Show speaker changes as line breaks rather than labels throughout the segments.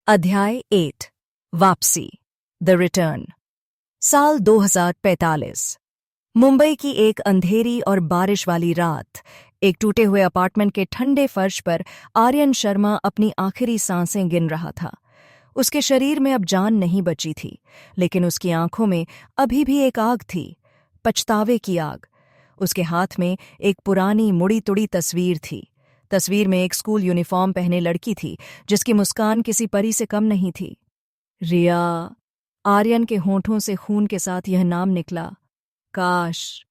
अध्याय 8 वापसी the return. साल 2045। मुंबई की एक अंधेरी और बारिश वाली रात। एक टूटे हुए अपार्टमेंट के ठंडे फर्श पर आर्यन शर्मा अपनी आखिरी सांसें गिन रहा था। उसके शरीर में अब जान नहीं बची थी, लेकिन उसकी आंखों में अभी भी एक आग थी, पछतावे की आग। उसके हाथ में एक पुरानी मुड़ी तुड़ी तस्वीर थी। तस्वीर में एक स्कूल यूनिफॉर्म पहने लड़की थी, जिसकी मुस्कान किसी परी से कम नहीं थी। रिया। आर्यन के होंठों से खून के साथ यह नाम निकला। काश,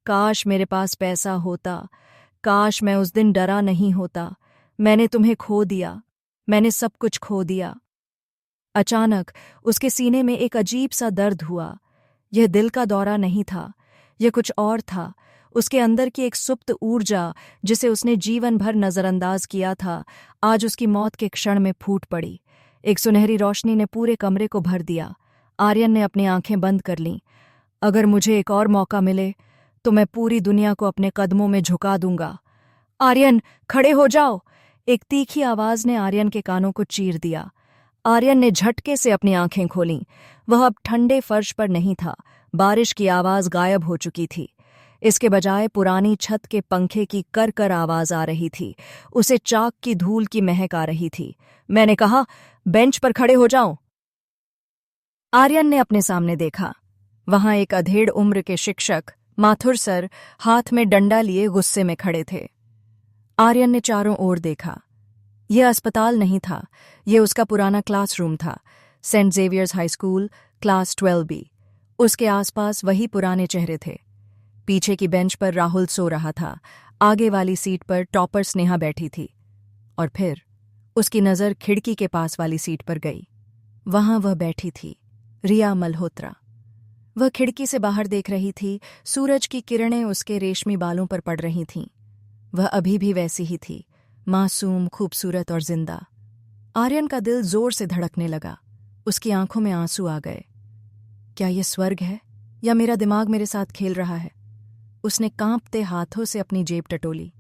काश मेरे पास पैसा होता। काश मैं उस दिन डरा नहीं होता। मैंने तुम्हें खो दिया। मैंने सब कुछ खो दिया। अचानक उसके सीने में एक अजीब सा दर्द हुआ। यह दिल का दौरा नहीं था, यह कुछ और था। उसके अंदर की एक सुप्त ऊर्जा, जिसे उसने जीवन भर नजरअंदाज किया था, आज उसकी मौत के क्षण में फूट पड़ी। एक सुनहरी रोशनी ने पूरे कमरे को भर दिया। आर्यन ने अपनी आंखें बंद कर लीं। अगर मुझे एक और मौका मिले तो मैं पूरी दुनिया को अपने कदमों में झुका दूंगा। आर्यन, खड़े हो जाओ! एक तीखी आवाज ने आर्यन के कानों को चीर दिया। आर्यन ने झटके से अपनी आंखें खोलीं। वह अब ठंडे फर्श पर नहीं था। बारिश की आवाज गायब हो चुकी थी। इसके बजाय पुरानी छत के पंखे की कर कर आवाज आ रही थी। उसे चाक की धूल की महक आ रही थी। मैंने कहा, बेंच पर खड़े हो जाओ। आर्यन ने अपने सामने देखा। वहां एक अधेड़ उम्र के शिक्षक माथुर सर हाथ में डंडा लिए गुस्से में खड़े थे। आर्यन ने चारों ओर देखा। यह अस्पताल नहीं था, यह उसका पुराना क्लासरूम था। Saint Xavier's high school, class 12B। उसके आसपास वही पुराने चेहरे थे। पीछे की बेंच पर राहुल सो रहा था। आगे वाली सीट पर टॉपर स्नेहा बैठी थी। और फिर उसकी नज़र खिड़की के पास वाली सीट पर गई। वहां वह बैठी थी, रिया मल्होत्रा। वह खिड़की से बाहर देख रही थी। सूरज की किरणें उसके रेशमी बालों पर पड़ रही थीं। वह अभी भी वैसी ही थी, मासूम, खूबसूरत और जिंदा। आर्यन का दिल जोर से धड़कने लगा। उसकी आंखों में आंसू आ गए। क्या यह स्वर्ग है या मेरा दिमाग मेरे साथ खेल रहा है? उसने कांपते हाथों से अपनी जेब टटोली।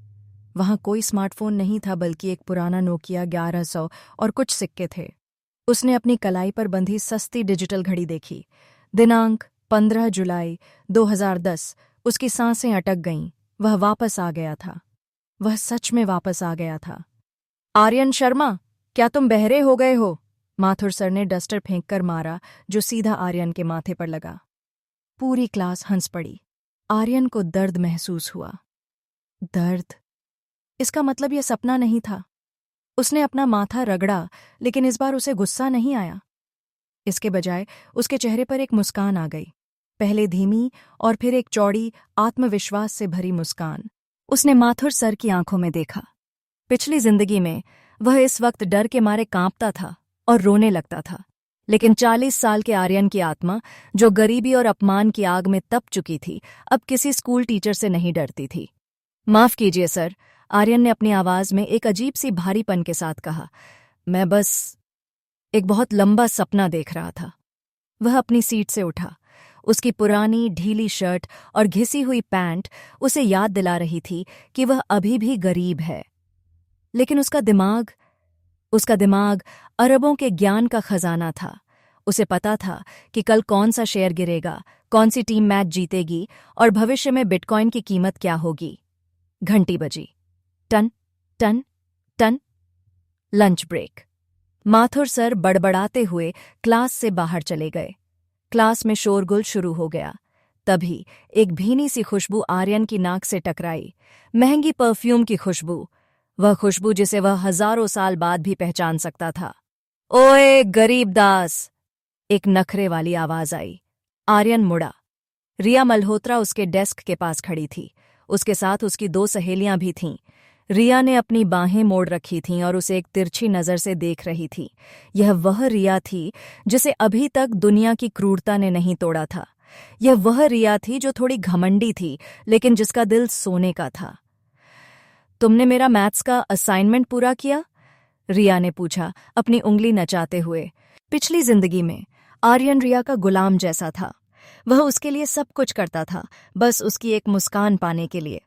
वहां कोई स्मार्टफोन नहीं था, बल्कि एक पुराना नोकिया 1100 और कुछ सिक्के थे। उसने अपनी कलाई पर बंधी सस्ती डिजिटल घड़ी देखी। दिनांक 15 जुलाई 2010। उसकी सांसें अटक गईं। वह वापस आ गया था। वह सच में वापस आ गया था। आर्यन शर्मा, क्या तुम बहरे हो गए हो? माथुर सर ने डस्टर फेंककर मारा, जो सीधा आर्यन के माथे पर लगा। पूरी क्लास हंस पड़ी। आर्यन को दर्द महसूस हुआ। दर्द? इसका मतलब यह सपना नहीं था। उसने अपना माथा रगड़ा, लेकिन इस बार उसे गुस्सा नहीं आया। इसके बजाय उसके चेहरे पर एक मुस्कान आ गई। पहले धीमी और फिर एक चौड़ी, आत्मविश्वास से भरी मुस्कान। उसने माथुर सर की आंखों में देखा। पिछली जिंदगी में वह इस वक्त डर के मारे कांपता था और रोने लगता था, लेकिन 40 साल के आर्यन की आत्मा, जो गरीबी और अपमान की आग में तप चुकी थी, अब किसी स्कूल टीचर से नहीं डरती थी। माफ कीजिए सर, आर्यन ने अपनी आवाज में एक अजीब सी भारीपन के साथ कहा। मैं बस एक बहुत लंबा सपना देख रहा था। वह अपनी सीट से उठा। उसकी पुरानी ढीली शर्ट और घिसी हुई पैंट उसे याद दिला रही थी कि वह अभी भी गरीब है। लेकिन उसका दिमाग अरबों के ज्ञान का खजाना था। उसे पता था कि कल कौन सा शेयर गिरेगा, कौन सी टीम मैच जीतेगी और भविष्य में बिटकॉइन की कीमत क्या होगी। घंटी बजी। टन टन टन। Lunch break. माथुर सर बड़बड़ाते हुए क्लास से बाहर चले गए। क्लास में शोरगुल शुरू हो गया। तभी एक भीनी सी खुशबू आर्यन की नाक से टकराई। महंगी परफ्यूम की खुशबू। वह खुशबू जिसे वह हजारों साल बाद भी पहचान सकता था। ओए गरीब दास! एक नखरे वाली आवाज आई। आर्यन मुड़ा। रिया मल्होत्रा उसके डेस्क के पास खड़ी थी। उसके साथ उसकी 2 सहेलियां भी थीं। रिया ने अपनी बाहें मोड़ रखी थीं और उसे एक तिरछी नजर से देख रही थी। यह वह रिया थी जिसे अभी तक दुनिया की क्रूरता ने नहीं तोड़ा था। यह वह रिया थी जो थोड़ी घमंडी थी, लेकिन जिसका दिल सोने का था। तुमने मेरा मैथ्स का असाइनमेंट पूरा किया? रिया ने पूछा, अपनी उंगली नचाते हुए। पिछली जिंदगी में आर्यन रिया का गुलाम जैसा था। वह उसके लिए सब कुछ करता था, बस उसकी एक मुस्कान पाने के लिए।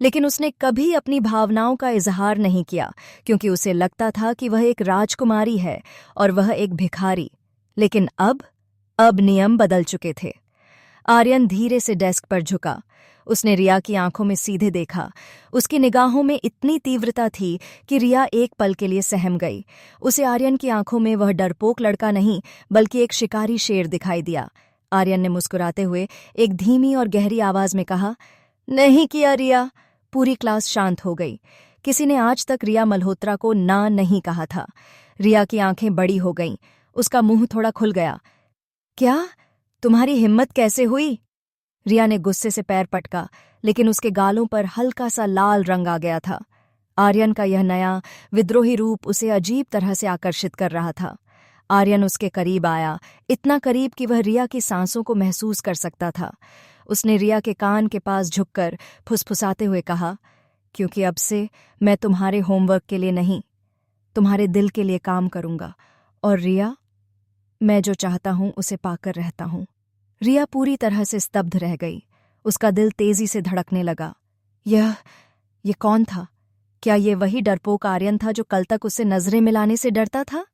लेकिन उसने कभी अपनी भावनाओं का इजहार नहीं किया, क्योंकि उसे लगता था कि वह एक राजकुमारी है और वह एक भिखारी। लेकिन अब नियम बदल चुके थे। आर्यन धीरे से डेस्क पर झुका। उसने रिया की आंखों में सीधे देखा। उसकी निगाहों में इतनी तीव्रता थी कि रिया एक पल के लिए सहम गई। उसे आर्यन की आंखों में वह डरपोक लड़का नहीं, बल्कि एक शिकारी शेर दिखाई दिया। आर्यन ने मुस्कुराते हुए एक धीमी और गहरी आवाज में कहा, नहीं किया रिया। पूरी क्लास शांत हो गई। किसी ने आज तक रिया मल्होत्रा को ना नहीं कहा था। रिया की आंखें बड़ी हो गईं। उसका मुंह थोड़ा खुल गया। क्या? तुम्हारी हिम्मत कैसे हुई? रिया ने गुस्से से पैर पटका, लेकिन उसके गालों पर हल्का सा लाल रंग आ गया था। आर्यन का यह नया विद्रोही रूप उसे अजीब तरह से आकर्षित कर रहा था। आर्यन उसके करीब आया, इतना करीब कि वह रिया की सांसों को महसूस कर सकता था। उसने रिया के कान के पास झुककर फुसफुसाते हुए कहा, क्योंकि अब से मैं तुम्हारे होमवर्क के लिए नहीं, तुम्हारे दिल के लिए काम करूंगा। और रिया, मैं जो चाहता हूं उसे पाकर रहता हूं। रिया पूरी तरह से स्तब्ध रह गई। उसका दिल तेजी से धड़कने लगा। ये कौन था? क्या ये वही डरपोक आर्यन था जो कल तक उससे नजरें मिलाने से डरता था?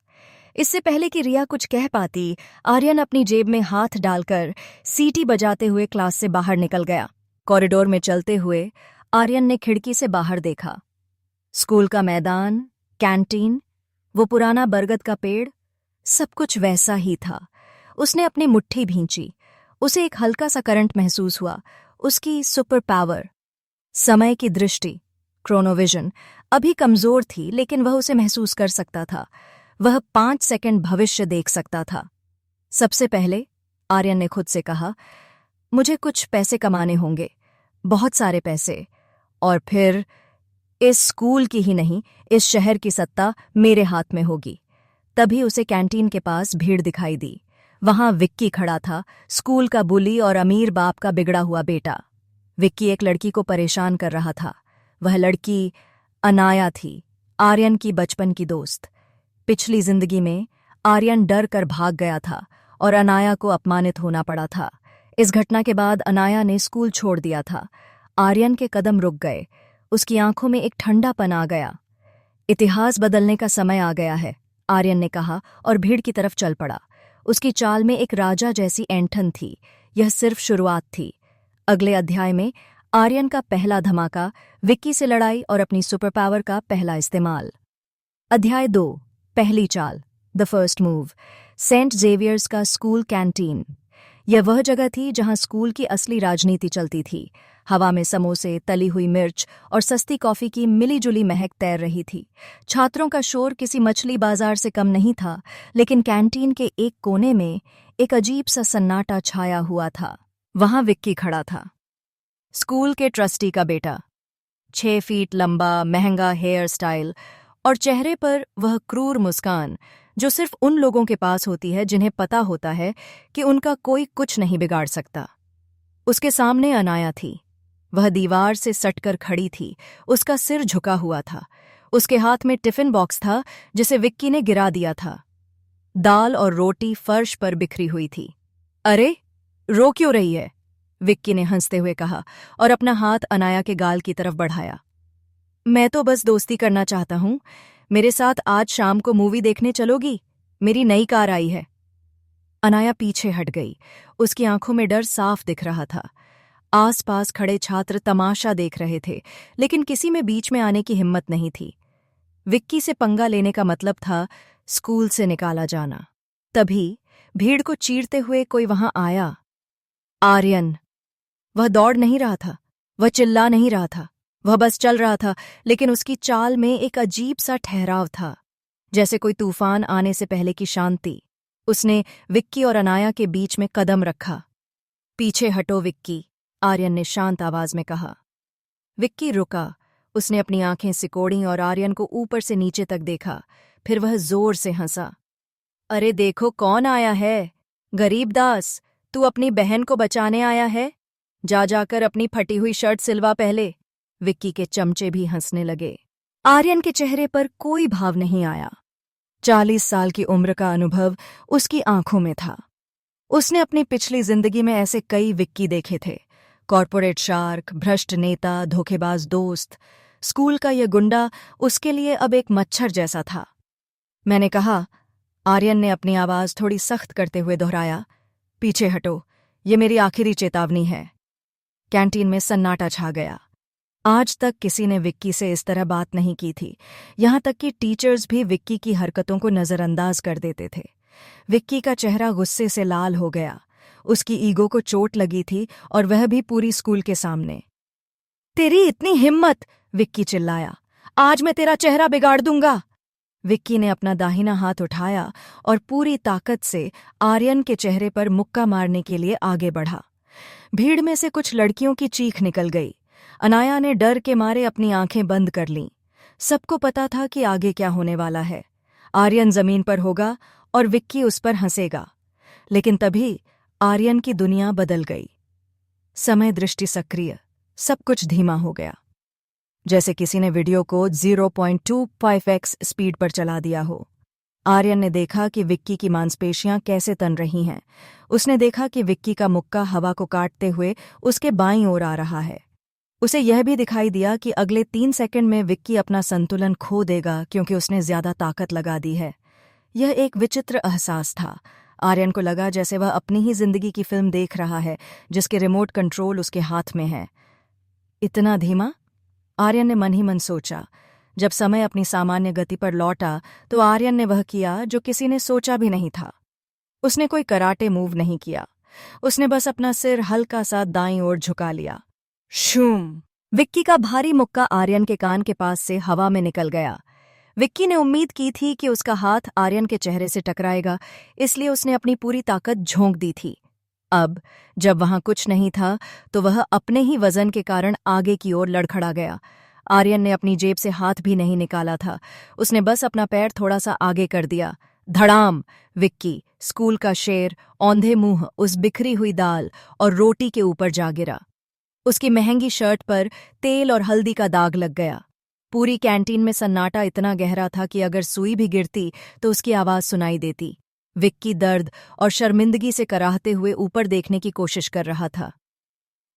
इससे पहले कि रिया कुछ कह पाती, आर्यन अपनी जेब में हाथ डालकर सीटी बजाते हुए क्लास से बाहर निकल गया। कॉरिडोर में चलते हुए आर्यन ने खिड़की से बाहर देखा। स्कूल का मैदान, कैंटीन, वो पुराना बरगद का पेड़, सब कुछ वैसा ही था। उसने अपनी मुट्ठी भींची। उसे एक हल्का सा करंट महसूस हुआ। उसकी सुपर पावर, समय की दृष्टि, क्रोनोविजन अभी कमजोर थी, लेकिन वह उसे महसूस कर सकता था। वह 5 सेकंड भविष्य देख सकता था। सबसे पहले आर्यन ने खुद से कहा, मुझे कुछ पैसे कमाने होंगे, बहुत सारे पैसे, और फिर इस स्कूल की ही नहीं, इस शहर की सत्ता मेरे हाथ में होगी। तभी उसे कैंटीन के पास भीड़ दिखाई दी। वहां विक्की खड़ा था, स्कूल का बुली और अमीर बाप का बिगड़ा हुआ बेटा। विक्की एक लड़की को परेशान कर रहा था। वह लड़की अनाया थी, आर्यन की बचपन की दोस्त। पिछली जिंदगी में आर्यन डर कर भाग गया था और अनाया को अपमानित होना पड़ा था। इस घटना के बाद अनाया ने स्कूल छोड़ दिया था। आर्यन के कदम रुक गए। उसकी आंखों में एक ठंडापन आ गया। इतिहास बदलने का समय आ गया है, आर्यन ने कहा और भीड़ की तरफ चल पड़ा। उसकी चाल में एक राजा जैसी ऐंठन थी। यह सिर्फ शुरुआत थी। अगले अध्याय में आर्यन का पहला धमाका, विक्की से लड़ाई और अपनी सुपर पावर का पहला इस्तेमाल। अध्याय 2, पहली चाल, the first move. Saint Xavier's का स्कूल कैंटीन। यह वह जगह थी जहां स्कूल की असली राजनीति चलती थी। हवा में समोसे, तली हुई मिर्च और सस्ती कॉफी की मिलीजुली महक तैर रही थी। छात्रों का शोर किसी मछली बाजार से कम नहीं था, लेकिन कैंटीन के एक कोने में एक अजीब सा सन्नाटा छाया हुआ था। वहां विक्की खड़ा था, स्कूल के ट्रस्टी का बेटा। 6 फीट लंबा, महंगा हेयर स्टाइल और चेहरे पर वह क्रूर मुस्कान जो सिर्फ उन लोगों के पास होती है जिन्हें पता होता है कि उनका कोई कुछ नहीं बिगाड़ सकता। उसके सामने अनाया थी। वह दीवार से सटकर खड़ी थी। उसका सिर झुका हुआ था। उसके हाथ में टिफिन बॉक्स था जिसे विक्की ने गिरा दिया था। दाल और रोटी फर्श पर बिखरी हुई थी। अरे, रो क्यों रही है? विक्की ने हंसते हुए कहा और अपना हाथ अनाया के गाल की तरफ बढ़ाया। मैं तो बस दोस्ती करना चाहता हूं। मेरे साथ आज शाम को मूवी देखने चलोगी? मेरी नई कार आई है। अनाया पीछे हट गई। उसकी आंखों में डर साफ दिख रहा था। आसपास खड़े छात्र तमाशा देख रहे थे, लेकिन किसी में बीच में आने की हिम्मत नहीं थी। विक्की से पंगा लेने का मतलब था स्कूल से निकाला जाना। तभी भीड़ को चीरते हुए कोई वहां आया। आर्यन। वह दौड़ नहीं रहा था, वह चिल्ला नहीं रहा था, वह बस चल रहा था, लेकिन उसकी चाल में एक अजीब सा ठहराव था, जैसे कोई तूफान आने से पहले की शांति। उसने विक्की और अनाया के बीच में कदम रखा। पीछे हटो विक्की, आर्यन ने शांत आवाज में कहा। विक्की रुका। उसने अपनी आंखें सिकोड़ी और आर्यन को ऊपर से नीचे तक देखा। फिर वह जोर से हंसा। अरे देखो कौन आया है। गरीब दास, तू अपनी बहन को बचाने आया है? जा जाकर अपनी फटी हुई शर्ट सिलवा पहले। विक्की के चमचे भी हंसने लगे। आर्यन के चेहरे पर कोई भाव नहीं आया। 40 साल की उम्र का अनुभव उसकी आंखों में था। उसने अपनी पिछली जिंदगी में ऐसे कई विक्की देखे थे। कॉर्पोरेट शार्क, भ्रष्ट नेता, धोखेबाज दोस्त, स्कूल का यह गुंडा उसके लिए अब एक मच्छर जैसा था। मैंने कहा, आर्यन ने अपनी आवाज थोड़ी सख्त करते हुए दोहराया, पीछे हटो, ये मेरी आखिरी चेतावनी है। कैंटीन में सन्नाटा छा गया। आज तक किसी ने विक्की से इस तरह बात नहीं की थी। यहां तक कि टीचर्स भी विक्की की हरकतों को नजरअंदाज कर देते थे। विक्की का चेहरा गुस्से से लाल हो गया। उसकी ईगो को चोट लगी थी और वह भी पूरी स्कूल के सामने। तेरी इतनी हिम्मत! विक्की चिल्लाया। आज मैं तेरा चेहरा बिगाड़ दूंगा। विक्की ने अपना दाहिना हाथ उठाया और पूरी ताकत से आर्यन के चेहरे पर मुक्का मारने के लिए आगे बढ़ा। भीड़ में से कुछ लड़कियों की चीख निकल गई। अनाया ने डर के मारे अपनी आंखें बंद कर लीं। सबको पता था कि आगे क्या होने वाला है। आर्यन जमीन पर होगा और विक्की उस पर हंसेगा। लेकिन तभी आर्यन की दुनिया बदल गई। समय दृष्टि सक्रिय, सब कुछ धीमा हो गया, जैसे किसी ने वीडियो को 0.25x स्पीड पर चला दिया हो। आर्यन ने देखा कि विक्की की मांसपेशियां कैसे तन रही हैं। उसने देखा कि विक्की का मुक्का हवा को काटते हुए उसके बाईं ओर आ रहा है। उसे यह भी दिखाई दिया कि अगले 3 सेकंड में विक्की अपना संतुलन खो देगा, क्योंकि उसने ज्यादा ताकत लगा दी है। यह एक विचित्र एहसास था। आर्यन को लगा जैसे वह अपनी ही जिंदगी की फिल्म देख रहा है, जिसके रिमोट कंट्रोल उसके हाथ में है। इतना धीमा? आर्यन ने मन ही मन सोचा। जब समय अपनी सामान्य गति पर लौटा तो आर्यन ने वह किया जो किसी ने सोचा भी नहीं था। उसने कोई कराटे मूव नहीं किया। उसने बस अपना सिर हल्का सा दाईं ओर झुका लिया। शूम! विक्की का भारी मुक्का आर्यन के कान के पास से हवा में निकल गया। विक्की ने उम्मीद की थी कि उसका हाथ आर्यन के चेहरे से टकराएगा, इसलिए उसने अपनी पूरी ताकत झोंक दी थी। अब जब वहां कुछ नहीं था तो वह अपने ही वजन के कारण आगे की ओर लड़खड़ा गया। आर्यन ने अपनी जेब से हाथ भी नहीं निकाला था। उसने बस अपना पैर थोड़ा सा आगे कर दिया। धड़ाम! विक्की, स्कूल का शेर, औंधे मुंह उस बिखरी हुई दाल और रोटी के ऊपर जा गिरा। उसकी महंगी शर्ट पर तेल और हल्दी का दाग लग गया। पूरी कैंटीन में सन्नाटा इतना गहरा था कि अगर सुई भी गिरती तो उसकी आवाज सुनाई देती। विक्की दर्द और शर्मिंदगी से कराहते हुए ऊपर देखने की कोशिश कर रहा था।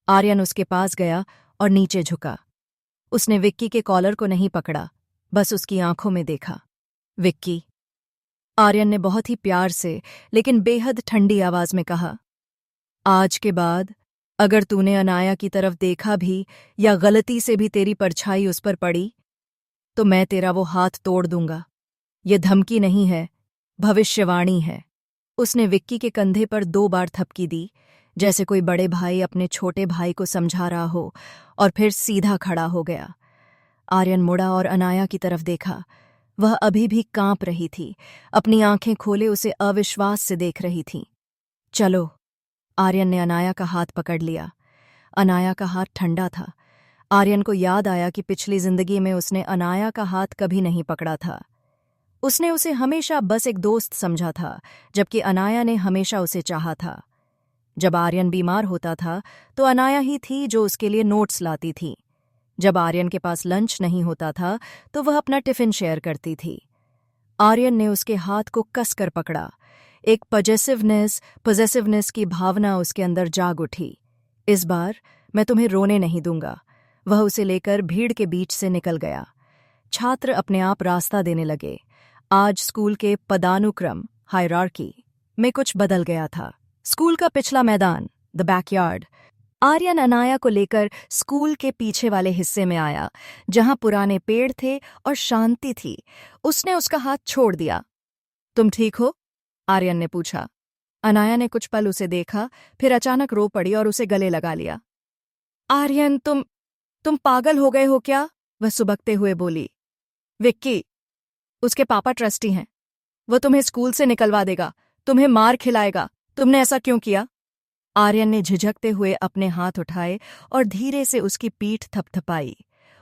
आर्यन उसके पास गया और नीचे झुका। उसने विक्की के कॉलर को नहीं पकड़ा, बस उसकी आंखों में देखा। विक्की! आर्यन ने बहुत ही प्यार से लेकिन बेहद ठंडी आवाज में कहा, आज के बाद अगर तूने अनाया की तरफ देखा भी या गलती से भी तेरी परछाई उस पर पड़ी तो मैं तेरा वो हाथ तोड़ दूंगा। ये धमकी नहीं है, भविष्यवाणी है। उसने विक्की के कंधे पर 2 बार थपकी दी, जैसे कोई बड़े भाई अपने छोटे भाई को समझा रहा हो, और फिर सीधा खड़ा हो गया। आर्यन मुड़ा और अनाया की तरफ देखा। वह अभी भी कांप रही थी। अपनी आंखें खोले उसे अविश्वास से देख रही थी। चलो! आर्यन ने अनाया का हाथ पकड़ लिया। अनाया का हाथ ठंडा था। आर्यन को याद आया कि पिछली जिंदगी में उसने अनाया का हाथ कभी नहीं पकड़ा था। उसने उसे हमेशा बस एक दोस्त समझा था, जबकि अनाया ने हमेशा उसे चाहा था। जब आर्यन बीमार होता था तो अनाया ही थी जो उसके लिए नोट्स लाती थी। जब आर्यन के पास लंच नहीं होता था तो वह अपना टिफिन शेयर करती थी। आर्यन ने उसके हाथ को कसकर पकड़ा। एक पॉजेसिवनेस की भावना उसके अंदर जाग उठी। इस बार मैं तुम्हें रोने नहीं दूंगा। वह उसे लेकर भीड़ के बीच से निकल गया। छात्र अपने आप रास्ता देने लगे। आज स्कूल के पदानुक्रम हायरार्की में कुछ बदल गया था। स्कूल का पिछला मैदान, द बैकयार्ड। आर्यन अनाया को लेकर स्कूल के पीछे वाले हिस्से में आया, जहां पुराने पेड़ थे और शांति थी। उसने उसका हाथ छोड़ दिया। तुम ठीक हो? आर्यन ने पूछा। अनाया ने कुछ पल उसे देखा, फिर अचानक रो पड़ी और उसे गले लगा लिया। आर्यन, तुम पागल हो गए हो क्या? वह सुबकते हुए बोली। विक्की, उसके पापा ट्रस्टी हैं। वो तुम्हें स्कूल से निकलवा देगा, तुम्हें मार खिलाएगा। तुमने ऐसा क्यों किया? आर्यन ने झिझकते हुए अपने हाथ उठाए और धीरे से उसकी पीठ थपथपाई।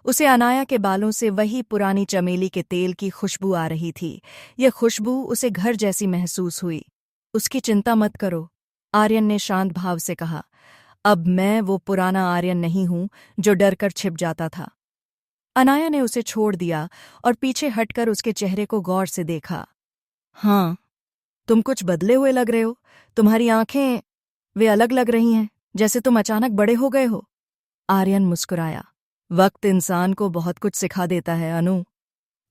उसे अनाया के बालों से वही पुरानी चमेली के तेल की खुशबू आ रही थी। यह खुशबू उसे घर जैसी महसूस हुई। उसकी चिंता मत करो, आर्यन ने शांत भाव से कहा। अब मैं वो पुराना आर्यन नहीं हूं जो डर कर छिप जाता था। अनाया ने उसे छोड़ दिया और पीछे हटकर उसके चेहरे को गौर से देखा। हाँ, तुम कुछ बदले हुए लग रहे हो। तुम्हारी आंखें वे अलग लग रही हैं। जैसे तुम अचानक बड़े हो गए हो। आर्यन मुस्कुराया। वक्त इंसान को बहुत कुछ सिखा देता है अनु।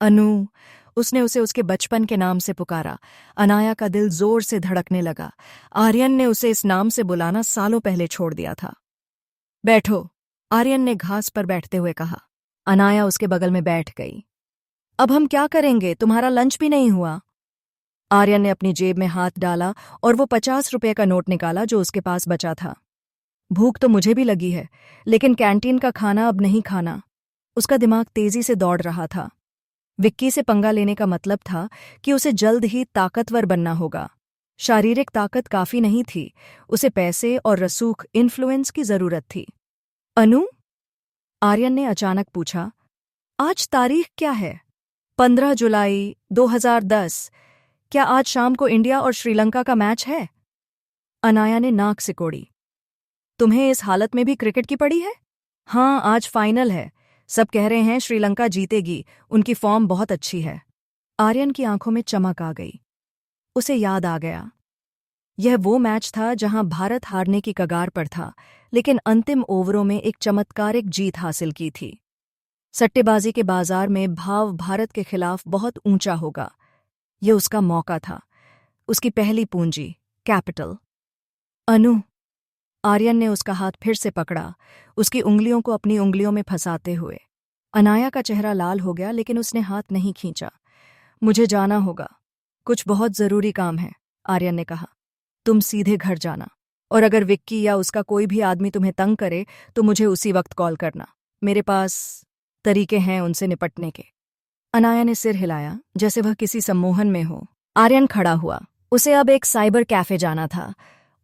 अनु। उसने उसे उसके बचपन के नाम से पुकारा। अनाया का दिल जोर से धड़कने लगा। आर्यन ने उसे इस नाम से बुलाना सालों पहले छोड़ दिया था। बैठो, आर्यन ने घास पर बैठते हुए कहा। अनाया उसके बगल में बैठ गई। अब हम क्या करेंगे, तुम्हारा लंच भी नहीं हुआ। आर्यन ने अपनी जेब में हाथ डाला और वो 50 रुपये का नोट निकाला जो उसके पास बचा था। भूख तो मुझे भी लगी है, लेकिन कैंटीन का खाना अब नहीं खाना। उसका दिमाग तेजी से दौड़ रहा था। विक्की से पंगा लेने का मतलब था कि उसे जल्द ही ताकतवर बनना होगा। शारीरिक ताकत काफी नहीं थी, उसे पैसे और रसूख इन्फ्लुएंस की जरूरत थी। अनु? आर्यन ने अचानक पूछा। आज तारीख क्या है? 15 जुलाई 2010। क्या आज शाम को इंडिया और श्रीलंका का मैच है? अनाया ने नाक सिकोड़ी। तुम्हें इस हालत में भी क्रिकेट की पड़ी है? हाँ, आज फाइनल है। सब कह रहे हैं श्रीलंका जीतेगी, उनकी फॉर्म बहुत अच्छी है। आर्यन की आंखों में चमक आ गई। उसे याद आ गया। यह वो मैच था जहां भारत हारने की कगार पर था, लेकिन अंतिम ओवरों में एक चमत्कारिक जीत हासिल की थी। सट्टेबाजी के बाजार में भाव भारत के खिलाफ बहुत ऊंचा होगा। यह उसका मौका था, उसकी पहली पूंजी, कैपिटल। अनु? आर्यन ने उसका हाथ फिर से पकड़ा, उसकी उंगलियों को अपनी उंगलियों में फंसाते हुए। अनाया का चेहरा लाल हो गया, लेकिन उसने हाथ नहीं खींचा। मुझे जाना होगा, कुछ बहुत जरूरी काम है, आर्यन ने कहा। तुम सीधे घर जाना, और अगर विक्की या उसका कोई भी आदमी तुम्हें तंग करे तो मुझे उसी वक्त कॉल करना। मेरे पास तरीके हैं उनसे निपटने के। अनाया ने सिर हिलाया, जैसे वह किसी सम्मोहन में हो। आर्यन खड़ा हुआ। उसे अब एक साइबर कैफे जाना था।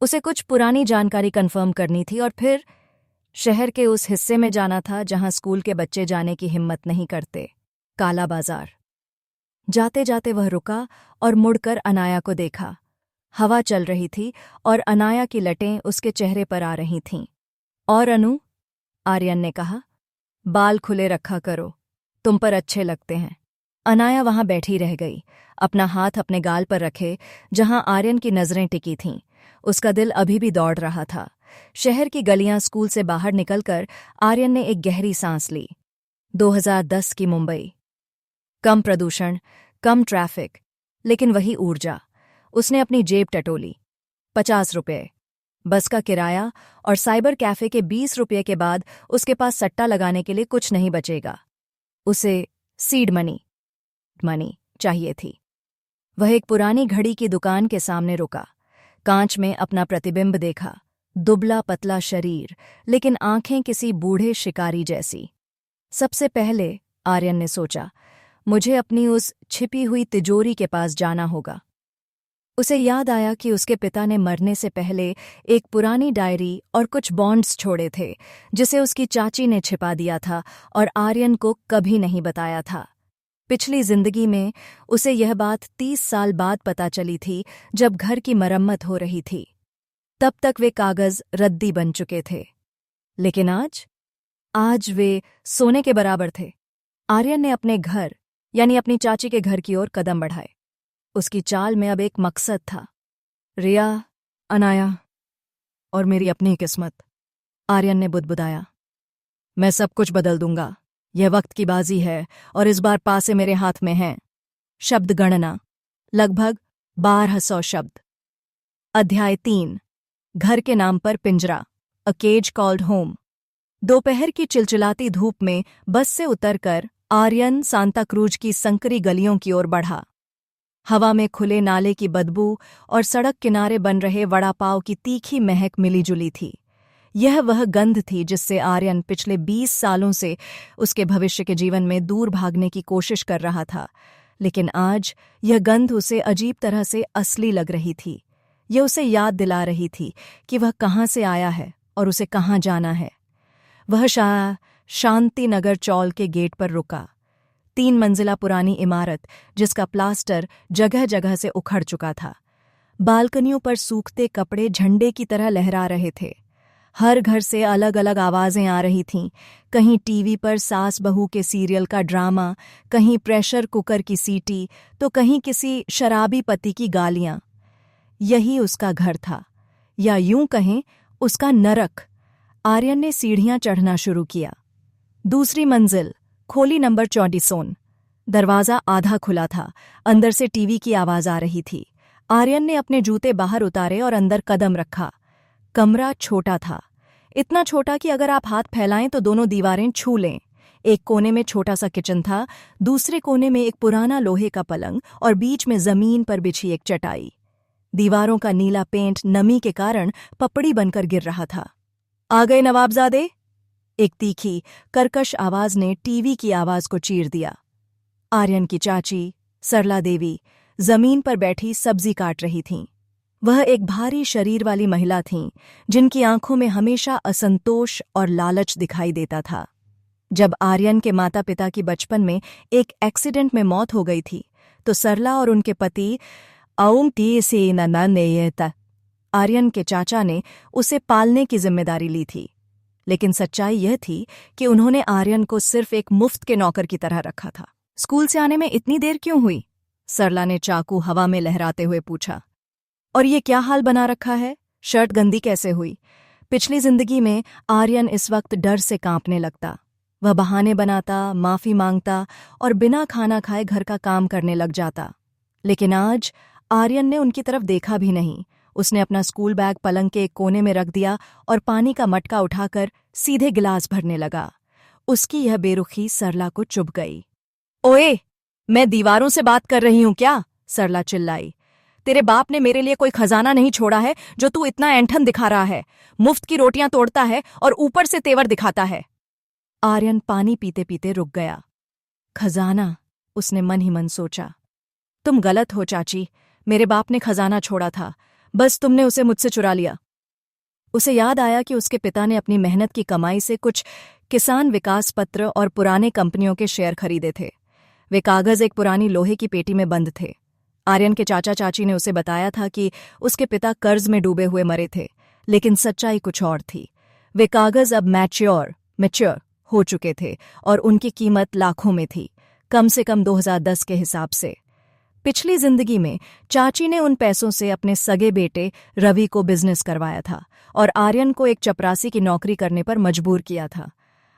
उसे कुछ पुरानी जानकारी कंफर्म करनी थी और फिर शहर के उस हिस्से में जाना था जहां स्कूल के बच्चे जाने की हिम्मत नहीं करते, काला बाजार। जाते जाते वह रुका और मुड़कर अनाया को देखा। हवा चल रही थी और अनाया की लटें उसके चेहरे पर आ रही थीं। और अनु? आर्यन ने कहा, बाल खुले रखा करो, तुम पर अच्छे लगते हैं। अनाया वहां बैठी रह गई, अपना हाथ अपने गाल पर रखे जहां आर्यन की नजरें टिकी थीं। उसका दिल अभी भी दौड़ रहा था। शहर की गलियां, स्कूल से बाहर निकलकर आर्यन ने एक गहरी सांस ली। 2010 की मुंबई। कम प्रदूषण, कम ट्रैफिक, लेकिन वही ऊर्जा। उसने अपनी जेब टटोली। 50 रुपये, बस का किराया और साइबर कैफे के 20 रुपये के बाद उसके पास सट्टा लगाने के लिए कुछ नहीं बचेगा। उसे सीड मनी चाहिए थी। वह एक पुरानी घड़ी की दुकान के सामने रुका। कांच में अपना प्रतिबिंब देखा। दुबला पतला शरीर, लेकिन आंखें किसी बूढ़े शिकारी जैसी। सबसे पहले, आर्यन ने सोचा, मुझे अपनी उस छिपी हुई तिजोरी के पास जाना होगा। उसे याद आया कि उसके पिता ने मरने से पहले एक पुरानी डायरी और कुछ बॉन्ड्स छोड़े थे, जिसे उसकी चाची ने छिपा दिया था और आर्यन को कभी नहीं बताया था। पिछली जिंदगी में उसे यह बात 30 साल बाद पता चली थी, जब घर की मरम्मत हो रही थी। तब तक वे कागज रद्दी बन चुके थे, लेकिन आज वे सोने के बराबर थे। आर्यन ने अपने घर, यानी अपनी चाची के घर की ओर कदम बढ़ाए। उसकी चाल में अब एक मकसद था। रिया, अनाया और मेरी अपनी किस्मत। आर्यन ने बुदबुदाया, मैं सब कुछ बदल दूंगा। यह वक्त की बाजी है और इस बार पासे मेरे हाथ में हैं। शब्द गणना, लगभग 1200 शब्द। अध्याय 3, घर के नाम पर पिंजरा, अ केज कॉल्ड होम। दोपहर की चिलचिलाती धूप में बस से उतरकर आर्यन सांता क्रूज की संकरी गलियों की ओर बढ़ा। हवा में खुले नाले की बदबू और सड़क किनारे बन रहे वड़ा पाव की तीखी महक मिलीजुली थी। यह वह गंध थी जिससे आर्यन पिछले 20 सालों से उसके भविष्य के जीवन में दूर भागने की कोशिश कर रहा था, लेकिन आज यह गंध उसे अजीब तरह से असली लग रही थी। यह उसे याद दिला रही थी कि वह कहाँ से आया है और उसे कहाँ जाना है। वह शांति नगर चौल के गेट पर रुका। 3 मंजिला पुरानी इमारत जिसका प्लास्टर जगह जगह से उखड़ चुका था। बालकनियों पर सूखते कपड़े झंडे की तरह लहरा रहे थे। हर घर से अलग अलग आवाजें आ रही थीं। कहीं टीवी पर सास बहू के सीरियल का ड्रामा, कहीं प्रेशर कुकर की सीटी, तो कहीं किसी शराबी पति की गालियां। यही उसका घर था, या यूं कहें उसका नरक। आर्यन ने सीढ़ियां चढ़ना शुरू किया। दूसरी मंजिल, खोली नंबर 24। दरवाजा आधा खुला था, अंदर से टीवी की आवाज आ रही थी। आर्यन ने अपने जूते बाहर उतारे और अंदर कदम रखा। कमरा छोटा था, इतना छोटा कि अगर आप हाथ फैलाएं तो दोनों दीवारें छू लें। एक कोने में छोटा सा किचन था, दूसरे कोने में एक पुराना लोहे का पलंग और बीच में जमीन पर बिछी एक चटाई। दीवारों का नीला पेंट नमी के कारण पपड़ी बनकर गिर रहा था। आ गए नवाबजादे? एक तीखी, कर्कश आवाज ने टीवी की आवाज को चीर दिया। आर्यन की चाची, सरला देवी, जमीन पर बैठी सब्जी काट रही थीं। वह एक भारी शरीर वाली महिला थीं, जिनकी आंखों में हमेशा असंतोष और लालच दिखाई देता था। जब आर्यन के माता पिता की बचपन में एक एक्सीडेंट में मौत हो गई थी, तो सरला और उनके पति आर्यन के चाचा ने उसे पालने की जिम्मेदारी ली थी। लेकिन सच्चाई यह थी कि उन्होंने आर्यन को सिर्फ एक मुफ्त के नौकर की तरह रखा था। स्कूल से आने में इतनी देर क्यों हुई? सरला ने चाकू हवा में लहराते हुए पूछा। और ये क्या हाल बना रखा है? शर्ट गंदी कैसे हुई? पिछली जिंदगी में आर्यन इस वक्त डर से कांपने लगता। वह बहाने बनाता, माफी मांगता और बिना खाना खाए घर का काम करने लग जाता। लेकिन आज आर्यन ने उनकी तरफ देखा भी नहीं। उसने अपना स्कूल बैग पलंग के एक कोने में रख दिया और पानी का मटका उठाकर सीधे गिलास भरने लगा। उसकी यह बेरुखी सरला को चुभ गई। ओए, मैं दीवारों से बात कर रही हूं क्या? सरला चिल्लाई। तेरे बाप ने मेरे लिए कोई खजाना नहीं छोड़ा है जो तू इतना ऐंठन दिखा रहा है। मुफ्त की रोटियां तोड़ता है और ऊपर से तेवर दिखाता है। आर्यन पानी पीते पीते रुक गया। खजाना, उसने मन ही मन सोचा। तुम गलत हो चाची, मेरे बाप ने खजाना छोड़ा था, बस तुमने उसे मुझसे चुरा लिया। उसे याद आया कि उसके पिता ने अपनी मेहनत की कमाई से कुछ किसान विकास पत्र और पुराने कंपनियों के शेयर खरीदे थे। वे कागज एक पुरानी लोहे की पेटी में बंद थे। आर्यन के चाचा चाची ने उसे बताया था कि उसके पिता कर्ज में डूबे हुए मरे थे, लेकिन सच्चाई कुछ और थी। वे कागज अब मैच्योर हो चुके थे और उनकी कीमत लाखों में थी, कम से कम 2010 के हिसाब से। पिछली जिंदगी में चाची ने उन पैसों से अपने सगे बेटे रवि को बिजनेस करवाया था और आर्यन को एक चपरासी की नौकरी करने पर मजबूर किया था।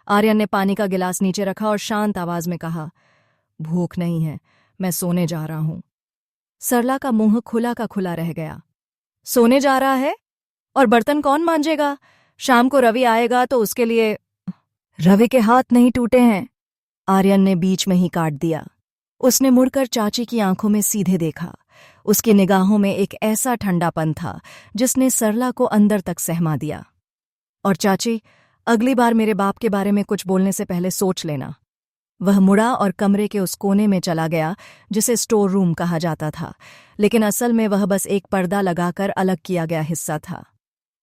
आर्यन ने पानी का गिलास नीचे रखा और शांत आवाज में कहा, भूख नहीं है, मैं सोने जा रहा हूं। सरला का मुंह खुला का खुला रह गया। सोने जा रहा है? और बर्तन कौन मांजेगा? शाम को रवि आएगा तो उसके लिए। रवि के हाथ नहीं टूटे हैं, आर्यन ने बीच में ही काट दिया। उसने मुड़कर चाची की आंखों में सीधे देखा। उसकी निगाहों में एक ऐसा ठंडापन था जिसने सरला को अंदर तक सहमा दिया। और चाची, अगली बार मेरे बाप के बारे में कुछ बोलने से पहले सोच लेना। वह मुड़ा और कमरे के उस कोने में चला गया जिसे स्टोर रूम कहा जाता था, लेकिन असल में वह बस एक पर्दा लगाकर अलग किया गया हिस्सा था।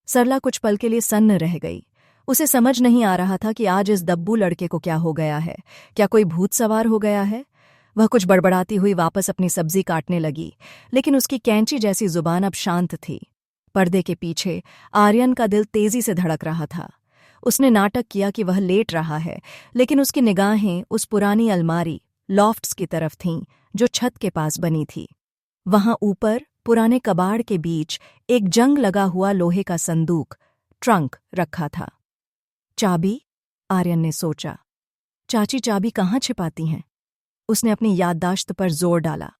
सरला कुछ पल के लिए सन्न रह गई। उसे समझ नहीं आ रहा था कि आज इस दब्बू लड़के को क्या हो गया है। क्या कोई भूत सवार हो गया है? वह कुछ बड़बड़ाती हुई वापस अपनी सब्जी काटने लगी, लेकिन उसकी कैंची जैसी जुबान अब शांत थी। पर्दे के पीछे आर्यन का दिल तेजी से धड़क रहा था। उसने नाटक किया कि वह लेट रहा है, लेकिन उसकी निगाहें उस पुरानी अलमारी लॉफ्ट्स की तरफ थीं जो छत के पास बनी थी। वहां ऊपर पुराने कबाड़ के बीच एक जंग लगा हुआ लोहे का संदूक, ट्रंक, रखा था। चाबी? आर्यन ने सोचा। चाची चाबी कहाँ छिपाती हैं? उसने अपनी याददाश्त पर जोर डाला।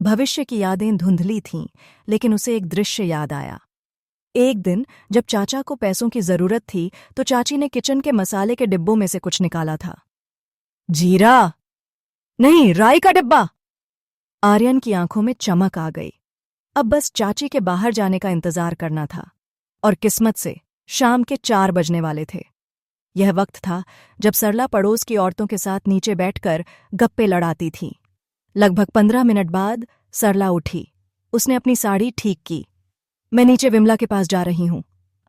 भविष्य की यादें धुंधली थीं, लेकिन उसे एक दृश्य याद आया। एक दिन जब चाचा को पैसों की जरूरत थी तो चाची ने किचन के मसाले के डिब्बों में से कुछ निकाला था। जीरा नहीं, राई का डिब्बा। आर्यन की आंखों में चमक आ गई। अब बस चाची के बाहर जाने का इंतजार करना था। और किस्मत से शाम के 4 बजने वाले थे। यह वक्त था जब सरला पड़ोस की औरतों के साथ नीचे बैठकर गप्पे लड़ाती थी। लगभग 15 मिनट बाद सरला उठी। उसने अपनी साड़ी ठीक की। मैं नीचे विमला के पास जा रही हूं।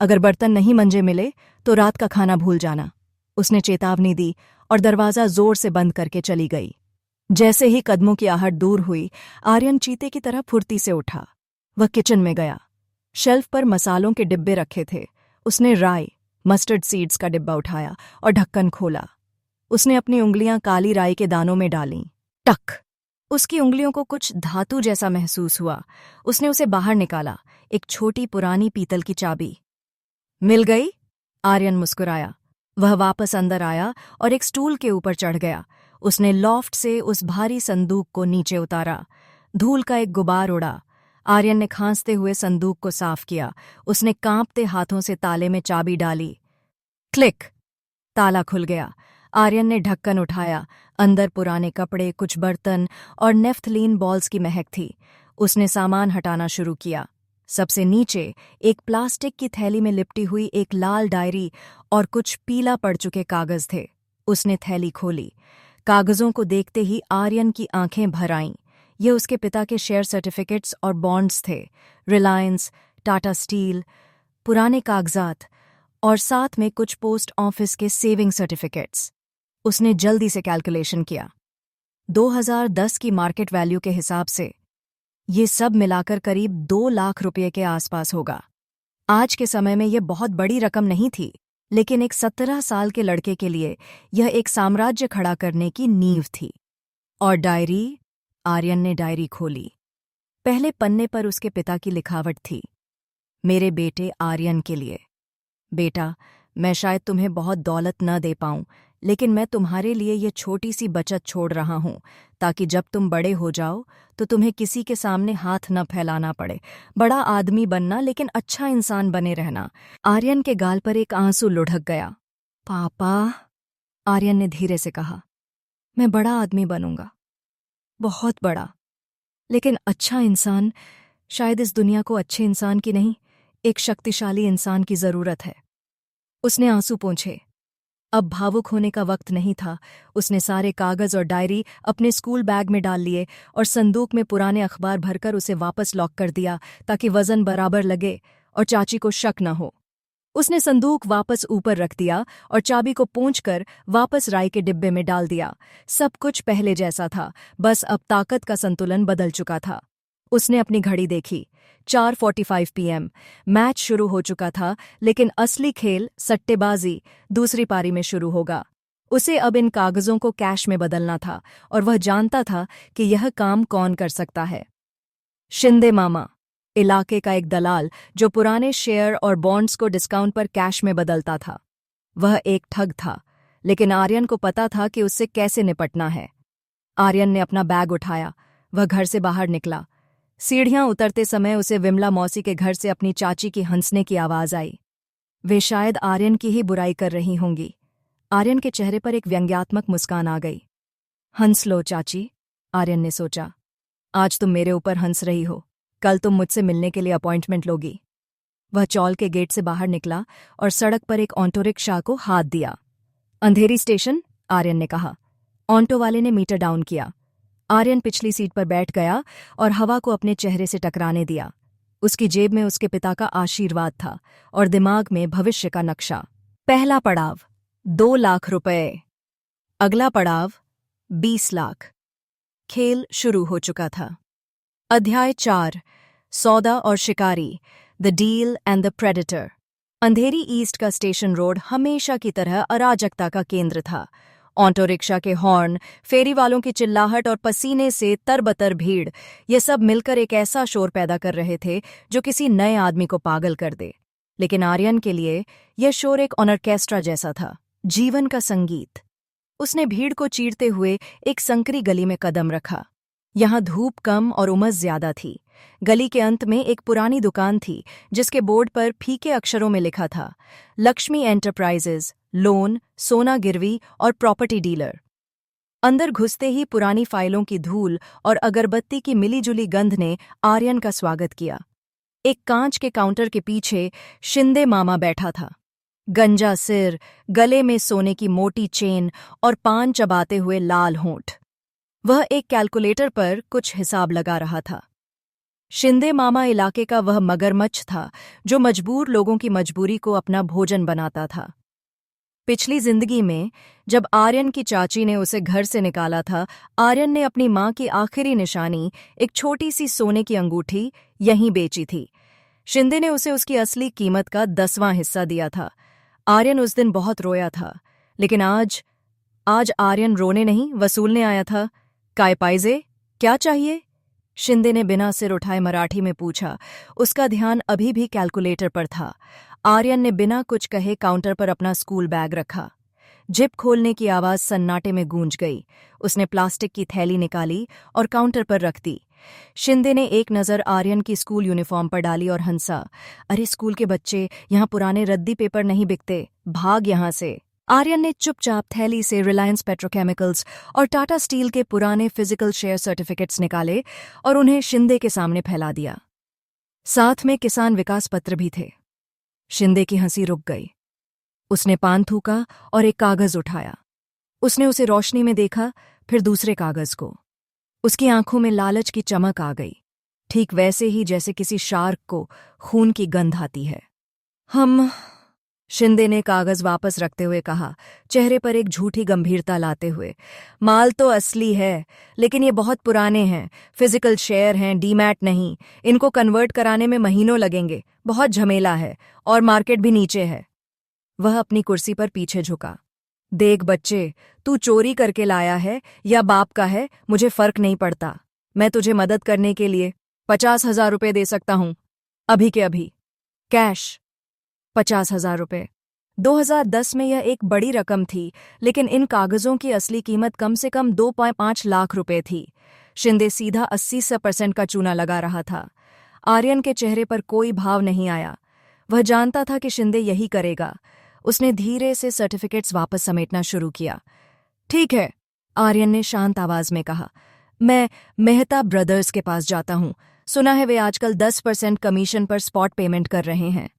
अगर बर्तन नहीं मंजे मिले तो रात का खाना भूल जाना। उसने चेतावनी दी और दरवाजा जोर से बंद करके चली गई। जैसे ही कदमों की आहट दूर हुई, आर्यन चीते की तरह फुर्ती से उठा। वह किचन में गया। शेल्फ पर मसालों के डिब्बे रखे थे। उसने राई, मस्टर्ड सीड्स का डिब्बा उठाया और ढक्कन खोला। उसने अपनी उंगलियां काली राई के दानों में डालीं। टक! उसकी उंगलियों को कुछ धातु जैसा महसूस हुआ। उसने उसे बाहर निकाला, एक छोटी पुरानी पीतल की चाबी। मिल गई? आर्यन मुस्कुराया। वह वापस अंदर आया और एक स्टूल के ऊपर चढ़ गया। उसने लॉफ्ट से उस भारी संदूक को नीचे उतारा। धूल का एक गुबार उड़ा। आर्यन ने खांसते हुए संदूक को साफ किया। उसने कांपते हाथों से ताले में चाबी डाली। क्लिक! ताला खुल गया। आर्यन ने ढक्कन उठाया। अंदर पुराने कपड़े, कुछ बर्तन और नेफ्थलीन बॉल्स की महक थी। उसने सामान हटाना शुरू किया। सबसे नीचे एक प्लास्टिक की थैली में लिपटी हुई एक लाल डायरी और कुछ पीला पड़ चुके कागज थे। उसने थैली खोली। कागजों को देखते ही आर्यन की आंखें भर आईं। ये उसके पिता के शेयर सर्टिफिकेट्स और बॉन्ड्स थे। रिलायंस, टाटा स्टील, पुराने कागजात और साथ में कुछ पोस्ट ऑफिस के सेविंग सर्टिफिकेट्स। उसने जल्दी से कैलकुलेशन किया। 2010 की मार्केट वैल्यू के हिसाब से ये सब मिलाकर करीब 2 लाख रुपये के आसपास होगा। आज के समय में यह बहुत बड़ी रकम नहीं थी, लेकिन एक 17 साल के लड़के के लिए यह एक साम्राज्य खड़ा करने की नींव थी। और डायरी? आर्यन ने डायरी खोली। पहले पन्ने पर उसके पिता की लिखावट थी। मेरे बेटे आर्यन के लिए। बेटा, मैं शायद तुम्हें बहुत दौलत न दे पाऊं, लेकिन मैं तुम्हारे लिए ये छोटी सी बचत छोड़ रहा हूं, ताकि जब तुम बड़े हो जाओ तो तुम्हें किसी के सामने हाथ न फैलाना पड़े। बड़ा आदमी बनना, लेकिन अच्छा इंसान बने रहना। आर्यन के गाल पर एक आंसू लुढ़क गया। पापा, आर्यन ने धीरे से कहा, मैं बड़ा आदमी बनूंगा, बहुत बड़ा, लेकिन अच्छा इंसान। शायद इस दुनिया को अच्छे इंसान की नहीं, एक शक्तिशाली इंसान की जरूरत है। उसने आंसू पोंछे। अब भावुक होने का वक्त नहीं था। उसने सारे कागज और डायरी अपने स्कूल बैग में डाल लिए और संदूक में पुराने अखबार भरकर उसे वापस लॉक कर दिया, ताकि वजन बराबर लगे और चाची को शक न हो। उसने संदूक वापस ऊपर रख दिया और चाबी को पोंछकर वापस राई के डिब्बे में डाल दिया। सब कुछ पहले जैसा था, बस अब ताकत का संतुलन बदल चुका था। उसने अपनी घड़ी देखी। 4:45 PM। मैच शुरू हो चुका था, लेकिन असली खेल, सट्टेबाजी, दूसरी पारी में शुरू होगा। उसे अब इन कागजों को कैश में बदलना था, और वह जानता था कि यह काम कौन कर सकता है। शिंदे मामा, इलाके का एक दलाल जो पुराने शेयर और बॉन्ड्स को डिस्काउंट पर कैश में बदलता था। वह एक ठग था, लेकिन आर्यन को पता था कि उससे कैसे निपटना है। आर्यन ने अपना बैग उठाया। वह घर से बाहर निकला। सीढ़ियां उतरते समय उसे विमला मौसी के घर से अपनी चाची की हंसने की आवाज आई। वे शायद आर्यन की ही बुराई कर रही होंगी। आर्यन के चेहरे पर एक व्यंग्यात्मक मुस्कान आ गई। हंस लो चाची, आर्यन ने सोचा। आज तुम मेरे ऊपर हंस रही हो, कल तुम मुझसे मिलने के लिए अपॉइंटमेंट लोगी। वह चौल के गेट से बाहर निकला और सड़क पर एक ऑटो रिक्शा को हाथ दिया। अंधेरी स्टेशन, आर्यन ने कहा। ऑटो वाले ने मीटर डाउन किया। आर्यन पिछली सीट पर बैठ गया और हवा को अपने चेहरे से टकराने दिया। उसकी जेब में उसके पिता का आशीर्वाद था और दिमाग में भविष्य का नक्शा। पहला पड़ाव 2 लाख रुपए। अगला पड़ाव 20 लाख। खेल शुरू हो चुका था। अध्याय 4, सौदा और शिकारी, the deal and the predator. Andheri east का स्टेशन रोड हमेशा की तरह अराजकता का केंद्र था। ऑटो रिक्शा के हॉर्न, फेरी वालों की चिल्लाहट और पसीने से तरबतर भीड़, ये सब मिलकर एक ऐसा शोर पैदा कर रहे थे जो किसी नए आदमी को पागल कर दे। लेकिन आर्यन के लिए यह शोर एक ऑर्केस्ट्रा जैसा था, जीवन का संगीत। उसने भीड़ को चीरते हुए एक संकरी गली में कदम रखा। यहाँ धूप कम और उमस ज्यादा थी। गली के अंत में एक पुरानी दुकान थी, जिसके बोर्ड पर फीके अक्षरों में लिखा था, लक्ष्मी एंटरप्राइजेज, लोन, सोना गिरवी और प्रॉपर्टी डीलर। अंदर घुसते ही पुरानी फाइलों की धूल और अगरबत्ती की मिलीजुली गंध ने आर्यन का स्वागत किया। एक कांच के काउंटर के पीछे शिंदे मामा बैठा था। गंजा सिर, गले में सोने की मोटी चेन और पान चबाते हुए लाल होंठ। वह एक कैलकुलेटर पर कुछ हिसाब लगा रहा था। शिंदे मामा इलाके का वह मगरमच्छ था जो मजबूर लोगों की मजबूरी को अपना भोजन बनाता था। पिछली जिंदगी में जब आर्यन की चाची ने उसे घर से निकाला था, आर्यन ने अपनी मां की आखिरी निशानी, एक छोटी सी सोने की अंगूठी, यहीं बेची थी। शिंदे ने उसे उसकी असली कीमत का 10वां हिस्सा दिया था। आर्यन उस दिन बहुत रोया था, लेकिन आज आर्यन रोने नहीं, वसूलने आया था। काय पाइजे, क्या चाहिए? शिंदे ने बिना सिर उठाए मराठी में पूछा। उसका ध्यान अभी भी कैलकुलेटर पर था। आर्यन ने बिना कुछ कहे काउंटर पर अपना स्कूल बैग रखा। जिप खोलने की आवाज सन्नाटे में गूंज गई। उसने प्लास्टिक की थैली निकाली और काउंटर पर रख दी। शिंदे ने एक नज़र आर्यन की स्कूल यूनिफॉर्म पर डाली और हंसा। अरे स्कूल के बच्चे, यहाँ पुराने रद्दी पेपर नहीं बिकते, भाग यहाँ से। आर्यन ने चुपचाप थैली से रिलायंस पेट्रोकेमिकल्स और टाटा स्टील के पुराने फिजिकल शेयर सर्टिफिकेट्स निकाले और उन्हें शिंदे के सामने फैला दिया। साथ में किसान विकास पत्र भी थे। शिंदे की हंसी रुक गई। उसने पान थूका और एक कागज उठाया। उसने उसे रोशनी में देखा, फिर दूसरे कागज को। उसकी आंखों में लालच की चमक आ गई, ठीक वैसे ही जैसे किसी शार्क को खून की गंध आती है। शिंदे ने कागज वापस रखते हुए कहा, चेहरे पर एक झूठी गंभीरता लाते हुए। माल तो असली है, लेकिन ये बहुत पुराने हैं, फिजिकल शेयर हैं, डीमैट नहीं। इनको कन्वर्ट कराने में महीनों लगेंगे, बहुत झमेला है, और मार्केट भी नीचे है। वह अपनी कुर्सी पर पीछे झुका। देख बच्चे, तू चोरी करके लाया है या बाप का है, मुझे फर्क नहीं पड़ता। मैं तुझे मदद करने के लिए 50,000 रुपये दे सकता हूं, अभी के अभी, कैश। 50,000 रुपये। 2010 में यह एक बड़ी रकम थी, लेकिन इन कागजों की असली कीमत कम से कम 2.5 लाख रुपए थी। शिंदे सीधा 80% का चूना लगा रहा था। आर्यन के चेहरे पर कोई भाव नहीं आया। वह जानता था कि शिंदे यही करेगा। उसने धीरे से सर्टिफिकेट्स वापस समेटना शुरू किया। ठीक है, आर्यन ने शांत आवाज में कहा। मैं मेहता ब्रदर्स के पास जाता हूं। सुना है वे आजकल 10% कमीशन पर स्पॉट पेमेंट कर रहे हैं।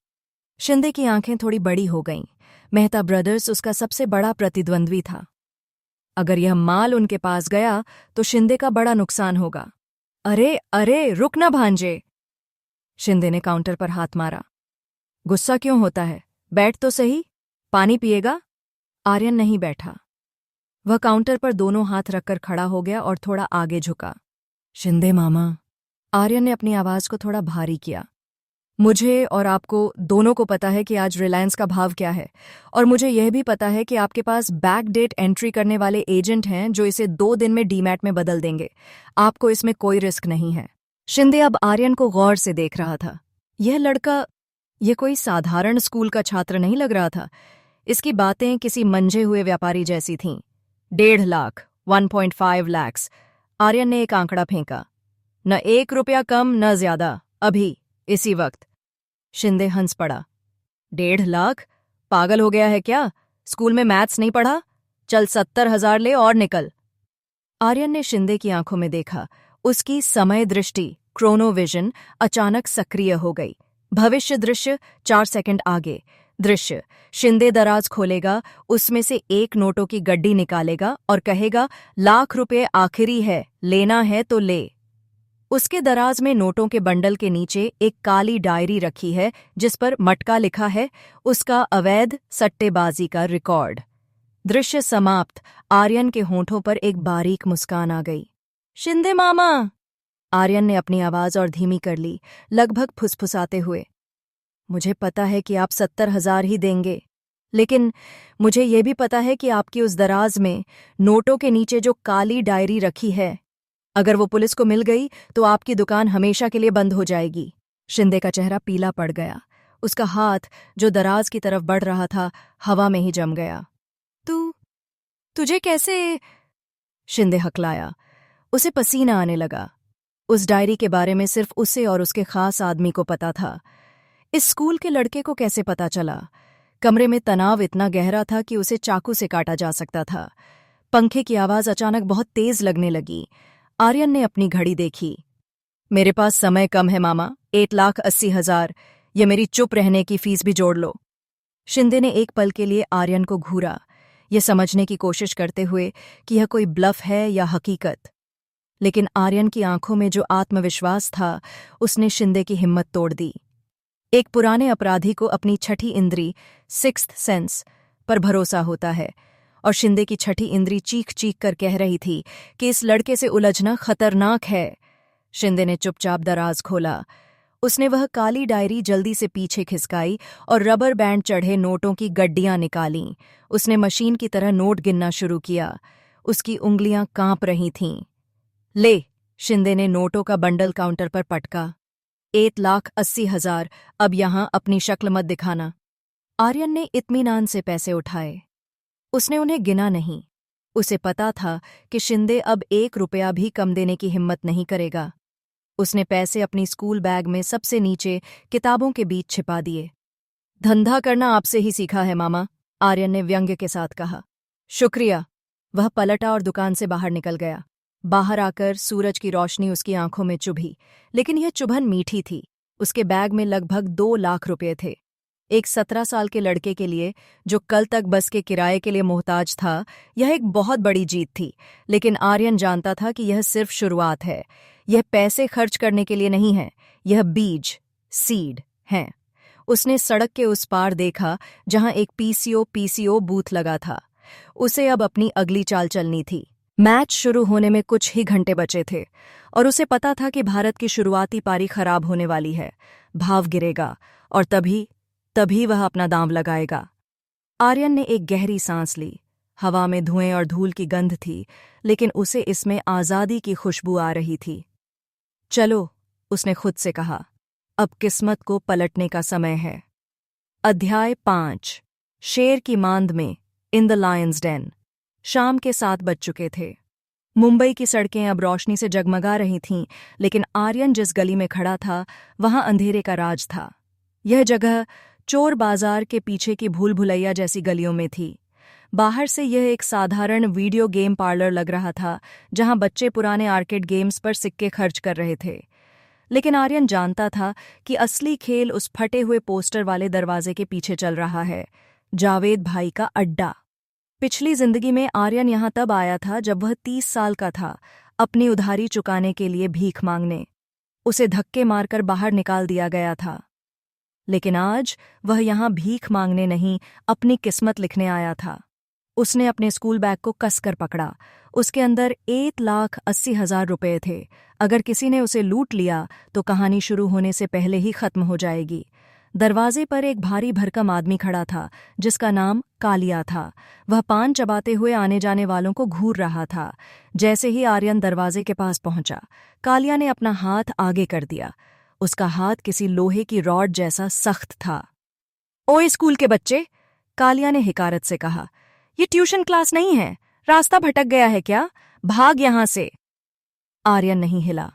शिंदे की आंखें थोड़ी बड़ी हो गईं। मेहता ब्रदर्स उसका सबसे बड़ा प्रतिद्वंद्वी था। अगर यह माल उनके पास गया तो शिंदे का बड़ा नुकसान होगा। अरे अरे, रुक ना भांजे। शिंदे ने काउंटर पर हाथ मारा। गुस्सा क्यों होता है? बैठ तो सही, पानी पिएगा? आर्यन नहीं बैठा। वह काउंटर पर दोनों हाथ रखकर खड़ा हो गया और थोड़ा आगे झुका। शिंदे मामा, आर्यन ने अपनी आवाज को थोड़ा भारी किया। मुझे और आपको दोनों को पता है कि आज रिलायंस का भाव क्या है, और मुझे यह भी पता है कि आपके पास बैक डेट एंट्री करने वाले एजेंट हैं जो इसे 2 दिन में डीमैट में बदल देंगे। आपको इसमें कोई रिस्क नहीं है। शिंदे अब आर्यन को गौर से देख रहा था। यह लड़का, यह कोई साधारण स्कूल का छात्र नहीं लग रहा था। इसकी बातें किसी मंझे हुए व्यापारी जैसी थीं। 1.5 लाख, 1.5 lakhs। आर्यन ने एक आंकड़ा फेंका। न 1 रुपया कम न ज्यादा, अभी इसी वक्त। शिंदे हंस पड़ा। 1.5 लाख? पागल हो गया है क्या? स्कूल में मैथ्स नहीं पढ़ा? चल 70,000 ले और निकल। आर्यन ने शिंदे की आंखों में देखा। उसकी समय दृष्टि, क्रोनोविजन, अचानक सक्रिय हो गई। भविष्य दृश्य 4 सेकंड आगे। दृश्य, शिंदे दराज खोलेगा, उसमें से एक नोटों की गड्डी निकालेगा और कहेगा, 1,00,000 रुपये आखिरी है, लेना है तो ले। उसके दराज में नोटों के बंडल के नीचे एक काली डायरी रखी है जिस पर मटका लिखा है, उसका अवैध सट्टेबाजी का रिकॉर्ड। दृश्य समाप्त। आर्यन के होंठों पर एक बारीक मुस्कान आ गई। शिंदे मामा, आर्यन ने अपनी आवाज और धीमी कर ली, लगभग फुसफुसाते हुए। मुझे पता है कि आप 70,000 ही देंगे, लेकिन मुझे यह भी पता है कि आपकी उस दराज में नोटों के नीचे जो काली डायरी रखी है, अगर वो पुलिस को मिल गई तो आपकी दुकान हमेशा के लिए बंद हो जाएगी। शिंदे का चेहरा पीला पड़ गया। उसका हाथ, जो दराज की तरफ बढ़ रहा था, हवा में ही जम गया। तुझे कैसे? शिंदे हकलाया। उसे पसीना आने लगा। उस डायरी के बारे में सिर्फ उसे और उसके खास आदमी को पता था। इस स्कूल के लड़के को कैसे पता चला? कमरे में तनाव इतना गहरा था कि उसे चाकू से काटा जा सकता था। पंखे की आवाज अचानक बहुत तेज लगने लगी। आर्यन ने अपनी घड़ी देखी। मेरे पास समय कम है मामा, 1,80,000। ये मेरी चुप रहने की फीस भी जोड़ लो। शिंदे ने एक पल के लिए आर्यन को घूरा, ये समझने की कोशिश करते हुए कि यह कोई ब्लफ है या हकीकत। लेकिन आर्यन की आंखों में जो आत्मविश्वास था, उसने शिंदे की हिम्मत तोड़ दी। एक पुराने अपराधी को अपनी छठी इंद्री, 6th सेंस, पर भरोसा होता है, और शिंदे की छठी इंद्री चीख चीख कर कह रही थी कि इस लड़के से उलझना खतरनाक है। शिंदे ने चुपचाप दराज खोला। उसने वह काली डायरी जल्दी से पीछे खिसकाई और रबर बैंड चढ़े नोटों की गड्डियां निकालीं। उसने मशीन की तरह नोट गिनना शुरू किया। उसकी उंगलियां कांप रही थीं। ले, शिंदे ने नोटों का बंडल काउंटर पर पटका। 1,80,000, अब यहां अपनी शक्ल मत दिखाना। आर्यन ने इत्मीनान से पैसे उठाए। उसने उन्हें गिना नहीं। उसे पता था कि शिंदे अब 1 रुपया भी कम देने की हिम्मत नहीं करेगा। उसने पैसे अपनी स्कूल बैग में सबसे नीचे किताबों के बीच छिपा दिए। धंधा करना आपसे ही सीखा है मामा, आर्यन ने व्यंग्य के साथ कहा। शुक्रिया। वह पलटा और दुकान से बाहर निकल गया। बाहर आकर सूरज की रोशनी उसकी आंखों में चुभी, लेकिन यह चुभन मीठी थी। उसके बैग में लगभग 2 लाख रुपए थे। एक 17 साल के लड़के के लिए, जो कल तक बस के किराए के लिए मोहताज था, यह एक बहुत बड़ी जीत थी। लेकिन आर्यन जानता था कि यह सिर्फ शुरुआत है। यह पैसे खर्च करने के लिए नहीं है, यह बीज, सीड है। उसने सड़क के उस पार देखा जहां एक पीसीओ बूथ लगा था। उसे अब अपनी अगली चाल चलनी थी। मैच शुरू होने में कुछ ही घंटे बचे थे और उसे पता था कि भारत की शुरुआती पारी खराब होने वाली है। भाव गिरेगा और तभी वह अपना दांव लगाएगा। आर्यन ने एक गहरी सांस ली। हवा में धुएं और धूल की गंध थी, लेकिन उसे इसमें आज़ादी की खुशबू आ रही थी। चलो, उसने खुद से कहा, अब किस्मत को पलटने का समय है। अध्याय 5। शेर की मांद में, इन द लायंस डेन। शाम के 7 बज चुके थे। मुंबई की सड़कें अब रोशनी से जगमगा रही थीं, लेकिन आर्यन जिस गली में खड़ा था वहां अंधेरे का राज था। यह जगह चोर बाजार के पीछे की भूल भुलैया जैसी गलियों में थी। बाहर से यह एक साधारण वीडियो गेम पार्लर लग रहा था, जहां बच्चे पुराने आर्केड गेम्स पर सिक्के खर्च कर रहे थे। लेकिन आर्यन जानता था कि असली खेल उस फटे हुए पोस्टर वाले दरवाजे के पीछे चल रहा है, जावेद भाई का अड्डा। पिछली जिंदगी में आर्यन यहां तब आया था जब वह 30 साल का था, अपनी उधारी चुकाने के लिए भीख मांगने। उसे धक्के मारकर बाहर निकाल दिया गया था। लेकिन आज वह यहां भीख मांगने नहीं, अपनी किस्मत लिखने आया था। उसने अपने स्कूल बैग को कसकर पकड़ा। उसके अंदर 1,80,000 रुपए थे। अगर किसी ने उसे लूट लिया तो कहानी शुरू होने से पहले ही खत्म हो जाएगी। दरवाजे पर एक भारी भरकम आदमी खड़ा था, जिसका नाम कालिया था। वह पान चबाते हुए आने जाने वालों को घूर रहा था। जैसे ही आर्यन दरवाजे के पास पहुंचा, कालिया ने अपना हाथ आगे कर दिया। उसका हाथ किसी लोहे की रॉड जैसा सख्त था। ओए स्कूल के बच्चे, कालिया ने हिकारत से कहा, ये ट्यूशन क्लास नहीं है। रास्ता भटक गया है क्या? भाग यहां से। आर्यन नहीं हिला।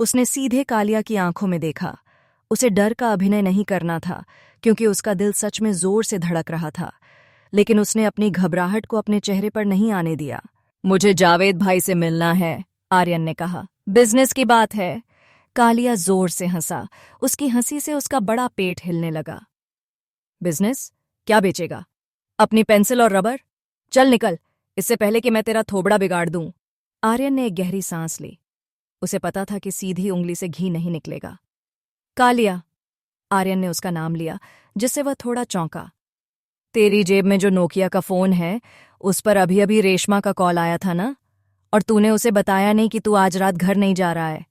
उसने सीधे कालिया की आंखों में देखा। उसे डर का अभिनय नहीं करना था, क्योंकि उसका दिल सच में जोर से धड़क रहा था। लेकिन उसने अपनी घबराहट को अपने चेहरे पर नहीं आने दिया। मुझे जावेद भाई से मिलना है, आर्यन ने कहा। बिजनेस की बात है। कालिया जोर से हंसा। उसकी हंसी से उसका बड़ा पेट हिलने लगा। बिजनेस? क्या बेचेगा? अपनी पेंसिल और रबर? चल निकल, इससे पहले कि मैं तेरा थोबड़ा बिगाड़ दूं। आर्यन ने एक गहरी सांस ली। उसे पता था कि सीधी उंगली से घी नहीं निकलेगा। कालिया, आर्यन ने उसका नाम लिया, जिससे वह थोड़ा चौंका। तेरी जेब में जो नोकिया का फोन है, उस पर अभी अभी रेशमा का कॉल आया था ना? और तूने उसे बताया नहीं कि तू आज रात घर नहीं जा रहा है।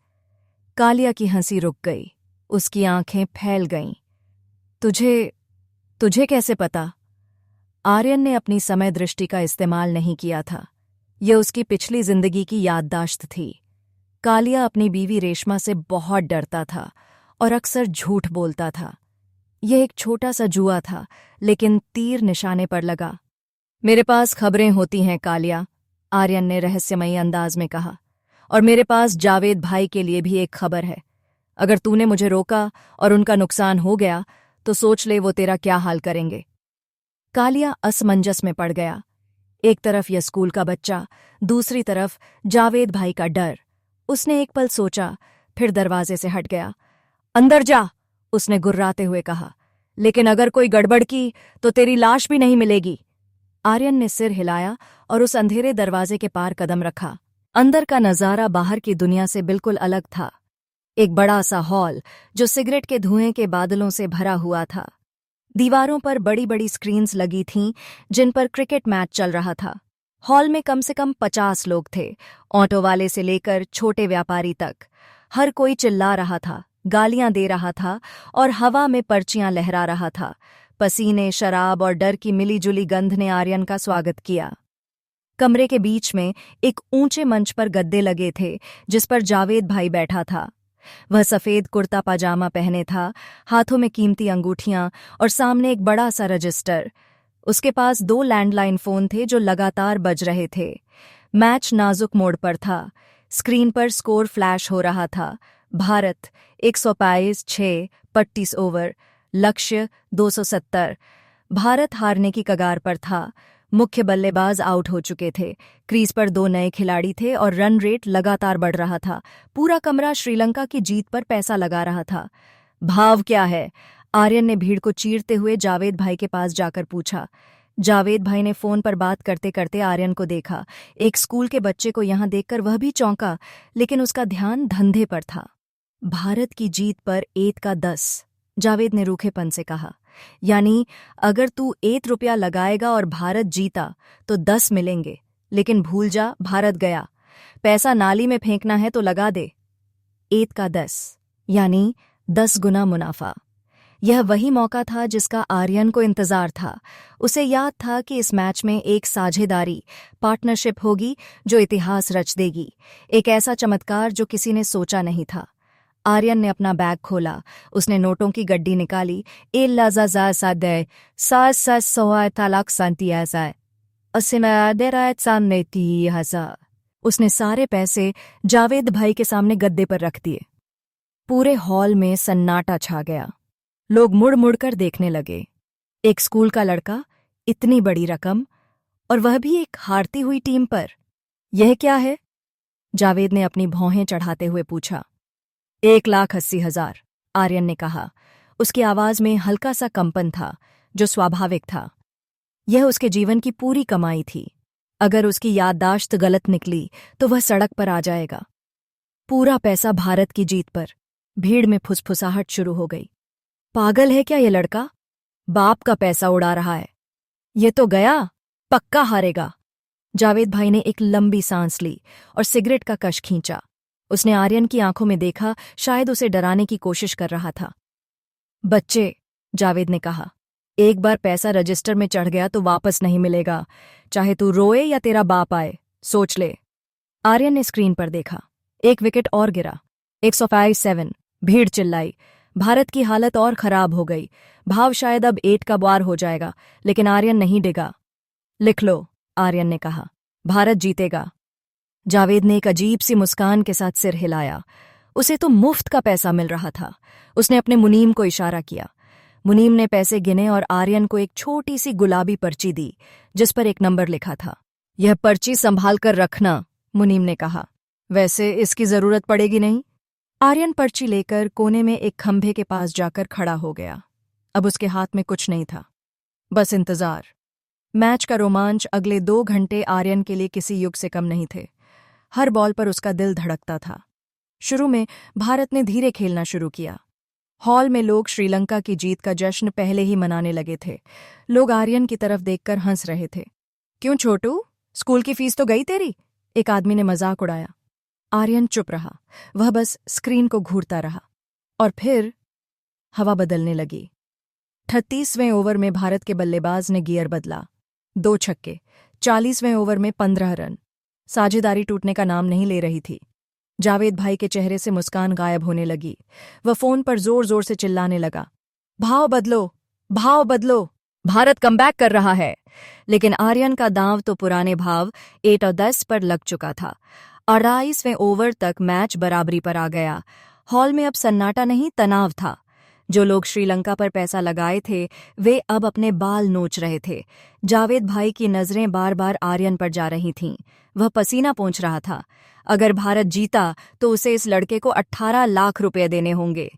कालिया की हंसी रुक गई। उसकी आंखें फैल गईं। तुझे कैसे पता? आर्यन ने अपनी समय दृष्टि का इस्तेमाल नहीं किया था। यह उसकी पिछली जिंदगी की याददाश्त थी। कालिया अपनी बीवी रेशमा से बहुत डरता था और अक्सर झूठ बोलता था। यह एक छोटा सा जुआ था, लेकिन तीर निशाने पर लगा। मेरे पास खबरें होती हैं कालिया, आर्यन ने रहस्यमयी अंदाज में कहा। और मेरे पास जावेद भाई के लिए भी एक खबर है। अगर तूने मुझे रोका और उनका नुकसान हो गया तो सोच ले वो तेरा क्या हाल करेंगे। कालिया असमंजस में पड़ गया। एक तरफ यह स्कूल का बच्चा, दूसरी तरफ जावेद भाई का डर। उसने एक पल सोचा, फिर दरवाजे से हट गया। अंदर जा, उसने गुर्राते हुए कहा। लेकिन अगर कोई गड़बड़ की तो तेरी लाश भी नहीं मिलेगी। आर्यन ने सिर हिलाया और उस अंधेरे दरवाजे के पार कदम रखा। अंदर का नजारा बाहर की दुनिया से बिल्कुल अलग था। एक बड़ा सा हॉल जो सिगरेट के धुएं के बादलों से भरा हुआ था। दीवारों पर बड़ी बड़ी स्क्रीन्स लगी थीं, जिन पर क्रिकेट मैच चल रहा था। हॉल में कम से कम 50 लोग थे, ऑटो वाले से लेकर छोटे व्यापारी तक। हर कोई चिल्ला रहा था, गालियां दे रहा था और हवा में पर्चियां लहरा रहा था। पसीने, शराब और डर की मिलीजुली गंध ने आर्यन का स्वागत किया। कमरे के बीच में एक ऊंचे मंच पर गद्दे लगे थे जिस पर जावेद भाई बैठा था। वह सफेद कुर्ता पाजामा पहने था, हाथों में कीमती अंगूठियां और सामने एक बड़ा सा रजिस्टर। उसके पास 2 लैंडलाइन फोन थे जो लगातार बज रहे थे। मैच नाजुक मोड पर था। स्क्रीन पर स्कोर फ्लैश हो रहा था। भारत 122-6 25 ओवर, लक्ष्य 270। भारत हारने की कगार पर था। मुख्य बल्लेबाज आउट हो चुके थे। क्रीज पर 2 नए खिलाड़ी थे और रन रेट लगातार बढ़ रहा था। पूरा कमरा श्रीलंका की जीत पर पैसा लगा रहा था। भाव क्या है? आर्यन ने भीड़ को चीरते हुए जावेद भाई के पास जाकर पूछा। जावेद भाई ने फोन पर बात करते करते आर्यन को देखा। एक स्कूल के बच्चे को यहां देखकर वह भी चौंका, लेकिन उसका ध्यान धंधे पर था। भारत की जीत पर 1 का 10, जावेद ने रूखेपन से कहा। यानी अगर तू 1 रुपया लगाएगा और भारत जीता तो 10 मिलेंगे, लेकिन भूल जा भारत गया। पैसा नाली में फेंकना है तो लगा दे। 1 का 10 यानी 10 गुना मुनाफा। यह वही मौका था जिसका आर्यन को इंतजार था। उसे याद था कि इस मैच में एक साझेदारी, पार्टनरशिप होगी जो इतिहास रच देगी। एक ऐसा चमत्कार जो किसी ने सोचा नहीं था। आर्यन ने अपना बैग खोला। उसने नोटों की गड्डी निकाली। उसने सारे पैसे जावेद भाई के सामने गद्दे पर रख दिए। पूरे हॉल में सन्नाटा छा गया। लोग मुड़ मुड़ कर देखने लगे। एक स्कूल का लड़का, इतनी बड़ी रकम, और वह भी एक हारती हुई टीम पर। यह क्या है? जावेद ने अपनी भौहें चढ़ाते हुए पूछा। 1,80,000, आर्यन ने कहा। उसकी आवाज में हल्का सा कंपन था जो स्वाभाविक था। यह उसके जीवन की पूरी कमाई थी। अगर उसकी याददाश्त गलत निकली तो वह सड़क पर आ जाएगा। पूरा पैसा भारत की जीत पर। भीड़ में फुसफुसाहट शुरू हो गई। पागल है क्या ये लड़का? बाप का पैसा उड़ा रहा है। ये तो गया, पक्का हारेगा। जावेद भाई ने एक लंबी सांस ली और सिगरेट का कश खींचा। उसने आर्यन की आंखों में देखा, शायद उसे डराने की कोशिश कर रहा था। बच्चे, जावेद ने कहा, एक बार पैसा रजिस्टर में चढ़ गया तो वापस नहीं मिलेगा, चाहे तू रोए या तेरा बाप आए, सोच ले। आर्यन ने स्क्रीन पर देखा। एक विकेट और गिरा। 105-7। भीड़ चिल्लाई। भारत की हालत और खराब हो गई। भाव शायद अब 8 का बार हो जाएगा, लेकिन आर्यन नहीं डिगा। लिख लो, आर्यन ने कहा, भारत जीतेगा। जावेद ने एक अजीब सी मुस्कान के साथ सिर हिलाया। उसे तो मुफ्त का पैसा मिल रहा था। उसने अपने मुनीम को इशारा किया। मुनीम ने पैसे गिने और आर्यन को एक छोटी सी गुलाबी पर्ची दी जिस पर एक नंबर लिखा था। यह पर्ची संभाल कर रखना, मुनीम ने कहा। वैसे इसकी जरूरत पड़ेगी नहीं। आर्यन पर्ची लेकर कोने में एक खंभे के पास जाकर खड़ा हो गया। अब उसके हाथ में कुछ नहीं था, बस इंतजार। मैच का रोमांच अगले 2 घंटे आर्यन के लिए किसी युग से कम नहीं थे। हर बॉल पर उसका दिल धड़कता था। शुरू में भारत ने धीरे खेलना शुरू किया। हॉल में लोग श्रीलंका की जीत का जश्न पहले ही मनाने लगे थे। लोग आर्यन की तरफ देखकर हंस रहे थे। क्यों छोटू, स्कूल की फीस तो गई तेरी? एक आदमी ने मजाक उड़ाया। आर्यन चुप रहा। वह बस स्क्रीन को घूरता रहा। और फिर हवा बदलने लगी। 38वें ओवर में भारत के बल्लेबाज ने गियर बदला। 2 छक्के। 40वें ओवर में 15 रन। साझेदारी टूटने का नाम नहीं ले रही थी। जावेद भाई के चेहरे से मुस्कान गायब होने लगी। वह फोन पर जोर जोर से चिल्लाने लगा, भाव बदलो, भाव बदलो, भारत कमबैक कर रहा है। लेकिन आर्यन का दांव तो पुराने भाव 8 और 10 पर लग चुका था। 28वें ओवर तक मैच बराबरी पर आ गया। हॉल में अब सन्नाटा नहीं, तनाव था। जो लोग श्रीलंका पर पैसा लगाए थे वे अब अपने बाल नोच रहे थे। जावेद भाई की नजरें बार बार आर्यन पर जा रही थीं। वह पसीना पोंछ रहा था। अगर भारत जीता तो उसे इस लड़के को 18 लाख रुपए देने होंगे।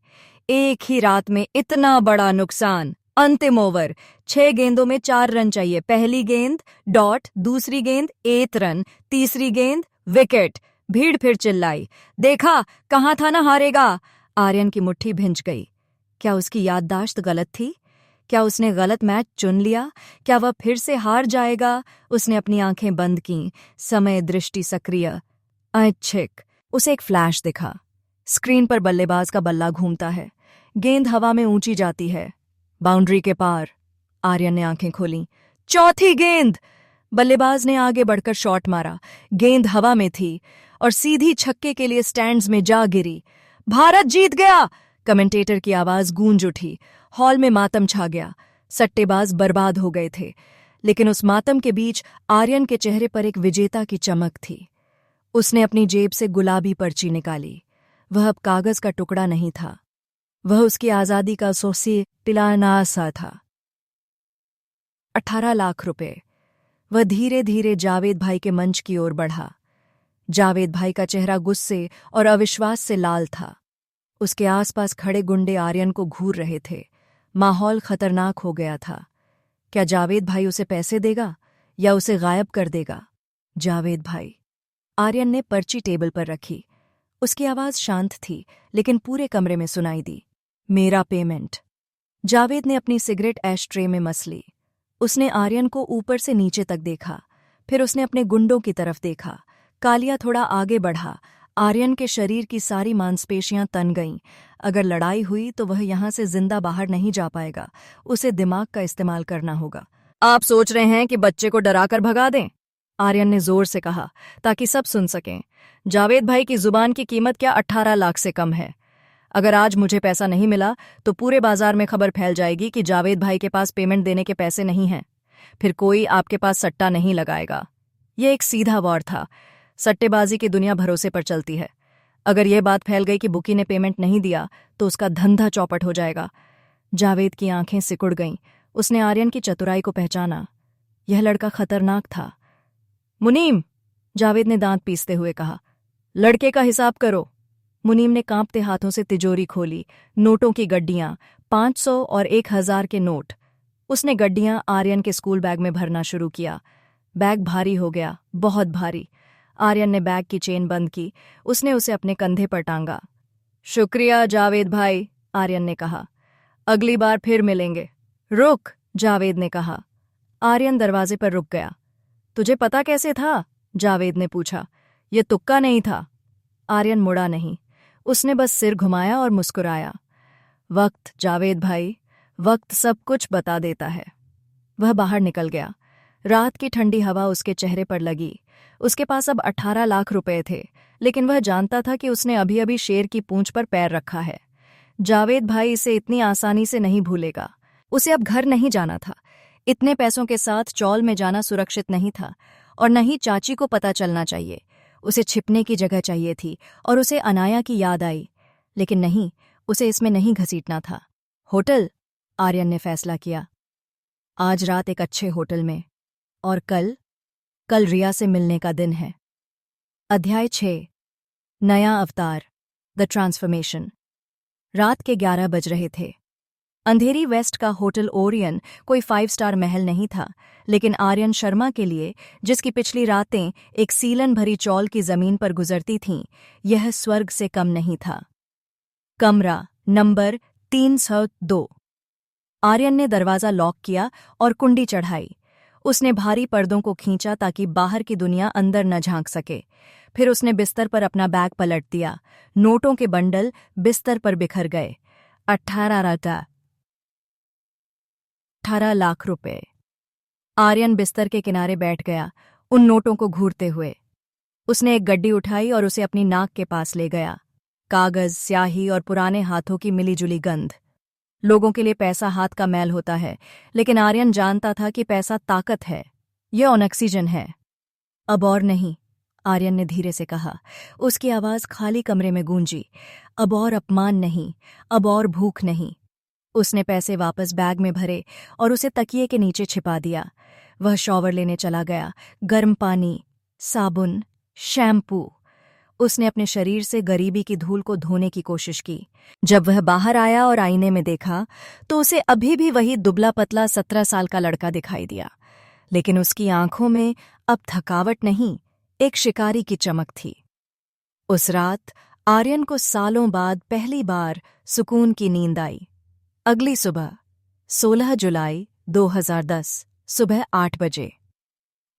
एक ही रात में इतना बड़ा नुकसान। अंतिम ओवर, 6 गेंदों में 4 रन चाहिए। पहली गेंद डॉट, दूसरी गेंद 8 रन, तीसरी गेंद विकेट। भीड़ फिर चिल्लाई, देखा कहाँ था ना हारेगा। आर्यन की मुट्ठी भिंच गई। क्या उसकी याददाश्त गलत थी? क्या उसने गलत मैच चुन लिया? क्या वह फिर से हार जाएगा? उसने अपनी आंखें बंद कीं। समय दृष्टि सक्रिय। ऐच्छिक। उसे एक फ्लैश दिखा। स्क्रीन पर बल्लेबाज का बल्ला घूमता है। गेंद हवा में ऊंची जाती है। बाउंड्री के पार। आर्यन ने आंखें खोलीं। चौथी गेंद! बल्लेबाज ने आगे बढ़कर शॉट मारा। गेंद हवा में थी और सीधी छक्के के लिए स्टैंड्स में जा गिरी। भारत जीत गया, कमेंटेटर की आवाज गूंज उठी। हॉल में मातम छा गया। सट्टेबाज बर्बाद हो गए थे, लेकिन उस मातम के बीच आर्यन के चेहरे पर एक विजेता की चमक थी। उसने अपनी जेब से गुलाबी पर्ची निकाली। वह अब कागज का टुकड़ा नहीं था, वह उसकी आजादी का सोसी टिलानासा था। 18 लाख रुपए। वह धीरे धीरे जावेद भाई के मंच की ओर बढ़ा। जावेद भाई का चेहरा गुस्से और अविश्वास से लाल था। उसके आसपास खड़े गुंडे आर्यन को घूर रहे थे। माहौल खतरनाक हो गया था। क्या जावेद भाई उसे पैसे देगा या उसे गायब कर देगा? जावेद भाई। आर्यन ने पर्ची टेबल पर रखी। उसकी आवाज शांत थी, लेकिन पूरे कमरे में सुनाई दी। मेरा पेमेंट। जावेद ने अपनी सिगरेट ऐश ट्रे में मस ली। उसने आर्यन को ऊपर से नीचे तक देखा, फिर उसने अपने गुंडों की तरफ देखा। कालिया थोड़ा आगे बढ़ा। आर्यन के शरीर की सारी मांसपेशियां तन गईं। अगर लड़ाई हुई तो वह यहां से जिंदा बाहर नहीं जा पाएगा। उसे दिमाग का इस्तेमाल करना होगा। आप सोच रहे हैं कि बच्चे को डराकर भगा दें? आर्यन ने जोर से कहा, ताकि सब सुन सकें। जावेद भाई की जुबान की कीमत क्या 18 लाख से कम है? अगर आज मुझे पैसा नहीं मिला तो पूरे बाजार में खबर फैल जाएगी कि जावेद भाई के पास पेमेंट देने के पैसे नहीं हैं। फिर कोई आपके पास सट्टा नहीं लगाएगा। यह एक सीधा वॉर था। सट्टेबाजी की दुनिया भरोसे पर चलती है। अगर यह बात फैल गई कि बुकी ने पेमेंट नहीं दिया तो उसका धंधा चौपट हो जाएगा। जावेद की आंखें सिकुड़ गईं। उसने आर्यन की चतुराई को पहचाना। यह लड़का खतरनाक था। मुनीम, जावेद ने दांत पीसते हुए कहा, लड़के का हिसाब करो। मुनीम ने कांपते हाथों से तिजोरी खोली। नोटों की गड्डियां, 500 और 1000 के नोट। उसने गड्डियां आर्यन के स्कूल बैग में भरना शुरू किया। बैग भारी हो गया, बहुत भारी। आर्यन ने बैग की चेन बंद की। उसने उसे अपने कंधे पर टांगा। शुक्रिया जावेद भाई, आर्यन ने कहा। अगली बार फिर मिलेंगे। रुक, जावेद ने कहा। आर्यन दरवाजे पर रुक गया। तुझे पता कैसे था? जावेद ने पूछा। यह तुक्का नहीं था। आर्यन मुड़ा नहीं। उसने बस सिर घुमाया और मुस्कुराया। वक्त, जावेद भाई, वक्त सब कुछ बता देता है। वह बाहर निकल गया। रात की ठंडी हवा उसके चेहरे पर लगी। उसके पास अब 18 लाख रुपए थे, लेकिन वह जानता था कि उसने अभी अभी शेर की पूंछ पर पैर रखा है। जावेद भाई इसे इतनी आसानी से नहीं भूलेगा। उसे अब घर नहीं जाना था। इतने पैसों के साथ चौल में जाना सुरक्षित नहीं था, और न ही चाची को पता चलना चाहिए। उसे छिपने की जगह चाहिए थी, और उसे अनाया की याद आई। लेकिन नहीं, उसे इसमें नहीं घसीटना था। होटल, आर्यन ने फैसला किया। आज रात एक अच्छे होटल में, और कल रिया से मिलने का दिन है। अध्याय 6। नया अवतार, द ट्रांसफॉर्मेशन। रात के 11 बज रहे थे। अंधेरी वेस्ट का होटल ओरियन कोई 5 स्टार महल नहीं था, लेकिन आर्यन शर्मा के लिए, जिसकी पिछली रातें एक सीलन भरी चौल की जमीन पर गुजरती थीं, यह स्वर्ग से कम नहीं था। कमरा नंबर 302। आर्यन ने दरवाजा लॉक किया और कुंडी चढ़ाई। उसने भारी पर्दों को खींचा ताकि बाहर की दुनिया अंदर न झांक सके। फिर उसने बिस्तर पर अपना बैग पलट दिया। नोटों के बंडल बिस्तर पर बिखर गए। 18 लाख रुपए। आर्यन बिस्तर के किनारे बैठ गया, उन नोटों को घूरते हुए। उसने एक गड्डी उठाई और उसे अपनी नाक के पास ले गया। कागज, स्याही और पुराने हाथों की मिलीजुली गंध। लोगों के लिए पैसा हाथ का मैल होता है, लेकिन आर्यन जानता था कि पैसा ताकत है। यह ऑक्सीजन है। अब और नहीं, आर्यन ने धीरे से कहा। उसकी आवाज खाली कमरे में गूंजी। अब और अपमान नहीं, अब और भूख नहीं। उसने पैसे वापस बैग में भरे और उसे तकिए के नीचे छिपा दिया। वह शॉवर लेने चला गया। गर्म पानी, साबुन, शैम्पू। उसने अपने शरीर से गरीबी की धूल को धोने की कोशिश की। जब वह बाहर आया और आईने में देखा तो उसे अभी भी वही दुबला पतला 17 साल का लड़का दिखाई दिया, लेकिन उसकी आंखों में अब थकावट नहीं, एक शिकारी की चमक थी। उस रात आर्यन को सालों बाद पहली बार सुकून की नींद आई। अगली सुबह 16 जुलाई 2010 सुबह 8 बजे।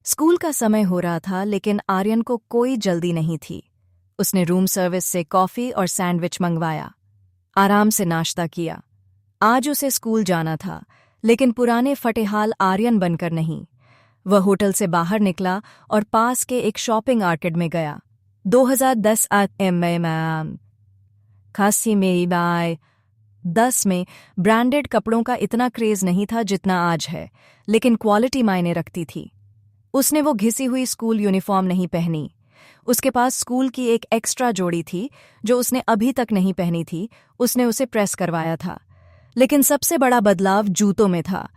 स्कूल का समय हो रहा था, लेकिन आर्यन को कोई जल्दी नहीं थी। उसने रूम सर्विस से कॉफी और सैंडविच मंगवाया। आराम से नाश्ता किया। आज उसे स्कूल जाना था, लेकिन पुराने फटेहाल आर्यन बनकर नहीं। वह होटल से बाहर निकला और पास के एक शॉपिंग आर्केड में गया। 2010 खासी में बाय 10 में ब्रांडेड कपड़ों का इतना क्रेज नहीं था जितना आज है, लेकिन क्वालिटी मायने रखती थी। उसने वो घिसी हुई स्कूल यूनिफॉर्म नहीं पहनी। उसके पास स्कूल की एक एक्स्ट्रा जोड़ी थी जो उसने अभी तक नहीं पहनी थी। उसने उसे प्रेस करवाया था। लेकिन सबसे बड़ा बदलाव जूतों में था।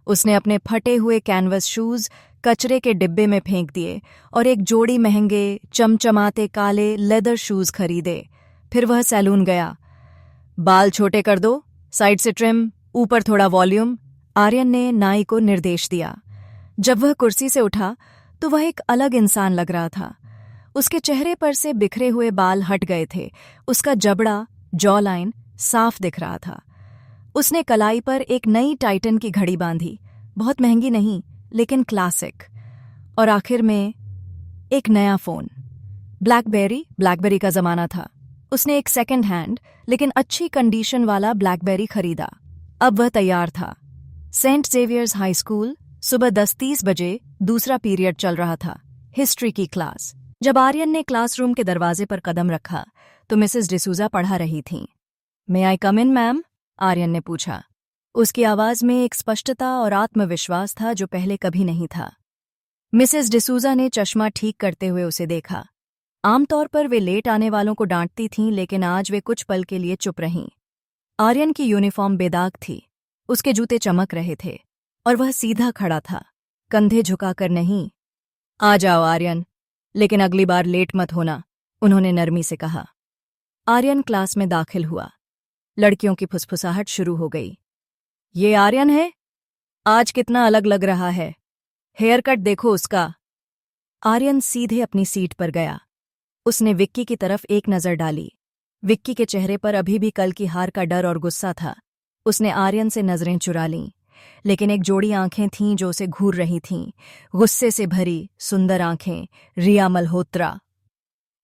उसने अपने फटे हुए कैनवस शूज कचरे के डिब्बे में फेंक दिए और एक जोड़ी महंगे चमचमाते काले लेदर शूज खरीदे। फिर वह सैलून गया। बाल छोटे कर दो, साइड से ट्रिम, ऊपर थोड़ा वॉल्यूम, आर्यन ने नाई को निर्देश दिया। जब वह कुर्सी से उठा तो वह एक अलग इंसान लग रहा था। उसके चेहरे पर से बिखरे हुए बाल हट गए थे। उसका जबड़ा, जॉ लाइन साफ दिख रहा था। उसने कलाई पर एक नई टाइटन की घड़ी बांधी, बहुत महंगी नहीं लेकिन क्लासिक। और आखिर में एक नया फोन। ब्लैकबेरी का जमाना था। उसने एक सेकंड हैंड लेकिन अच्छी कंडीशन वाला ब्लैकबेरी खरीदा। अब वह तैयार था। सेंट जेवियर्स हाई स्कूल, सुबह 10:30 बजे दूसरा पीरियड चल रहा था, हिस्ट्री की क्लास। जब आर्यन ने क्लासरूम के दरवाजे पर कदम रखा तो मिसेस डिसूजा पढ़ा रही थीं। मे आई कम इन मैम? आर्यन ने पूछा। उसकी आवाज में एक स्पष्टता और आत्मविश्वास था जो पहले कभी नहीं था। मिसेस डिसूजा ने चश्मा ठीक करते हुए उसे देखा। आमतौर पर वे लेट आने वालों को डांटती थीं, लेकिन आज वे कुछ पल के लिए चुप रहीं। आर्यन की यूनिफॉर्म बेदाग थी, उसके जूते चमक रहे थे और वह सीधा खड़ा था, कंधे झुकाकर नहीं। आ जाओ आर्यन, लेकिन अगली बार लेट मत होना, उन्होंने नरमी से कहा। आर्यन क्लास में दाखिल हुआ। लड़कियों की फुसफुसाहट शुरू हो गई। ये आर्यन है? आज कितना अलग लग रहा है, हेयर कट देखो उसका। आर्यन सीधे अपनी सीट पर गया। उसने विक्की की तरफ एक नजर डाली। विक्की के चेहरे पर अभी भी कल की हार का डर और गुस्सा था। उसने आर्यन से नजरें चुरा लीं, लेकिन एक जोड़ी आंखें थीं जो उसे घूर रही थीं, गुस्से से भरी सुंदर आंखें, रिया मल्होत्रा।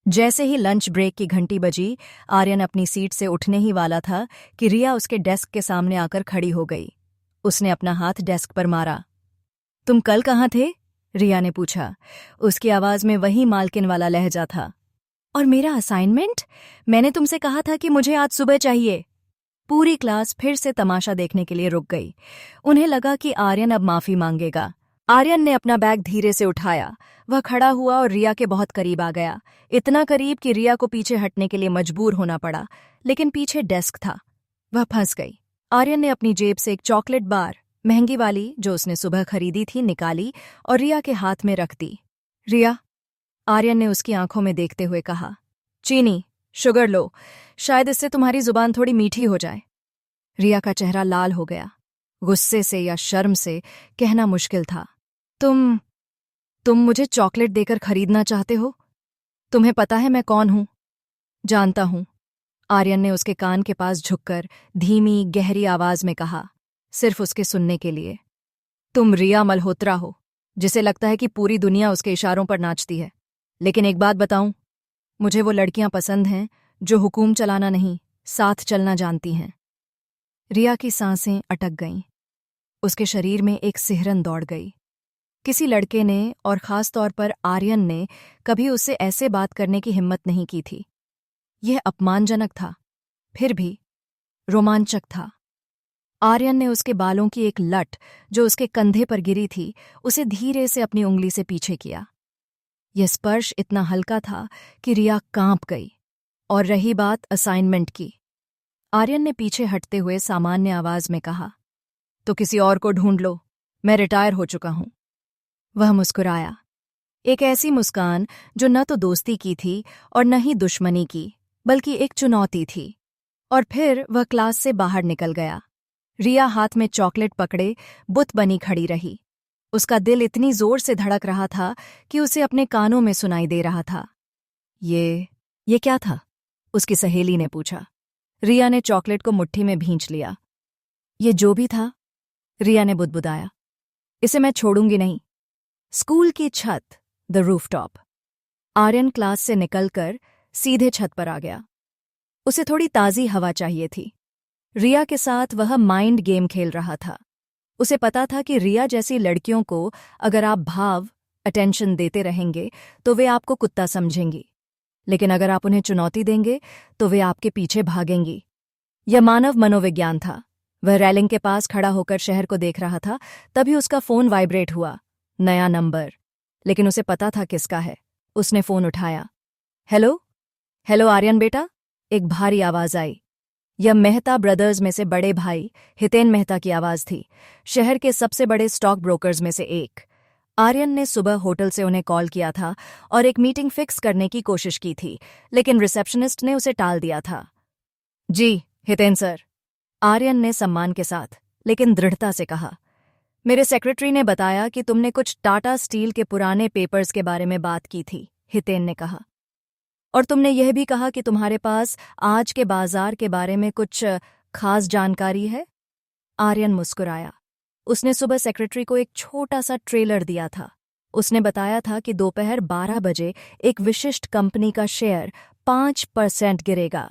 जैसे ही लंच ब्रेक की घंटी बजी, आर्यन अपनी सीट से उठने ही वाला था कि रिया उसके डेस्क के सामने आकर खड़ी हो गई। उसने अपना हाथ डेस्क पर मारा। तुम कल कहाँ थे? रिया ने पूछा। उसकी आवाज में वही मालकिन वाला लहजा था। और मेरा असाइनमेंट? मैंने तुमसे कहा था कि मुझे आज सुबह चाहिए। पूरी क्लास फिर से तमाशा देखने के लिए रुक गई। उन्हें लगा कि आर्यन अब माफी मांगेगा। आर्यन ने अपना बैग धीरे से उठाया। वह खड़ा हुआ और रिया के बहुत करीब आ गया, इतना करीब कि रिया को पीछे हटने के लिए मजबूर होना पड़ा, लेकिन पीछे डेस्क था। वह फंस गई। आर्यन ने अपनी जेब से एक चॉकलेट बार, महंगी वाली जो उसने सुबह खरीदी थी, निकाली और रिया के हाथ में रख दी। रिया, आर्यन ने उसकी आंखों में देखते हुए कहा, चीनी, शुगर लो, शायद इससे तुम्हारी जुबान थोड़ी मीठी हो जाए। रिया का चेहरा लाल हो गया। गुस्से से या शर्म से कहना मुश्किल था। तुम मुझे चॉकलेट देकर खरीदना चाहते हो? तुम्हें पता है मैं कौन हूं? जानता हूं, आर्यन ने उसके कान के पास झुककर धीमी गहरी आवाज में कहा, सिर्फ उसके सुनने के लिए। तुम रिया मल्होत्रा हो, जिसे लगता है कि पूरी दुनिया उसके इशारों पर नाचती है। लेकिन एक बात बताऊं, मुझे वो लड़कियां पसंद हैं जो हुकूम चलाना नहीं, साथ चलना जानती हैं। रिया की सांसें अटक गईं। उसके शरीर में एक सिहरन दौड़ गई। किसी लड़के ने, और खास तौर पर आर्यन ने, कभी उससे ऐसे बात करने की हिम्मत नहीं की थी। यह अपमानजनक था, फिर भी रोमांचक था। आर्यन ने उसके बालों की एक लट जो उसके कंधे पर गिरी थी, उसे धीरे से अपनी उंगली से पीछे किया। यह स्पर्श इतना हल्का था कि रिया कांप गई। और रही बात असाइनमेंट की, आर्यन ने पीछे हटते हुए सामान्य आवाज में कहा, तो किसी और को ढूंढ लो, मैं रिटायर हो चुका हूं। वह मुस्कुराया, एक ऐसी मुस्कान जो न तो दोस्ती की थी और न ही दुश्मनी की, बल्कि एक चुनौती थी। और फिर वह क्लास से बाहर निकल गया। रिया हाथ में चॉकलेट पकड़े बुत बनी खड़ी रही। उसका दिल इतनी जोर से धड़क रहा था कि उसे अपने कानों में सुनाई दे रहा था। ये क्या था? उसकी सहेली ने पूछा। रिया ने चॉकलेट को मुट्ठी में भींच लिया। ये जो भी था, रिया ने बुदबुदाया, इसे मैं छोड़ूंगी नहीं। स्कूल की छत, द रूफटॉप। आर्यन क्लास से निकलकर सीधे छत पर आ गया। उसे थोड़ी ताज़ी हवा चाहिए थी। रिया के साथ वह माइंड गेम खेल रहा था। उसे पता था कि रिया जैसी लड़कियों को अगर आप भाव अटेंशन देते रहेंगे तो वे आपको कुत्ता समझेंगी, लेकिन अगर आप उन्हें चुनौती देंगे तो वे आपके पीछे भागेंगी। यह मानव मनोविज्ञान था। वह रेलिंग के पास खड़ा होकर शहर को देख रहा था, तभी उसका फोन वाइब्रेट हुआ। नया नंबर, लेकिन उसे पता था किसका है। उसने फोन उठाया। हेलो हेलो आर्यन बेटा, एक भारी आवाज आई। यह मेहता ब्रदर्स में से बड़े भाई हितेन मेहता की आवाज थी, शहर के सबसे बड़े स्टॉक ब्रोकर्स में से एक। आर्यन ने सुबह होटल से उन्हें कॉल किया था और एक मीटिंग फिक्स करने की कोशिश की थी, लेकिन रिसेप्शनिस्ट ने उसे टाल दिया था। जी हितेन सर, आर्यन ने सम्मान के साथ लेकिन दृढ़ता से कहा। मेरे सेक्रेटरी ने बताया कि तुमने कुछ टाटा स्टील के पुराने पेपर्स के बारे में बात की थी, हितेन ने कहा। और तुमने यह भी कहा कि तुम्हारे पास आज के बाजार के बारे में कुछ खास जानकारी है। आर्यन मुस्कुराया। उसने सुबह सेक्रेटरी को एक छोटा सा ट्रेलर दिया था। उसने बताया था कि दोपहर 12 बजे एक विशिष्ट कंपनी का शेयर 5% गिरेगा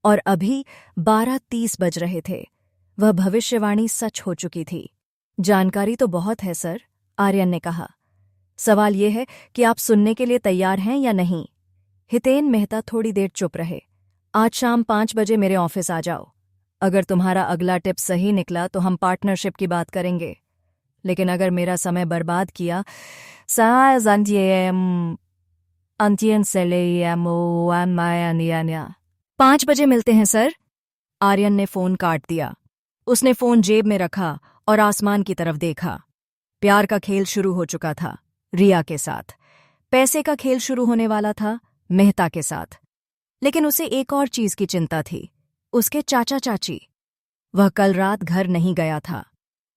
और अभी 12:30 बज रहे थे। वह भविष्यवाणी सच हो चुकी थी। जानकारी तो बहुत है सर, आर्यन ने कहा। सवाल यह है कि आप सुनने के लिए तैयार हैं या नहीं। हितेन मेहता थोड़ी देर चुप रहे। आज शाम 5 बजे मेरे ऑफिस आ जाओ। अगर तुम्हारा अगला टिप सही निकला तो हम पार्टनरशिप की बात करेंगे, लेकिन अगर मेरा समय बर्बाद किया 5 बजे मिलते हैं सर। आर्यन ने फोन काट दिया। उसने फोन जेब में रखा और आसमान की तरफ देखा। प्यार का खेल शुरू हो चुका था रिया के साथ। पैसे का खेल शुरू होने वाला था मेहता के साथ। लेकिन उसे एक और चीज की चिंता थी, उसके चाचा चाची। वह कल रात घर नहीं गया था।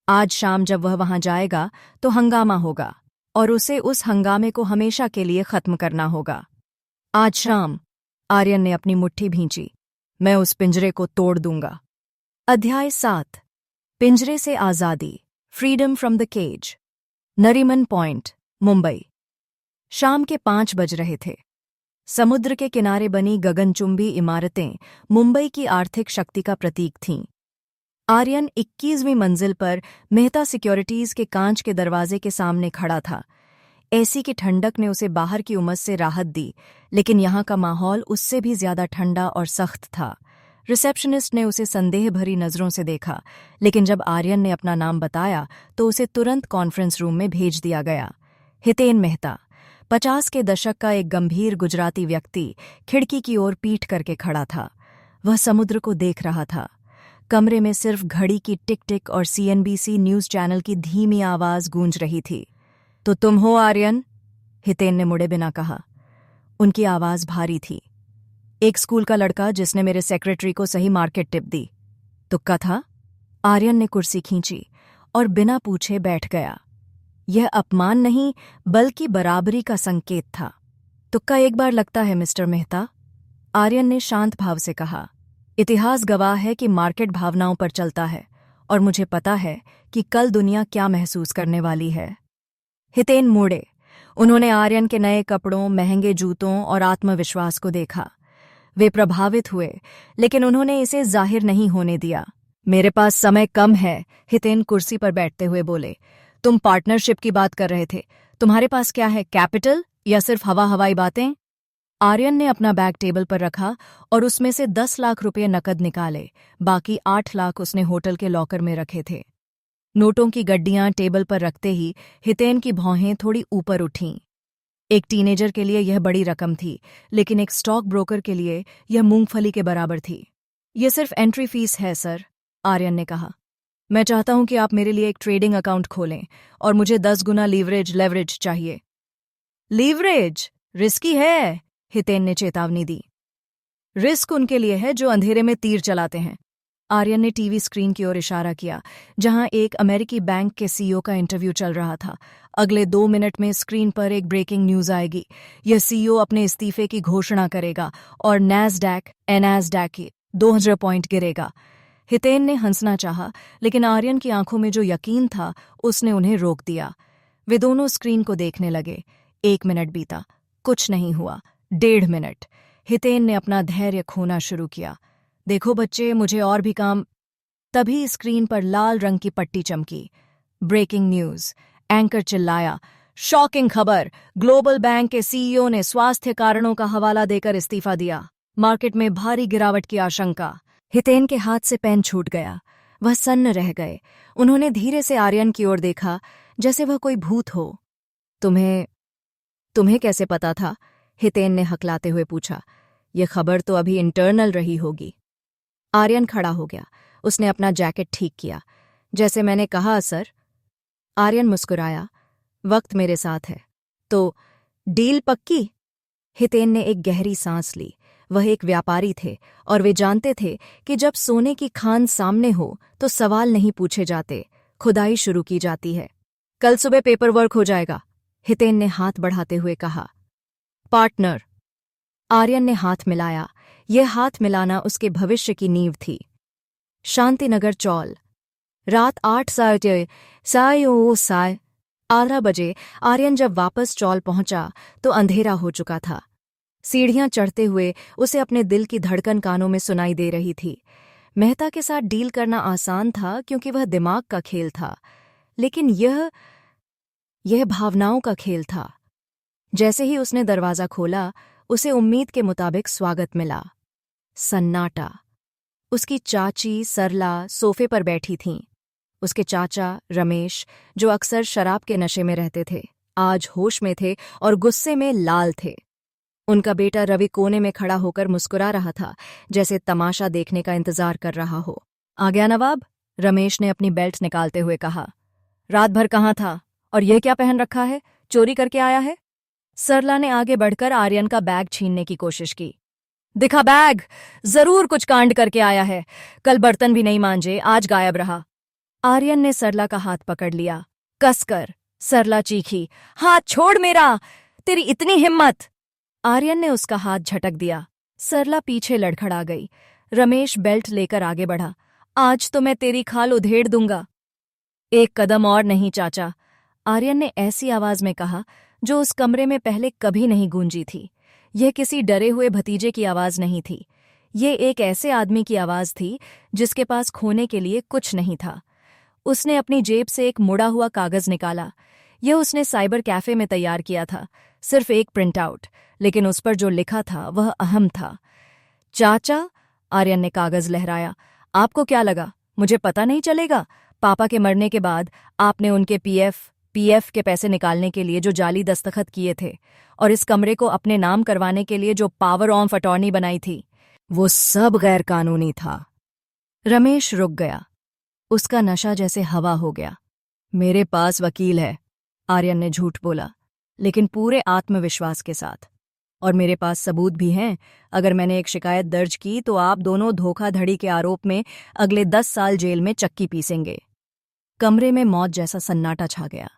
आज शाम जब वह वहां जाएगा तो हंगामा होगा और उसे उस हंगामे को हमेशा के लिए खत्म करना होगा। आज शाम, आर्यन ने अपनी मुट्ठी भींची, मैं उस पिंजरे को तोड़ दूंगा। अध्याय 7, पिंजरे से आजादी, freedom from the cage. Nariman Point, Mumbai. शाम के 5 बज रहे थे। समुद्र के किनारे बनी गगनचुंबी इमारतें मुंबई की आर्थिक शक्ति का प्रतीक थीं। आर्यन 21वीं मंजिल पर मेहता सिक्योरिटीज के कांच के दरवाजे के सामने खड़ा था। एसी की ठंडक ने उसे बाहर की उमस से राहत दी, लेकिन यहाँ का माहौल उससे भी ज्यादा ठंडा और सख्त था। रिसेप्शनिस्ट ने उसे संदेह भरी नजरों से देखा, लेकिन जब आर्यन ने अपना नाम बताया तो उसे तुरंत कॉन्फ्रेंस रूम में भेज दिया गया। हितेन मेहता, 50 के दशक का एक गंभीर गुजराती व्यक्ति, खिड़की की ओर पीठ करके खड़ा था। वह समुद्र को देख रहा था। कमरे में सिर्फ घड़ी की टिक टिक और CNBC न्यूज चैनल की धीमी आवाज गूंज रही थी। तो तुम हो आर्यन? हितेन ने मुड़े बिना कहा। उनकी आवाज भारी थी। एक स्कूल का लड़का जिसने मेरे सेक्रेटरी को सही मार्केट टिप दी। तुक्का था? आर्यन ने कुर्सी खींची और बिना पूछे बैठ गया। यह अपमान नहीं बल्कि बराबरी का संकेत था। तुक्का एक बार लगता है मिस्टर मेहता, आर्यन ने शांत भाव से कहा। इतिहास गवाह है कि मार्केट भावनाओं पर चलता है और मुझे पता है कि कल दुनिया क्या महसूस करने वाली है। हितेन मुड़े। उन्होंने आर्यन के नए कपड़ों, महंगे जूतों और आत्मविश्वास को देखा। वे प्रभावित हुए, लेकिन उन्होंने इसे जाहिर नहीं होने दिया। मेरे पास समय कम है, हितेन कुर्सी पर बैठते हुए बोले। तुम पार्टनरशिप की बात कर रहे थे। तुम्हारे पास क्या है, कैपिटल या सिर्फ हवाई बातें? आर्यन ने अपना बैग टेबल पर रखा और उसमें से 10 लाख रुपये नकद निकाले। बाकी 8 लाख उसने होटल के लॉकर में रखे थे। नोटों की गड्डियां टेबल पर रखते ही हितेन की भौहें थोड़ी ऊपर उठीं। एक टीनेजर के लिए यह बड़ी रकम थी, लेकिन एक स्टॉक ब्रोकर के लिए यह मूंगफली के बराबर थी। यह सिर्फ एंट्री फीस है सर, आर्यन ने कहा। मैं चाहता हूं कि आप मेरे लिए एक ट्रेडिंग अकाउंट खोलें और मुझे 10 गुना लीवरेज चाहिए। लीवरेज रिस्की है, हितेन ने चेतावनी दी। रिस्क उनके लिए है जो अंधेरे में तीर चलाते हैं। आर्यन ने टीवी स्क्रीन की ओर इशारा किया, जहां एक अमेरिकी बैंक के CEO का इंटरव्यू चल रहा था। अगले 2 मिनट में स्क्रीन पर एक ब्रेकिंग न्यूज आएगी। यह CEO अपने इस्तीफे की घोषणा करेगा और नैस्डैक 2000 पॉइंट गिरेगा। हितेन ने हंसना चाहा, लेकिन आर्यन की आंखों में जो यकीन था उसने उन्हें रोक दिया। वे दोनों स्क्रीन को देखने लगे। 1 मिनट बीता, कुछ नहीं हुआ। 1.5 मिनट। हितेन ने अपना धैर्य खोना शुरू किया। देखो बच्चे, मुझे और भी काम। तभी स्क्रीन पर लाल रंग की पट्टी चमकी। Breaking news. एंकर चिल्लाया, शॉकिंग खबर, ग्लोबल बैंक के सीईओ ने स्वास्थ्य कारणों का हवाला देकर इस्तीफा दिया। मार्केट में भारी गिरावट की आशंका। हितेन के हाथ से पेन छूट गया। वह सन्न रह गए। उन्होंने धीरे से आर्यन की ओर देखा, जैसे वह कोई भूत हो। तुम्हें कैसे पता था? हितेन ने हकलाते हुए पूछा। यह खबर तो अभी इंटरनल रही होगी। आर्यन खड़ा हो गया। उसने अपना जैकेट ठीक किया। जैसे मैंने कहा सर। आर्यन मुस्कुराया। वक्त मेरे साथ है। तो डील पक्की? हितेन ने एक गहरी सांस ली। वह एक व्यापारी थे और वे जानते थे कि जब सोने की खान सामने हो तो सवाल नहीं पूछे जाते, खुदाई शुरू की जाती है। कल सुबह पेपर वर्क हो जाएगा, हितेन ने हाथ बढ़ाते हुए कहा। पार्टनर। आर्यन ने हाथ मिलाया। यह हाथ मिलाना उसके भविष्य की नींव थी। शांतिनगर चौल। रात 8:11 बजे आर्यन जब वापस चौल पहुंचा तो अंधेरा हो चुका था। सीढ़ियां चढ़ते हुए उसे अपने दिल की धड़कन कानों में सुनाई दे रही थी। मेहता के साथ डील करना आसान था क्योंकि वह दिमाग का खेल था, लेकिन यह भावनाओं का खेल था। जैसे ही उसने दरवाज़ा खोला, उसे उम्मीद के मुताबिक स्वागत मिला। सन्नाटा। उसकी चाची सरला सोफे पर बैठी थीं। उसके चाचा रमेश, जो अक्सर शराब के नशे में रहते थे, आज होश में थे और गुस्से में लाल थे। उनका बेटा रवि कोने में खड़ा होकर मुस्कुरा रहा था, जैसे तमाशा देखने का इंतजार कर रहा हो। आ गया नवाब? रमेश ने अपनी बेल्ट निकालते हुए कहा। रात भर कहाँ था और यह क्या पहन रखा है? चोरी करके आया है? सरला ने आगे बढ़कर आर्यन का बैग छीनने की कोशिश की। दिखा बैग। जरूर कुछ कांड करके आया है। कल बर्तन भी नहीं मांजे, आज गायब रहा। आर्यन ने सरला का हाथ पकड़ लिया। कसकर। सरला चीखी, हाथ छोड़ मेरा, तेरी इतनी हिम्मत! आर्यन ने उसका हाथ झटक दिया। सरला पीछे लड़खड़ा गई। रमेश बेल्ट लेकर आगे बढ़ा। आज तो मैं तेरी खाल उधेड़ दूंगा। एक कदम और नहीं चाचा, आर्यन ने ऐसी आवाज में कहा जो उस कमरे में पहले कभी नहीं गूंजी थी। यह किसी डरे हुए भतीजे की आवाज नहीं थी। ये एक ऐसे आदमी की आवाज थी जिसके पास खोने के लिए कुछ नहीं था। उसने अपनी जेब से एक मुड़ा हुआ कागज निकाला। यह उसने साइबर कैफे में तैयार किया था, सिर्फ एक प्रिंट आउट, लेकिन उस पर जो लिखा था वह अहम था। चाचा, आर्यन ने कागज लहराया, आपको क्या लगा मुझे पता नहीं चलेगा? पापा के मरने के बाद आपने उनके पीएफ के पैसे निकालने के लिए जो जाली दस्तखत किए थे और इस कमरे को अपने नाम करवाने के लिए जो पावर ऑफ अटॉर्नी बनाई थी, वो सब गैर कानूनी था। रमेश रुक गया। उसका नशा जैसे हवा हो गया। मेरे पास वकील है, आर्यन ने झूठ बोला, लेकिन पूरे आत्मविश्वास के साथ। और मेरे पास सबूत भी हैं। अगर मैंने एक शिकायत दर्ज की तो आप दोनों धोखाधड़ी के आरोप में अगले 10 साल जेल में चक्की पीसेंगे। कमरे में मौत जैसा सन्नाटा छा गया।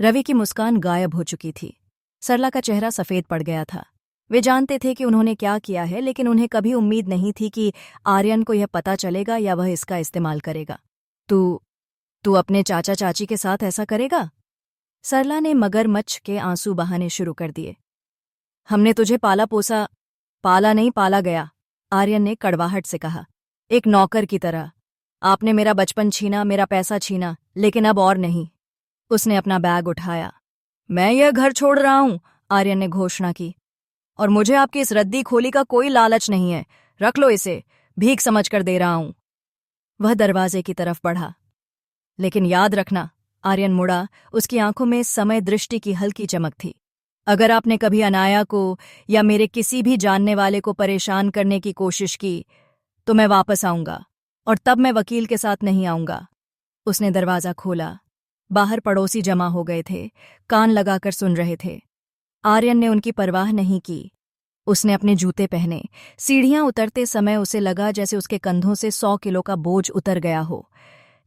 रवि की मुस्कान गायब हो चुकी थी। सरला का चेहरा सफेद पड़ गया था। वे जानते थे कि उन्होंने क्या किया है, लेकिन उन्हें कभी उम्मीद नहीं थी कि आर्यन को यह पता चलेगा या वह इसका इस्तेमाल करेगा। तू अपने चाचा चाची के साथ ऐसा करेगा? सरला ने मगरमच्छ के आंसू बहाने शुरू कर दिए। हमने तुझे पाला पोसा, पाला नहीं पाला गया, आर्यन ने कड़वाहट से कहा, एक नौकर की तरह। आपने मेरा बचपन छीना, मेरा पैसा छीना, लेकिन अब और नहीं। उसने अपना बैग उठाया। मैं यह घर छोड़ रहा हूं, आर्यन ने घोषणा की, और मुझे आपकी इस रद्दी खोली का कोई लालच नहीं है। रख लो इसे, भीख समझकर दे रहा हूं। वह दरवाजे की तरफ बढ़ा। लेकिन याद रखना, आर्यन मुड़ा। उसकी आंखों में समय दृष्टि की हल्की चमक थी। अगर आपने कभी अनाया को या मेरे किसी भी जानने वाले को परेशान करने की कोशिश की तो मैं वापस आऊंगा, और तब मैं वकील के साथ नहीं आऊंगा। उसने दरवाजा खोला। बाहर पड़ोसी जमा हो गए थे, कान लगाकर सुन रहे थे। आर्यन ने उनकी परवाह नहीं की। उसने अपने जूते पहने। सीढ़ियां उतरते समय उसे लगा जैसे उसके कंधों से 100 किलो का बोझ उतर गया हो।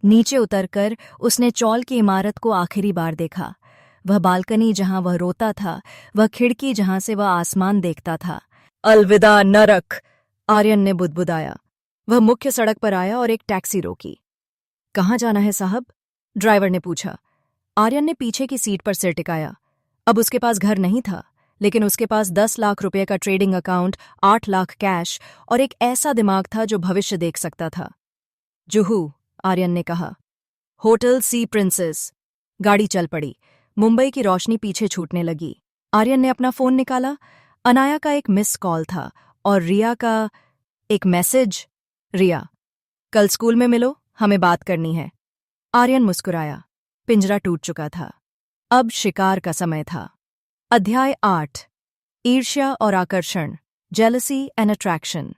नीचे उतरकर उसने चौल की इमारत को आखिरी बार देखा। वह बालकनी जहां वह रोता था, वह खिड़की जहां से वह आसमान देखता था। अलविदा नरक, आर्यन ने बुदबुदाया। वह मुख्य सड़क पर आया और एक टैक्सी रोकी। कहाँ जाना है साहब? ड्राइवर ने पूछा। आर्यन ने पीछे की सीट पर सिर टिकाया। अब उसके पास घर नहीं था, लेकिन उसके पास 10 लाख रुपए का ट्रेडिंग अकाउंट, 8 लाख कैश और एक ऐसा दिमाग था जो भविष्य देख सकता था। जुहू, आर्यन ने कहा। होटल सी प्रिंसेस, गाड़ी चल पड़ी। मुंबई की रोशनी पीछे छूटने लगी। आर्यन ने अपना फोन निकाला। अनाया का एक मिस कॉल था और रिया का एक मैसेज। रिया, कल स्कूल में मिलो, हमें बात करनी है। आर्यन मुस्कुराया। पिंजरा टूट चुका था। अब शिकार का समय था। अध्याय 8। ईर्ष्या और आकर्षण, जेलसी एंड अट्रैक्शन।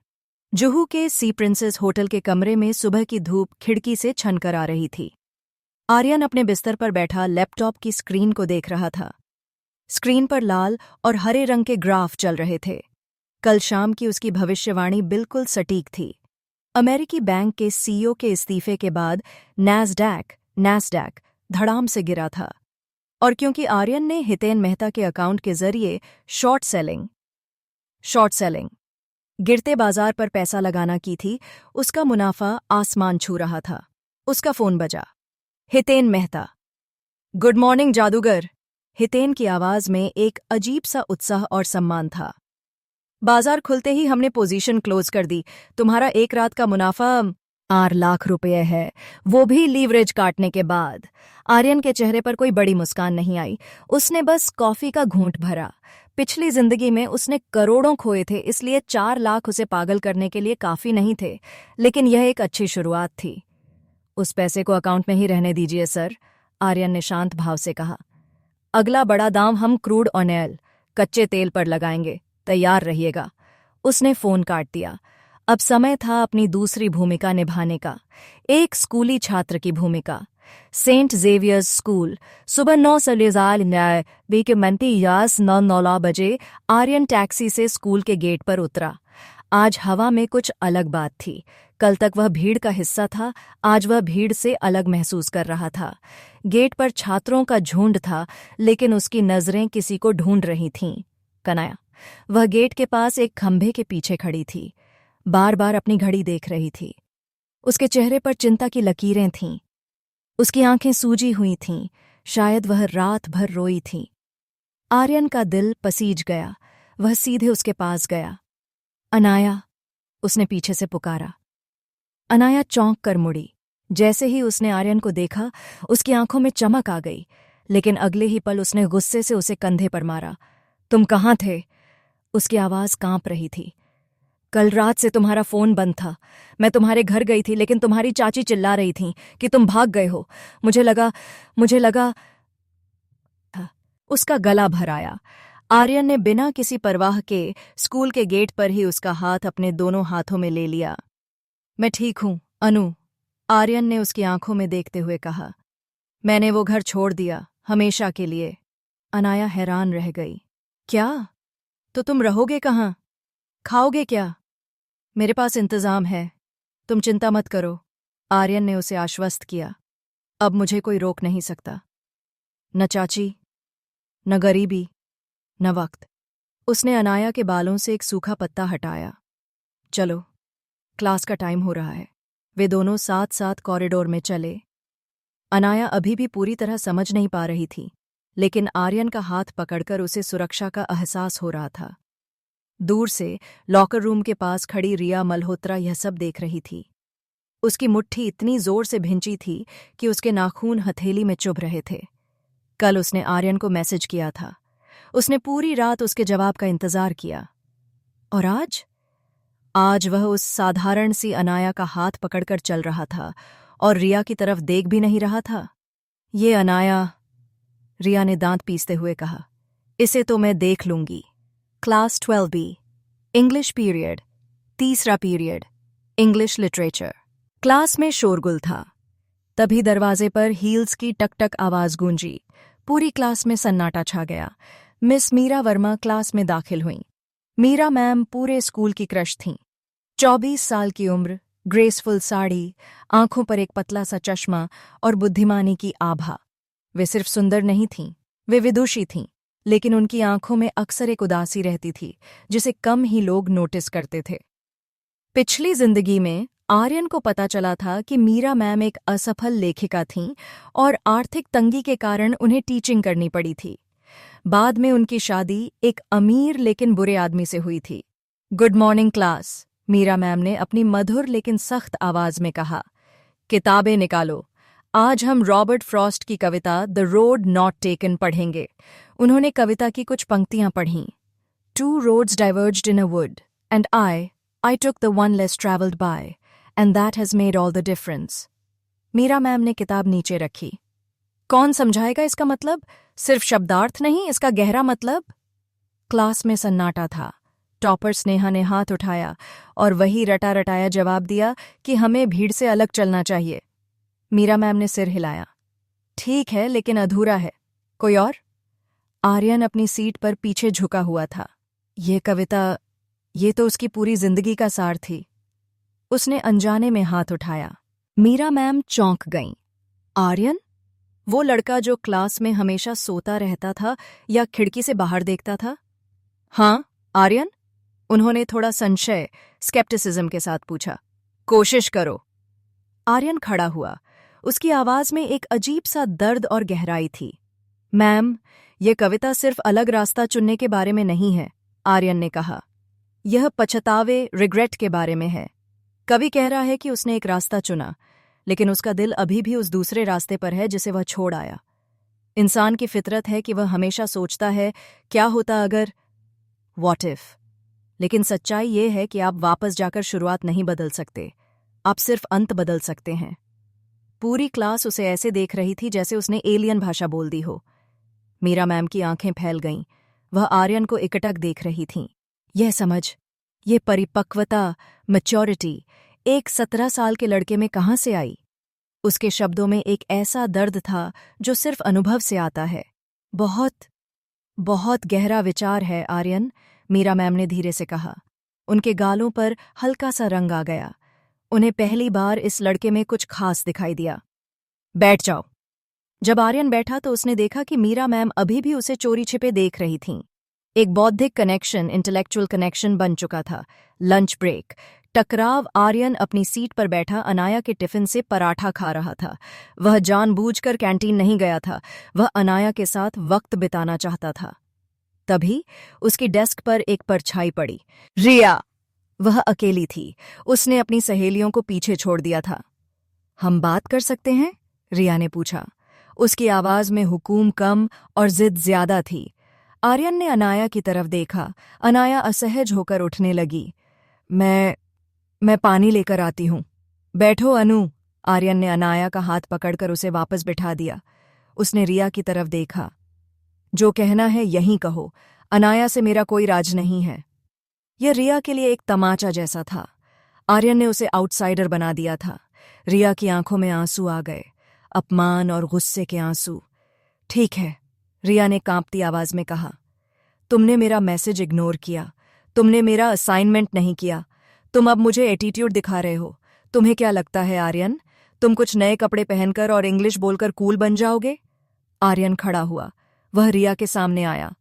जुहू के सी प्रिंसेस होटल के कमरे में सुबह की धूप खिड़की से छनकर आ रही थी। आर्यन अपने बिस्तर पर बैठा लैपटॉप की स्क्रीन को देख रहा था। स्क्रीन पर लाल और हरे रंग के ग्राफ चल रहे थे। कल शाम की उसकी भविष्यवाणी बिल्कुल सटीक थी। अमेरिकी बैंक के सीईओ के इस्तीफे के बाद नैस्डैक धड़ाम से गिरा था। और क्योंकि आर्यन ने हितेन मेहता के अकाउंट के जरिए शॉर्ट सेलिंग गिरते बाजार पर पैसा लगाना की थी, उसका मुनाफा आसमान छू रहा था। उसका फोन बजा। हितेन मेहता। गुड मॉर्निंग जादूगर। हितेन की आवाज में एक अजीब सा उत्साह और सम्मान था। बाजार खुलते ही हमने पोजीशन क्लोज कर दी। तुम्हारा एक रात का मुनाफा 8 लाख रुपये है, वो भी लीवरेज काटने के बाद। आर्यन के चेहरे पर कोई बड़ी मुस्कान नहीं आई। उसने बस कॉफी का घूंट भरा। पिछली जिंदगी में उसने करोड़ों खोए थे, इसलिए 4 लाख उसे पागल करने के लिए काफी नहीं थे, लेकिन यह एक अच्छी शुरुआत थी। उस पैसे को अकाउंट में ही रहने दीजिए सर, आर्यन ने शांत भाव से कहा। अगला बड़ा दाम हम क्रूड ऑयल, कच्चे तेल पर लगाएंगे, तैयार रहिएगा। उसने फोन काट दिया। अब समय था अपनी दूसरी भूमिका निभाने का, एक स्कूली छात्र की भूमिका। सेंट जेवियर्स स्कूल, सुबह 9 बजे आर्यन टैक्सी से स्कूल के गेट पर उतरा। आज हवा में कुछ अलग बात थी। कल तक वह भीड़ का हिस्सा था, आज वह भीड़ से अलग महसूस कर रहा था। गेट पर छात्रों का झुंड था, लेकिन उसकी नजरें किसी को ढूंढ रही थीं। कनाया। वह गेट के पास एक खंभे के पीछे खड़ी थी, बार बार अपनी घड़ी देख रही थी। उसके चेहरे पर चिंता की लकीरें थीं। उसकी आंखें सूजी हुई थीं, शायद वह रात भर रोई थी। आर्यन का दिल पसीज गया। वह सीधे उसके पास गया। अनाया, उसने पीछे से पुकारा। अनाया चौंक कर मुड़ी। जैसे ही उसने आर्यन को देखा, उसकी आंखों में चमक आ गई, लेकिन अगले ही पल उसने गुस्से से उसे कंधे पर मारा। तुम कहाँ थे? उसकी आवाज कांप रही थी। कल रात से तुम्हारा फोन बंद था। मैं तुम्हारे घर गई थी, लेकिन तुम्हारी चाची चिल्ला रही थी कि तुम भाग गए हो। मुझे लगा। उसका गला भर आया। आर्यन ने बिना किसी परवाह के स्कूल के गेट पर ही उसका हाथ अपने दोनों हाथों में ले लिया। मैं ठीक हूं, अनु, आर्यन ने उसकी आंखों में देखते हुए कहा। मैंने वो घर छोड़ दिया, हमेशा के लिए। अनाया हैरान रह गई। क्या? तो तुम रहोगे कहाँ? खाओगे क्या? मेरे पास इंतजाम है, तुम चिंता मत करो, आर्यन ने उसे आश्वस्त किया। अब मुझे कोई रोक नहीं सकता, न चाची, न गरीबी, न वक्त। उसने अनाया के बालों से एक सूखा पत्ता हटाया। चलो, क्लास का टाइम हो रहा है। वे दोनों साथ साथ कॉरिडोर में चले। अनाया अभी भी पूरी तरह समझ नहीं पा रही थी, लेकिन आर्यन का हाथ पकड़कर उसे सुरक्षा का एहसास हो रहा था। दूर से लॉकर रूम के पास खड़ी रिया मल्होत्रा यह सब देख रही थी। उसकी मुट्ठी इतनी जोर से भिंची थी कि उसके नाखून हथेली में चुभ रहे थे। कल उसने आर्यन को मैसेज किया था। उसने पूरी रात उसके जवाब का इंतजार किया। और आज वह उस साधारण सी अनाया का हाथ पकड़कर चल रहा था और रिया की तरफ देख भी नहीं रहा था। ये अनाया, रिया ने दांत पीसते हुए कहा, इसे तो मैं देख लूंगी। क्लास 12B, इंग्लिश पीरियड, तीसरा पीरियड, इंग्लिश लिटरेचर। क्लास में शोरगुल था। तभी दरवाजे पर हील्स की टक-टक आवाज गूंजी। पूरी क्लास में सन्नाटा छा गया। मिस मीरा वर्मा क्लास में दाखिल हुईं। मीरा मैम पूरे स्कूल की क्रश थीं। 24 साल की उम्र, ग्रेसफुल साड़ी, आंखों पर एक पतला सा चश्मा और बुद्धिमानी की आभा। वे सिर्फ सुंदर नहीं थीं, वे विदुषी थीं, लेकिन उनकी आंखों में अक्सर एक उदासी रहती थी, जिसे कम ही लोग नोटिस करते थे। पिछली जिंदगी में आर्यन को पता चला था कि मीरा मैम एक असफल लेखिका थीं और आर्थिक तंगी के कारण उन्हें टीचिंग करनी पड़ी थी। बाद में उनकी शादी एक अमीर लेकिन बुरे आदमी से हुई थी। Good morning class, Meera ma'am ने अपनी मधुर लेकिन सख्त आवाज में कहा। किताबें निकालो, आज हम रॉबर्ट फ्रॉस्ट की कविता द रोड नॉट टेकन पढ़ेंगे। उन्होंने कविता की कुछ पंक्तियां पढ़ीं। Two roads diverged in a wood and I took the one less travelled by and that has made all the difference. Meera ma'am ने किताब नीचे रखी। कौन समझाएगा इसका मतलब? सिर्फ शब्दार्थ नहीं, इसका गहरा मतलब। क्लास में सन्नाटा था। टॉपर स्नेहा ने हाथ उठाया और वही रटा रटाया जवाब दिया कि हमें भीड़ से अलग चलना चाहिए। मीरा मैम ने सिर हिलाया। ठीक है, लेकिन अधूरा है। कोई और? आर्यन अपनी सीट पर पीछे झुका हुआ था। ये कविता, ये तो उसकी पूरी जिंदगी का सार थी। उसने अनजाने में हाथ उठाया। मीरा मैम चौंक गईं। आर्यन? वो लड़का जो क्लास में हमेशा सोता रहता था या खिड़की से बाहर देखता था? हाँ, आर्यन? उन्होंने थोड़ा संशय, स्केप्टिसिज्म के साथ पूछा। कोशिश करो। आर्यन खड़ा हुआ। उसकी आवाज में एक अजीब सा दर्द और गहराई थी। मैम, ये कविता सिर्फ अलग रास्ता चुनने के बारे में नहीं है, आर्यन ने कहा। यह पछतावे, रिग्रेट के बारे में है। कवि कह रहा है कि उसने एक रास्ता चुना, लेकिन उसका दिल अभी भी उस दूसरे रास्ते पर है जिसे वह छोड़ आया। इंसान की फितरत है कि वह हमेशा सोचता है, क्या होता अगर, व्हाट इफ। लेकिन सच्चाई ये है कि आप वापस जाकर शुरुआत नहीं बदल सकते, आप सिर्फ अंत बदल सकते हैं। पूरी क्लास उसे ऐसे देख रही थी जैसे उसने एलियन भाषा बोल दी हो। मीरा मैम की आंखें फैल गईं। वह आर्यन को एकटक देख रही थीं। यह समझ, यह परिपक्वता, मैच्योरिटी एक 17 साल के लड़के में कहाँ से आई? उसके शब्दों में एक ऐसा दर्द था जो सिर्फ अनुभव से आता है। बहुत बहुत गहरा विचार है आर्यन, मीरा मैम ने धीरे से कहा। उनके गालों पर हल्का सा रंग आ गया। उन्हें पहली बार इस लड़के में कुछ खास दिखाई दिया। बैठ जाओ। जब आर्यन बैठा तो उसने देखा कि मीरा मैम अभी भी उसे चोरी छिपे देख रही थीं। एक बौद्धिक कनेक्शन, इंटेलेक्चुअल कनेक्शन बन चुका था। लंच ब्रेक, टकराव। आर्यन अपनी सीट पर बैठा अनाया के टिफिन से पराठा खा रहा था। वह जानबूझकर कैंटीन नहीं गया था, वह अनाया के साथ वक्त बिताना चाहता था। तभी उसकी डेस्क पर एक परछाई पड़ी। रिया! वह अकेली थी। उसने अपनी सहेलियों को पीछे छोड़ दिया था। हम बात कर सकते हैं? रिया ने पूछा। उसकी आवाज में हुकूम कम और जिद ज्यादा थी। आर्यन ने अनाया की तरफ देखा। अनाया असहज होकर उठने लगी। मैं पानी लेकर आती हूँ। बैठो अनु। आर्यन ने अनाया का हाथ पकड़कर उसे वापस बिठा दिया। उसने रिया की तरफ देखा। जो कहना है यहीं कहो, अनाया से मेरा कोई राज नहीं है। यह रिया के लिए एक तमाचा जैसा था। आर्यन ने उसे आउटसाइडर बना दिया था। रिया की आंखों में आंसू आ गए, अपमान और गुस्से के आंसू। ठीक है, रिया ने कांपती आवाज में कहा। तुमने मेरा मैसेज इग्नोर किया, तुमने मेरा असाइनमेंट नहीं किया, तुम अब मुझे एटीट्यूड दिखा रहे हो। तुम्हें क्या लगता है आर्यन, तुम कुछ नए कपड़े पहनकर और इंग्लिश बोलकर कूल बन जाओगे? आर्यन खड़ा हुआ। वह रिया के सामने आया।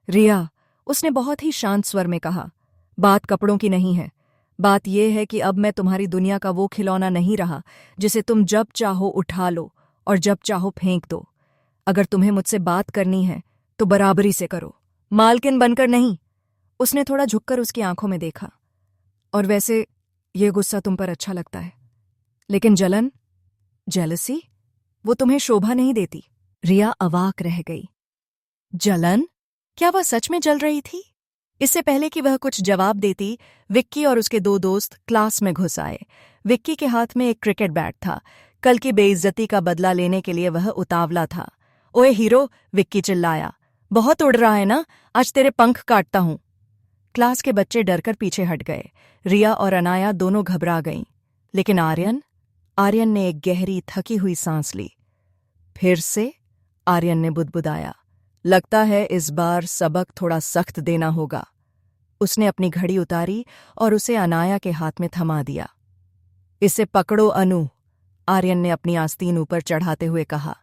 रिया, उसने बहुत ही शांत स्वर में कहा, बात कपड़ों की नहीं है। बात यह है कि अब मैं तुम्हारी दुनिया का वो खिलौना नहीं रहा जिसे तुम जब चाहो उठा लो और जब चाहो फेंक दो। अगर तुम्हें मुझसे बात करनी है तो बराबरी से करो, मालकिन बनकर नहीं। उसने थोड़ा झुककर उसकी आंखों में देखा। और वैसे ये गुस्सा तुम पर अच्छा लगता है, लेकिन जलन, जेलसी, वो तुम्हें शोभा नहीं देती। रिया अवाक रह गई। जलन? क्या वह सच में जल रही थी? इससे पहले कि वह कुछ जवाब देती, विक्की और उसके दो दोस्त क्लास में घुस आए। विक्की के हाथ में एक क्रिकेट बैट था। कल की बेइज्जती का बदला लेने के लिए वह उतावला था। ओए हीरो, विक्की चिल्लाया, बहुत उड़ रहा है ना, आज तेरे पंख काटता हूं। क्लास के बच्चे डरकर पीछे हट गए। रिया और अनाया दोनों घबरा गईं। लेकिन आर्यन ने एक गहरी थकी हुई सांस ली। फिर से? आर्यन ने बुदबुदाया। लगता है इस बार सबक थोड़ा सख्त देना होगा। उसने अपनी घड़ी उतारी और उसे अनाया के हाथ में थमा दिया। इसे पकड़ो अनु, आर्यन ने अपनी आस्तीन ऊपर चढ़ाते हुए कहा।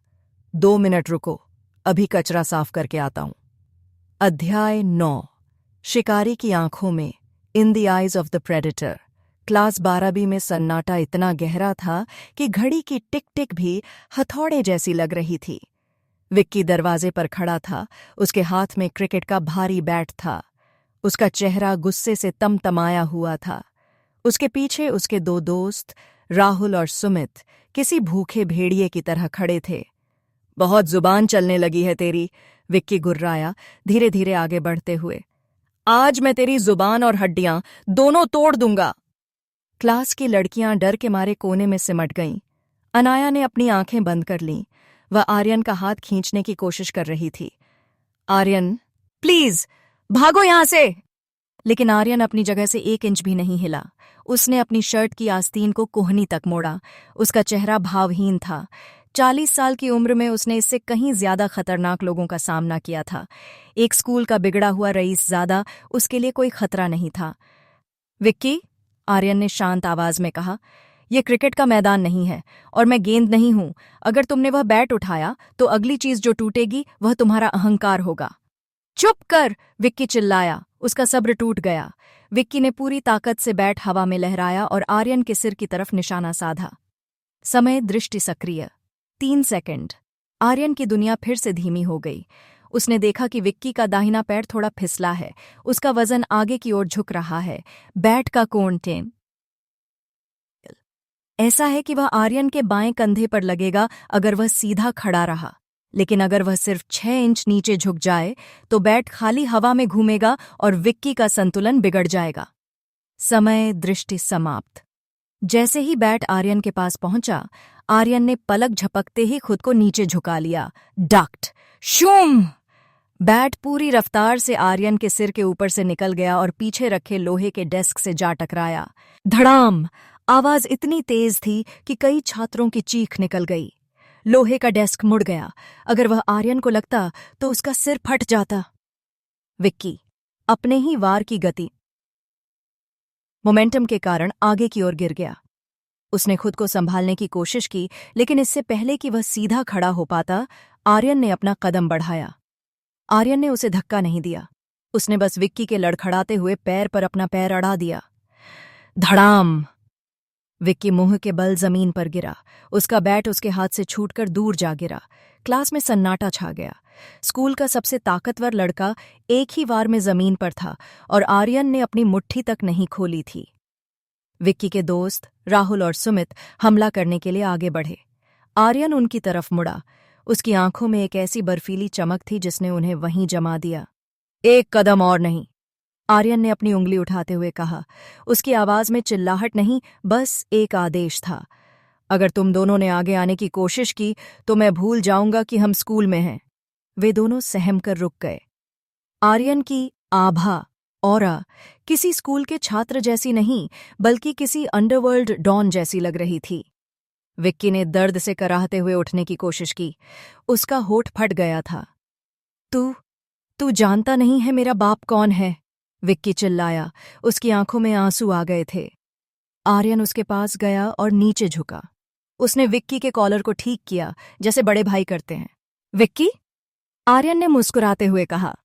2 मिनट रुको, अभी कचरा साफ करके आता हूं। अध्याय 9। शिकारी की आंखों में, in the eyes of the predator. Class 12वीं में सन्नाटा इतना गहरा था कि घड़ी की टिक टिक भी हथौड़े जैसी लग रही थी। विक्की दरवाजे पर खड़ा था। उसके हाथ में क्रिकेट का भारी बैट था। उसका चेहरा गुस्से से तमतमाया हुआ था। उसके पीछे उसके दो दोस्त राहुल और सुमित किसी भूखे भेड़िए की तरह खड़े थे। बहुत जुबान चलने लगी है तेरी, विक्की गुर्राया, धीरे धीरे आगे बढ़ते हुए। आज मैं तेरी जुबान और हड्डियां दोनों तोड़ दूंगा। क्लास की लड़कियां डर के मारे कोने में सिमट गईं। अनाया ने अपनी आंखें बंद कर लीं। वह आर्यन का हाथ खींचने की कोशिश कर रही थी। आर्यन, प्लीज भागो यहां से। लेकिन आर्यन अपनी जगह से 1 इंच भी नहीं हिला। उसने अपनी शर्ट की आस्तीन को कोहनी तक मोड़ा। उसका चेहरा भावहीन था। 40 साल की उम्र में उसने इससे कहीं ज्यादा खतरनाक लोगों का सामना किया था। एक स्कूल का बिगड़ा हुआ रईसजादा उसके लिए कोई खतरा नहीं था। विक्की, आर्यन ने शांत आवाज में कहा, यह क्रिकेट का मैदान नहीं है और मैं गेंद नहीं हूं। अगर तुमने वह बैट उठाया तो अगली चीज जो टूटेगी वह तुम्हारा अहंकार होगा। चुप कर, विक्की चिल्लाया। उसका सब्र टूट गया। विक्की ने पूरी ताकत से बैट हवा में लहराया और आर्यन के सिर की तरफ निशाना साधा। समय दृष्टि सक्रिय 3 सेकंड। आर्यन की दुनिया फिर से धीमी हो गई। उसने देखा कि विक्की का दाहिना पैर थोड़ा फिसला है। उसका वजन आगे की ओर झुक रहा है। बैट का कोण टेन ऐसा है कि वह आर्यन के बाएं कंधे पर लगेगा अगर वह सीधा खड़ा रहा, लेकिन अगर वह सिर्फ 6 इंच नीचे झुक जाए तो बैट खाली हवा में घूमेगा और विक्की का संतुलन बिगड़ जाएगा। समय दृष्टि समाप्त। जैसे ही बैट आर्यन के पास पहुंचा, आर्यन ने पलक झपकते ही खुद को नीचे झुका लिया। डक्ट, शूम! बैट पूरी रफ्तार से आर्यन के सिर के ऊपर से निकल गया और पीछे रखे लोहे के डेस्क से जा टकराया। धड़ाम! आवाज इतनी तेज थी कि कई छात्रों की चीख निकल गई। लोहे का डेस्क मुड़ गया। अगर वह आर्यन को लगता तो उसका सिर फट जाता। विक्की अपने ही वार की गति मोमेंटम के कारण आगे की ओर गिर गया। उसने खुद को संभालने की कोशिश की, लेकिन इससे पहले कि वह सीधा खड़ा हो पाता, आर्यन ने अपना कदम बढ़ाया। आर्यन ने उसे धक्का नहीं दिया। उसने बस विक्की के लड़खड़ाते हुए पैर पर अपना पैर अड़ा दिया। धड़ाम! विक्की मुंह के बल जमीन पर गिरा। उसका बैट उसके हाथ से छूटकर दूर जा गिरा। क्लास में सन्नाटा छा गया। स्कूल का सबसे ताकतवर लड़का एक ही वार में जमीन पर था और आर्यन ने अपनी मुट्ठी तक नहीं खोली थी। विक्की के दोस्त राहुल और सुमित हमला करने के लिए आगे बढ़े। आर्यन उनकी तरफ मुड़ा। उसकी आंखों में एक ऐसी बर्फीली चमक थी जिसने उन्हें वहीं जमा दिया। 1 कदम और नहीं, आर्यन ने अपनी उंगली उठाते हुए कहा। उसकी आवाज में चिल्लाहट नहीं, बस एक आदेश था। अगर तुम दोनों ने आगे आने की कोशिश की तो मैं भूल जाऊंगा कि हम स्कूल में हैं। वे दोनों सहम कर रुक गए। आर्यन की आभा ऑरा किसी स्कूल के छात्र जैसी नहीं, बल्कि किसी अंडरवर्ल्ड डॉन जैसी लग रही थी। विक्की ने दर्द से कराहते हुए उठने की कोशिश की। उसका होठ फट गया था। तू जानता नहीं है मेरा बाप कौन है? विक्की चिल्लाया। उसकी आंखों में आंसू आ गए थे। आर्यन उसके पास गया और नीचे झुका। उसने विक्की के कॉलर को ठीक किया, जैसे बड़े भाई करते हैं। विक्की? आर्यन ने मुस्कुराते हुए कहा,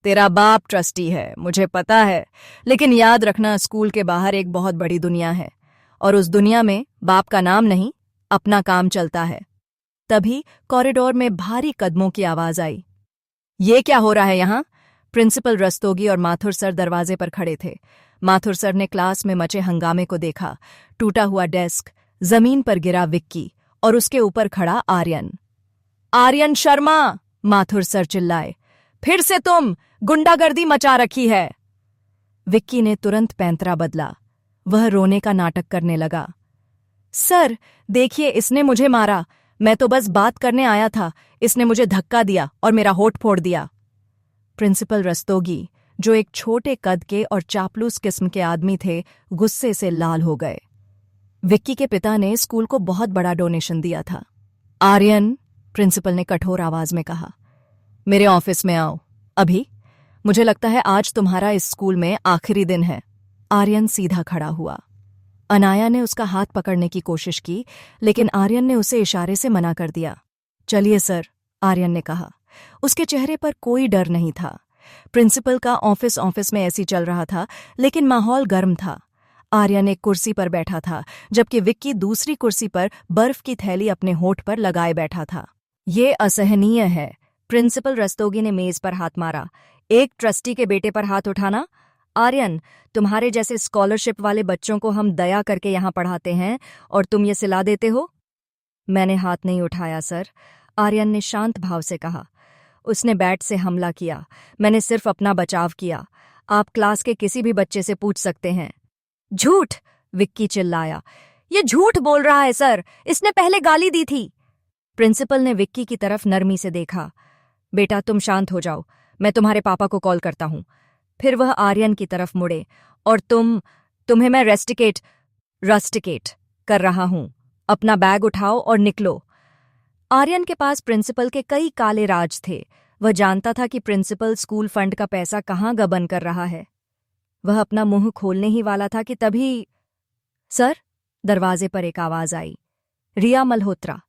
तेरा बाप ट्रस्टी है, मुझे पता है, लेकिन याद रखना स्कूल के बाहर एक बहुत बड़ी दुनिया है और उस दुनिया में बाप का नाम नहीं, अपना काम चलता है। तभी कॉरिडोर में भारी कदमों की आवाज आई। ये क्या हो रहा है यहां? प्रिंसिपल रस्तोगी और माथुर सर दरवाजे पर खड़े थे। माथुर सर ने क्लास में मचे हंगामे को देखा। टूटा हुआ डेस्क, जमीन पर गिरा विक्की और उसके ऊपर खड़ा आर्यन। आर्यन शर्मा! माथुर सर चिल्लाए। फिर से तुम गुंडागर्दी मचा रखी है। विक्की ने तुरंत पैंतरा बदला। वह रोने का नाटक करने लगा। सर देखिए, इसने मुझे मारा। मैं तो बस बात करने आया था। इसने मुझे धक्का दिया और मेरा होठ फोड़ दिया। प्रिंसिपल रस्तोगी, जो एक छोटे कद के और चापलूस किस्म के आदमी थे, गुस्से से लाल हो गए। विक्की के पिता ने स्कूल को बहुत बड़ा डोनेशन दिया था। आर्यन, प्रिंसिपल ने कठोर आवाज में कहा, मेरे ऑफिस में आओ अभी। मुझे लगता है आज तुम्हारा इस स्कूल में आखिरी दिन है। आर्यन सीधा खड़ा हुआ। अनाया ने उसका हाथ पकड़ने की कोशिश की, लेकिन आर्यन ने उसे इशारे से मना कर दिया। चलिए सर, आर्यन ने कहा। उसके चेहरे पर कोई डर नहीं था। प्रिंसिपल का ऑफिस में ऐसी चल रहा था, लेकिन माहौल गर्म था। आर्यन एक कुर्सी पर बैठा था, जबकि विक्की दूसरी कुर्सी पर बर्फ की थैली अपने होठ पर लगाए बैठा था। ये असहनीय है। प्रिंसिपल रस्तोगी ने मेज पर हाथ मारा। एक ट्रस्टी के बेटे पर हाथ उठाना? आर्यन, तुम्हारे जैसे स्कॉलरशिप वाले बच्चों को हम दया करके यहाँ पढ़ाते हैं और तुम ये सिला देते हो? मैंने हाथ नहीं उठाया सर, आर्यन ने शांत भाव से कहा। उसने बैट से हमला किया। मैंने सिर्फ अपना बचाव किया। आप क्लास के किसी भी बच्चे से पूछ सकते हैं। झूठ! विक्की चिल्लाया। ये झूठ बोल रहा है सर, इसने पहले गाली दी थी। प्रिंसिपल ने विक्की की तरफ नरमी से देखा। बेटा तुम शांत हो जाओ, मैं तुम्हारे पापा को कॉल करता हूं। फिर वह आर्यन की तरफ मुड़े। और तुम्हें मैं रस्टिकेट कर रहा हूं। अपना बैग उठाओ और निकलो। आर्यन के पास प्रिंसिपल के कई काले राज थे। वह जानता था कि प्रिंसिपल स्कूल फंड का पैसा कहाँ गबन कर रहा है। वह अपना मुंह खोलने ही वाला था कि तभी सर, दरवाजे पर एक आवाज आई। रिया मल्होत्रा।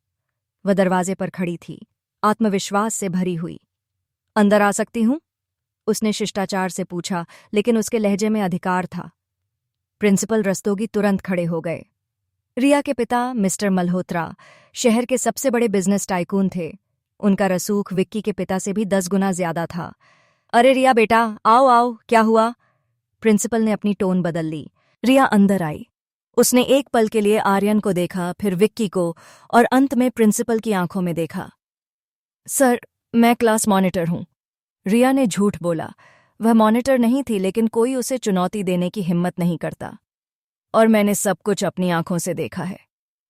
वह दरवाजे पर खड़ी थी, आत्मविश्वास से भरी हुई। अंदर आ सकती हूं? उसने शिष्टाचार से पूछा, लेकिन उसके लहजे में अधिकार था। प्रिंसिपल रस्तोगी तुरंत खड़े हो गए। रिया के पिता मिस्टर मल्होत्रा शहर के सबसे बड़े बिजनेस टाइकून थे। उनका रसूख विक्की के पिता से भी 10 गुना ज्यादा था। अरे रिया बेटा, आओ आओ, क्या हुआ? प्रिंसिपल ने अपनी टोन बदल ली। रिया अंदर आई। उसने एक पल के लिए आर्यन को देखा, फिर विक्की को, और अंत में प्रिंसिपल की आंखों में देखा। सर, मैं क्लास मॉनिटर हूं। रिया ने झूठ बोला। वह मॉनिटर नहीं थी, लेकिन कोई उसे चुनौती देने की हिम्मत नहीं करता। और मैंने सब कुछ अपनी आंखों से देखा है।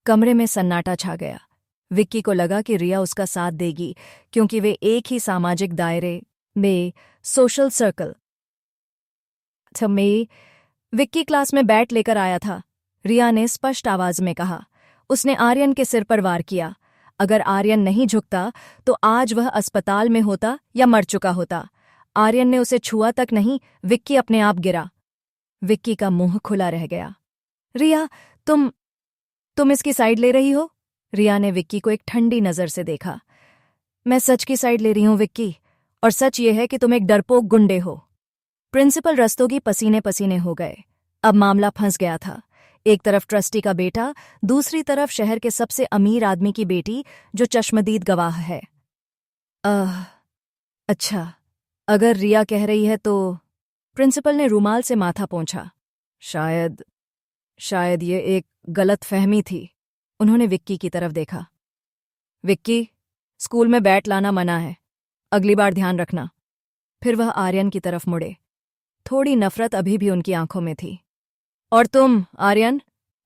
कमरे में सन्नाटा छा गया। विक्की को लगा कि रिया उसका साथ देगी, क्योंकि वे एक ही सामाजिक दायरे में, सोशल सर्कल में। विक्की क्लास में बैट लेकर आया था, रिया ने स्पष्ट आवाज में कहा। उसने आर्यन के सिर पर वार किया। अगर आर्यन नहीं झुकता तो आज वह अस्पताल में होता या मर चुका होता। आर्यन ने उसे छुआ तक नहीं, विक्की अपने आप गिरा। विक्की का मुंह खुला रह गया। रिया, तुम इसकी साइड ले रही हो? रिया ने विक्की को एक ठंडी नजर से देखा। मैं सच की साइड ले रही हूं विक्की, और सच ये है कि तुम एक डरपोक गुंडे हो। प्रिंसिपल रस्तोगी पसीने पसीने हो गए। अब मामला फंस गया था। एक तरफ ट्रस्टी का बेटा, दूसरी तरफ शहर के सबसे अमीर आदमी की बेटी, जो चश्मदीद गवाह है। अच्छा, अगर रिया कह रही है तो? प्रिंसिपल ने रुमाल से माथा पोंछा। शायद ये एक गलत फहमी थी। उन्होंने विक्की की तरफ देखा। विक्की, स्कूल में बैट लाना मना है, अगली बार ध्यान रखना। फिर वह आर्यन की तरफ मुड़े। थोड़ी नफरत अभी भी उनकी आंखों में थी। और तुम आर्यन,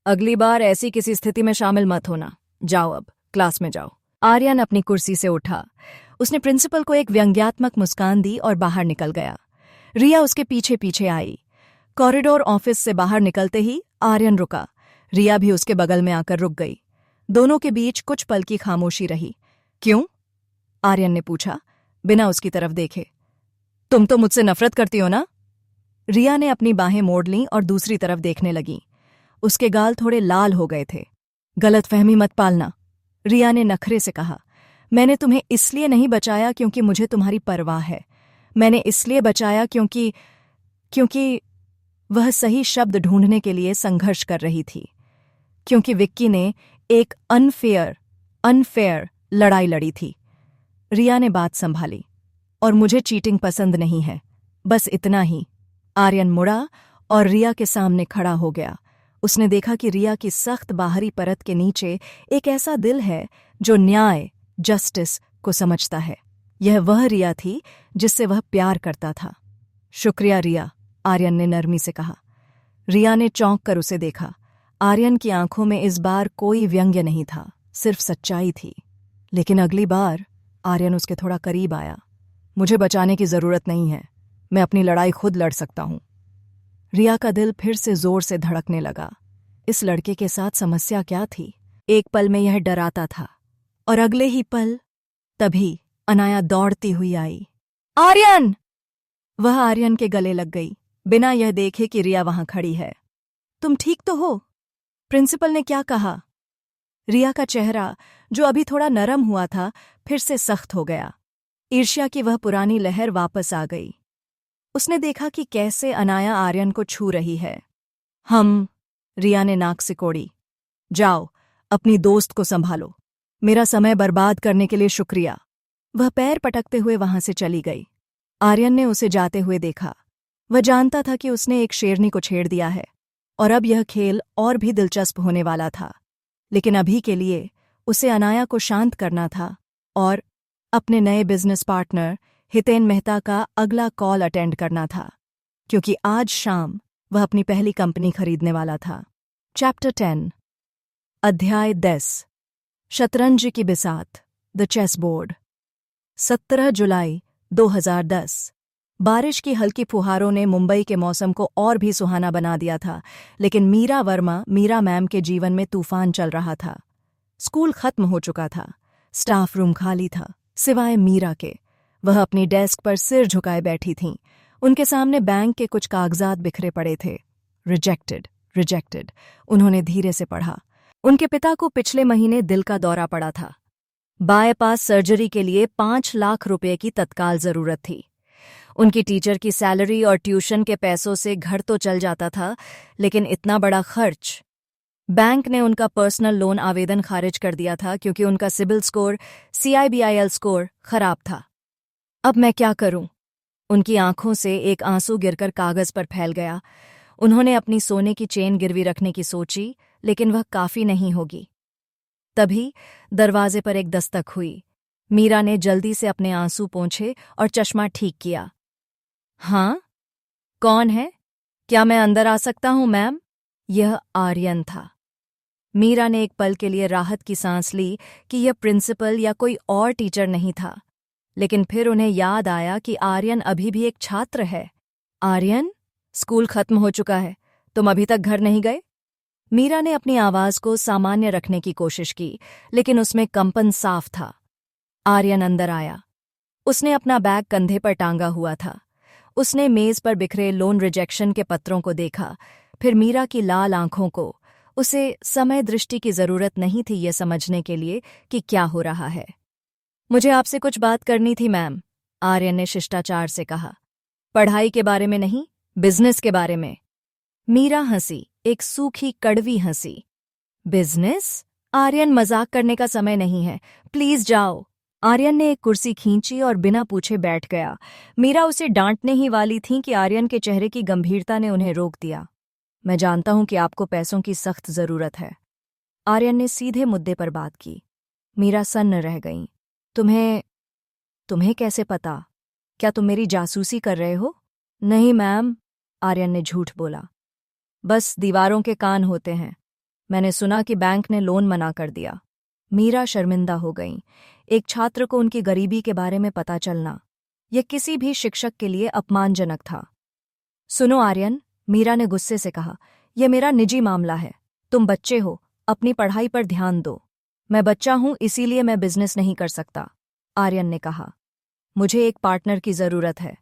अगली बार ऐसी किसी स्थिति में शामिल मत होना। जाओ, अब क्लास में जाओ। आर्यन अपनी कुर्सी से उठा। उसने प्रिंसिपल को एक व्यंग्यात्मक मुस्कान दी और बाहर निकल गया। रिया उसके पीछे पीछे आई। कॉरिडोर ऑफिस से बाहर निकलते ही आर्यन रुका। रिया भी उसके बगल में आकर रुक गई। दोनों के बीच कुछ पल की खामोशी रही। क्यों? आर्यन ने पूछा, बिना उसकी तरफ देखे। तुम तो मुझसे नफरत करती हो ना? रिया ने अपनी बाहें मोड़ लीं और दूसरी तरफ देखने लगी। उसके गाल थोड़े लाल हो गए थे। गलतफहमी मत पालना, रिया ने नखरे से कहा। मैंने तुम्हें इसलिए नहीं बचाया क्योंकि मुझे तुम्हारी परवाह है। मैंने इसलिए बचाया क्योंकि वह सही शब्द ढूंढने के लिए संघर्ष कर रही थी। क्योंकि विक्की ने एक अनफेयर लड़ाई लड़ी थी। रिया ने बात संभाली। और मुझे चीटिंग पसंद नहीं है, बस इतना ही। आर्यन मुड़ा और रिया के सामने खड़ा हो गया। उसने देखा कि रिया की सख्त बाहरी परत के नीचे एक ऐसा दिल है जो न्याय, जस्टिस को समझता है। यह वह रिया थी जिससे वह प्यार करता था। शुक्रिया रिया, आर्यन ने नरमी से कहा। रिया ने चौंक कर उसे देखा। आर्यन की आंखों में इस बार कोई व्यंग्य नहीं था, सिर्फ सच्चाई थी। लेकिन अगली बार आर्यन उसके थोड़ा करीब आया। मुझे बचाने की जरूरत नहीं है, मैं अपनी लड़ाई खुद लड़ सकता हूं। रिया का दिल फिर से जोर से धड़कने लगा। इस लड़के के साथ समस्या क्या थी? एक पल में यह डराता था, और अगले ही पल तभी अनाया दौड़ती हुई आई। आर्यन! वह आर्यन के गले लग गई, बिना यह देखे कि रिया वहां खड़ी है। तुम ठीक तो हो? प्रिंसिपल ने क्या कहा? रिया का चेहरा, जो अभी थोड़ा नरम हुआ था, फिर से सख्त हो गया। ईर्ष्या की वह पुरानी लहर वापस आ गई। उसने देखा कि कैसे अनाया आर्यन को छू रही है। रिया ने नाक सिकोड़ी। जाओ, अपनी दोस्त को संभालो। मेरा समय बर्बाद करने के लिए शुक्रिया। वह पैर पटकते हुए वहां से चली गई। आर्यन ने उसे जाते हुए देखा। वह जानता था कि उसने एक शेरनी को छेड़ दिया है और अब यह खेल और भी दिलचस्प होने वाला था, लेकिन अभी के लिए उसे अनाया को शांत करना था और अपने नए बिजनेस पार्टनर हितेन मेहता का अगला कॉल अटेंड करना था, क्योंकि आज शाम वह अपनी पहली कंपनी खरीदने वाला था। चैप्टर 10 अध्याय 10 शतरंज की बिसात द चेस बोर्ड। 17 जुलाई 2010। बारिश की हल्की फुहारों ने मुंबई के मौसम को और भी सुहाना बना दिया था, लेकिन मीरा मैम के जीवन में तूफान चल रहा था। स्कूल खत्म हो चुका था, स्टाफ रूम खाली था, सिवाय मीरा के। वह अपनी डेस्क पर सिर झुकाए बैठी थीं। उनके सामने बैंक के कुछ कागजात बिखरे पड़े थे। रिजेक्टेड, रिजेक्टेड, उन्होंने धीरे से पढ़ा। उनके पिता को पिछले महीने दिल का दौरा पड़ा था। बायपास सर्जरी के लिए 5 लाख रुपए की तत्काल जरूरत थी। उनकी टीचर की सैलरी और ट्यूशन के पैसों से घर तो चल जाता था, लेकिन इतना बड़ा खर्च। बैंक ने उनका पर्सनल लोन आवेदन खारिज कर दिया था क्योंकि उनका सिबिल स्कोर, CIBIL स्कोर, खराब था। अब मैं क्या करूं? उनकी आंखों से एक आंसू गिरकर कागज पर फैल गया। उन्होंने अपनी सोने की चेन गिरवी रखने की सोची, लेकिन वह काफी नहीं होगी। तभी दरवाजे पर एक दस्तक हुई। मीरा ने जल्दी से अपने आंसू पोंछे और चश्मा ठीक किया। हाँ, कौन है? क्या मैं अंदर आ सकता हूं मैम? यह आर्यन था। मीरा ने एक पल के लिए राहत की सांस ली कि यह प्रिंसिपल या कोई और टीचर नहीं था, लेकिन फिर उन्हें याद आया कि आर्यन अभी भी एक छात्र है। आर्यन, स्कूल खत्म हो चुका है, तुम अभी तक घर नहीं गए? मीरा ने अपनी आवाज को सामान्य रखने की कोशिश की, लेकिन उसमें कंपन साफ था। आर्यन अंदर आया। उसने अपना बैग कंधे पर टांगा हुआ था। उसने मेज पर बिखरे लोन रिजेक्शन के पत्रों को देखा, फिर मीरा की लाल आंखों को। उसे समय दृष्टि की जरूरत नहीं थी ये समझने के लिए कि क्या हो रहा है। मुझे आपसे कुछ बात करनी थी मैम, आर्यन ने शिष्टाचार से कहा। पढ़ाई के बारे में नहीं, बिजनेस के बारे में। मीरा हंसी, एक सूखी कड़वी हंसी। बिजनेस? आर्यन, मजाक करने का समय नहीं है, प्लीज जाओ। आर्यन ने एक कुर्सी खींची और बिना पूछे बैठ गया। मीरा उसे डांटने ही वाली थी कि आर्यन के चेहरे की गंभीरता ने उन्हें रोक दिया। मैं जानता हूं कि आपको पैसों की सख्त जरूरत है। आर्यन ने सीधे मुद्दे पर बात की। मीरा सन्न रह गई। तुम्हें कैसे पता? क्या तुम मेरी जासूसी कर रहे हो? नहीं मैम, आर्यन ने झूठ बोला। बस दीवारों के कान होते हैं। मैंने सुना कि बैंक ने लोन मना कर दिया। मीरा शर्मिंदा हो गई। एक छात्र को उनकी गरीबी के बारे में पता चलना, यह किसी भी शिक्षक के लिए अपमानजनक था। सुनो आर्यन, मीरा ने गुस्से से कहा, यह मेरा निजी मामला है। तुम बच्चे हो, अपनी पढ़ाई पर ध्यान दो। मैं बच्चा हूं, इसीलिए मैं बिजनेस नहीं कर सकता, आर्यन ने कहा। मुझे एक पार्टनर की जरूरत है,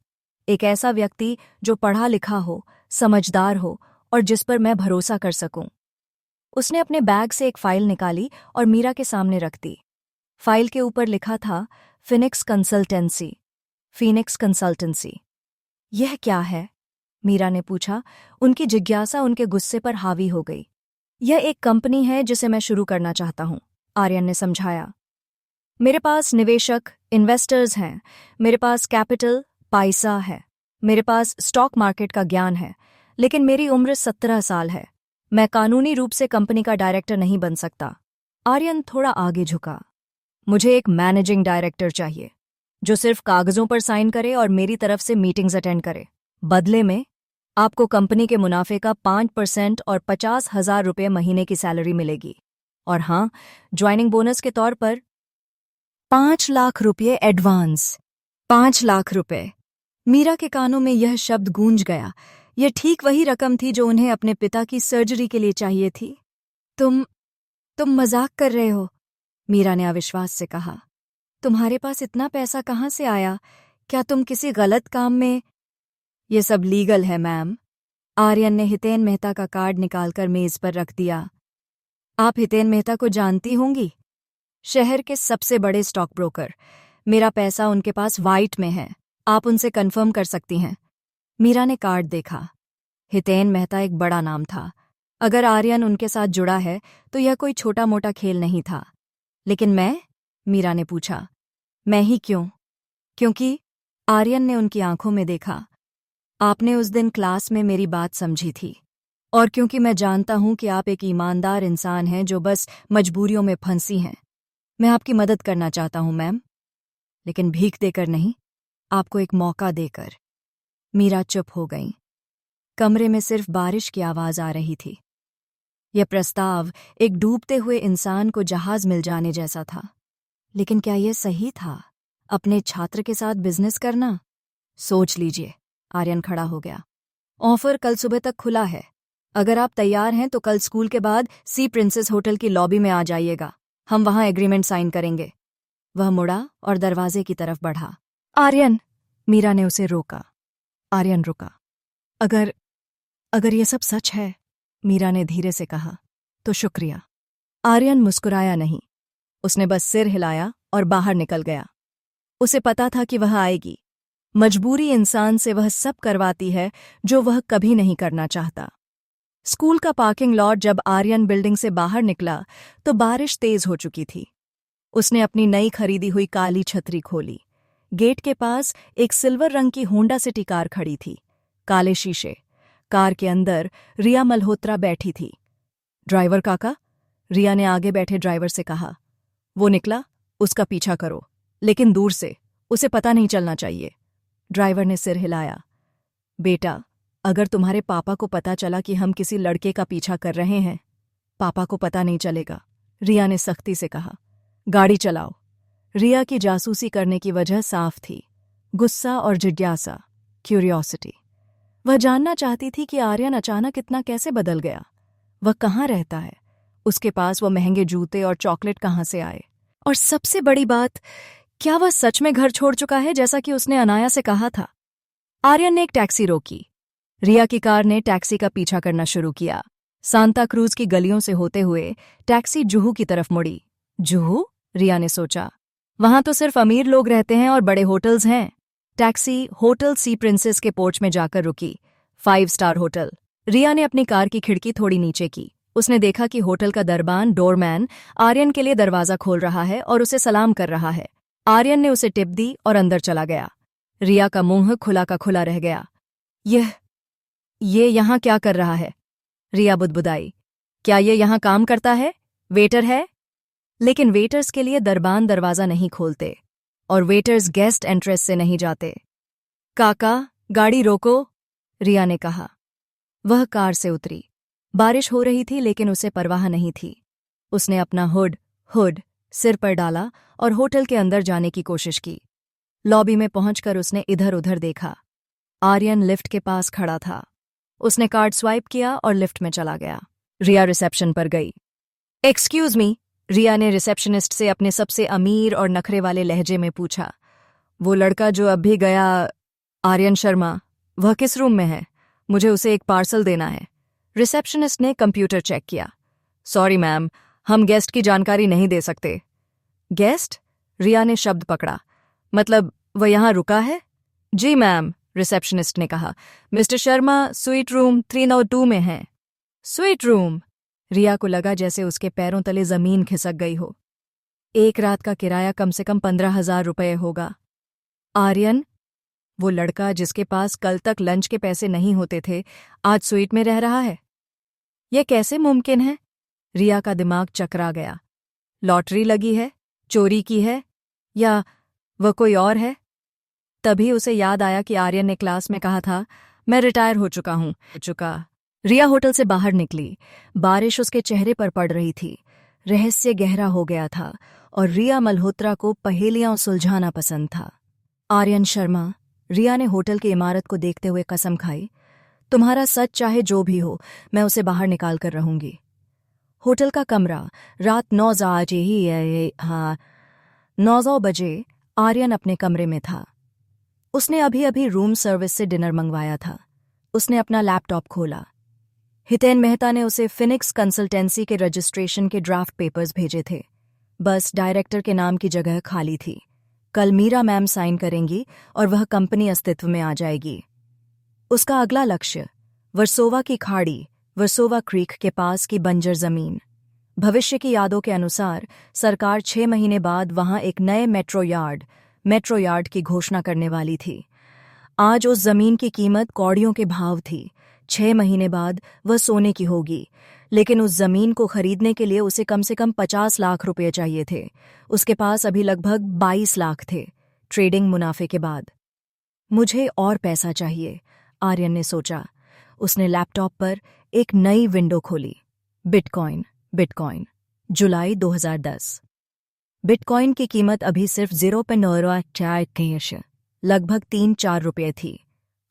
एक ऐसा व्यक्ति जो पढ़ा लिखा हो, समझदार हो और जिस पर मैं भरोसा कर सकूं। उसने अपने बैग से एक फाइल निकाली और मीरा के सामने रख दी। फाइल के ऊपर लिखा था फिनिक्स कंसल्टेंसी। Phoenix consultancy. यह क्या है? मीरा ने पूछा। उनकी जिज्ञासा उनके गुस्से पर हावी हो गई। यह एक कंपनी है जिसे मैं शुरू करना चाहता हूं, आर्यन ने समझाया। मेरे पास निवेशक, इन्वेस्टर्स हैं, मेरे पास कैपिटल, पैसा है, मेरे पास स्टॉक मार्केट का ज्ञान है, लेकिन मेरी उम्र 17 साल है। मैं कानूनी रूप से कंपनी का डायरेक्टर नहीं बन सकता। आर्यन थोड़ा आगे झुका। मुझे एक मैनेजिंग डायरेक्टर चाहिए, जो सिर्फ कागजों पर साइन करे और मेरी तरफ से मीटिंग्स अटेंड करे। बदले में आपको कंपनी के मुनाफे का 5% और 50,000 रुपये महीने की सैलरी मिलेगी। और हाँ, ज्वाइनिंग बोनस के तौर पर 5 लाख रुपये एडवांस। 5 लाख रुपये। मीरा के कानों में यह शब्द गूंज गया। यह ठीक वही रकम थी जो उन्हें अपने पिता की सर्जरी के लिए चाहिए थी। तुम मजाक कर रहे हो, मीरा ने अविश्वास से कहा। तुम्हारे पास इतना पैसा कहाँ से आया? क्या तुम किसी गलत काम में? ये सब लीगल है मैम। आर्यन ने हितेन मेहता का कार्ड निकालकर मेज पर रख दिया। आप हितेन मेहता को जानती होंगी? शहर के सबसे बड़े स्टॉक ब्रोकर। मेरा पैसा उनके पास वाइट में है, आप उनसे कंफर्म कर सकती हैं। मीरा ने कार्ड देखा। हितेन मेहता एक बड़ा नाम था। अगर आर्यन उनके साथ जुड़ा है तो यह कोई छोटा मोटा खेल नहीं था। लेकिन मैं? मीरा ने पूछा। मैं ही क्यों? क्योंकि आर्यन ने उनकी आंखों में देखा। आपने उस दिन क्लास में मेरी बात समझी थी, और क्योंकि मैं जानता हूं कि आप एक ईमानदार इंसान हैं जो बस मजबूरियों में फंसी हैं, मैं आपकी मदद करना चाहता हूं मैम, लेकिन भीख देकर नहीं, आपको एक मौका देकर। मीरा चुप हो गई। कमरे में सिर्फ बारिश की आवाज आ रही थी। यह प्रस्ताव एक डूबते हुए इंसान को जहाज मिल जाने जैसा था। लेकिन क्या यह सही था, अपने छात्र के साथ बिजनेस करना? सोच लीजिए। आर्यन खड़ा हो गया। ऑफर कल सुबह तक खुला है। अगर आप तैयार हैं तो कल स्कूल के बाद सी प्रिंसेस होटल की लॉबी में आ जाइएगा। हम वहां एग्रीमेंट साइन करेंगे। वह मुड़ा और दरवाजे की तरफ बढ़ा। आर्यन, मीरा ने उसे रोका। आर्यन रुका। अगर अगर यह सब सच है, मीरा ने धीरे से कहा, तो शुक्रिया। आर्यन मुस्कुराया नहीं। उसने बस सिर हिलाया और बाहर निकल गया। उसे पता था कि वह आएगी। मजबूरी इंसान से वह सब करवाती है जो वह कभी नहीं करना चाहता। स्कूल का पार्किंग लॉट जब आर्यन बिल्डिंग से बाहर निकला तो बारिश तेज हो चुकी थी। उसने अपनी नई खरीदी हुई काली छतरी खोली। गेट के पास एक सिल्वर रंग की होंडा सिटी कार खड़ी थी, काले शीशे। कार के अंदर रिया मल्होत्रा बैठी थी। ड्राइवर काका, रिया ने आगे बैठे ड्राइवर से कहा। वो निकला, उसका पीछा करो, लेकिन दूर से, उसे पता नहीं चलना चाहिए। ड्राइवर ने सिर हिलाया। बेटा, अगर तुम्हारे पापा को पता चला कि हम किसी लड़के का पीछा कर रहे हैं, पापा को पता नहीं चलेगा, रिया ने सख्ती से कहा। गाड़ी चलाओ। रिया की जासूसी करने की वजह साफ थी, गुस्सा और जिज्ञासा, क्यूरियोसिटी। वह जानना चाहती थी कि आर्यन अचानक इतना कैसे बदल गया। वह कहाँ रहता है, उसके पास वो महंगे जूते और चॉकलेट कहाँ से आए, और सबसे बड़ी बात, क्या वह सच में घर छोड़ चुका है जैसा कि उसने अनाया से कहा था। आर्यन ने एक टैक्सी रोकी। रिया की कार ने टैक्सी का पीछा करना शुरू किया। सांता क्रूज की गलियों से होते हुए टैक्सी जुहू की तरफ मुड़ी। जुहू? रिया ने सोचा। वहां तो सिर्फ अमीर लोग रहते हैं और बड़े होटल्स हैं। टैक्सी होटल सी प्रिंसेस के पोर्च में जाकर रुकी। 5 स्टार होटल। रिया ने अपनी कार की खिड़की थोड़ी नीचे की। उसने देखा कि होटल का दरबान डोरमैन आर्यन के लिए दरवाजा खोल रहा है और उसे सलाम कर रहा है। आर्यन ने उसे टिप दी और अंदर चला गया। रिया का मुंह खुला का खुला रह गया। ये यहां क्या कर रहा है? रिया बुदबुदाई। क्या ये यहां काम करता है? वेटर है? लेकिन वेटर्स के लिए दरबान दरवाजा नहीं खोलते, और वेटर्स गेस्ट एंट्रेस से नहीं जाते। काका, गाड़ी रोको, रिया ने कहा। वह कार से उतरी। बारिश हो रही थी लेकिन उसे परवाह नहीं थी। उसने अपना हुड सिर पर डाला और होटल के अंदर जाने की कोशिश की। लॉबी में पहुंचकर उसने इधर उधर देखा। आर्यन लिफ्ट के पास खड़ा था। उसने कार्ड स्वाइप किया और लिफ्ट में चला गया। रिया रिसेप्शन पर गई। एक्सक्यूज मी, रिया ने रिसेप्शनिस्ट से अपने सबसे अमीर और नखरे वाले लहजे में पूछा। वो लड़का जो अब भी गया, आर्यन शर्मा, वह किस रूम में है? मुझे उसे एक पार्सल देना है। रिसेप्शनिस्ट ने कंप्यूटर चेक किया। सॉरी मैम, हम गेस्ट की जानकारी नहीं दे सकते। गेस्ट? रिया ने शब्द पकड़ा। मतलब वह यहां रुका है? जी मैम, रिसेप्शनिस्ट ने कहा। मिस्टर शर्मा स्वीट रूम 302 में हैं। Suite room? रिया को लगा जैसे उसके पैरों तले जमीन खिसक गई हो। एक रात का किराया कम से कम 15,000 रुपये होगा। आर्यन, वो लड़का जिसके पास कल तक लंच के पैसे नहीं होते थे, आज स्वीट में रह रहा है? यह कैसे मुमकिन है? रिया का दिमाग चकरा गया। लॉटरी लगी है? चोरी की है? या वह कोई और है? तभी उसे याद आया कि आर्यन ने क्लास में कहा था, मैं रिटायर हो चुका हूं। रिया होटल से बाहर निकली। बारिश उसके चेहरे पर पड़ रही थी। रहस्य गहरा हो गया था और रिया मल्होत्रा को पहेलियां सुलझाना पसंद था। आर्यन शर्मा, रिया ने होटल की इमारत को देखते हुए कसम खाई, तुम्हारा सच चाहे जो भी हो, मैं उसे बाहर निकाल कर रहूंगी। होटल का कमरा। रात 9 बजे आर्यन अपने कमरे में था। उसने अभी अभी रूम सर्विस से डिनर मंगवाया था। उसने अपना लैपटॉप खोला। हितेन मेहता ने उसे फिनिक्स कंसल्टेंसी के रजिस्ट्रेशन के ड्राफ्ट पेपर्स भेजे थे। बस डायरेक्टर के नाम की जगह खाली थी। कल मीरा मैम साइन करेंगी और वह कंपनी अस्तित्व में आ जाएगी। उसका अगला लक्ष्य वर्सोवा की खाड़ी, वर्सोवा क्रीक के पास की बंजर जमीन। भविष्य की यादों के अनुसार सरकार 6 महीने बाद वहां एक नए मेट्रो यार्ड की घोषणा करने वाली थी। आज उस जमीन की कीमत कौड़ियों के भाव थी। 6 महीने बाद वह सोने की होगी, लेकिन उस जमीन को खरीदने के लिए उसे कम से कम 50 लाख रुपए चाहिए थे। उसके पास अभी लगभग 22 लाख थे, ट्रेडिंग मुनाफे के बाद। मुझे और पैसा चाहिए, आर्यन ने सोचा। उसने लैपटॉप पर एक नई विंडो खोली। बिटकॉइन, बिटकॉइन, जुलाई 2010। बिटकॉइन की कीमत अभी सिर्फ 0.4 लगभग 3-4 रुपये थी।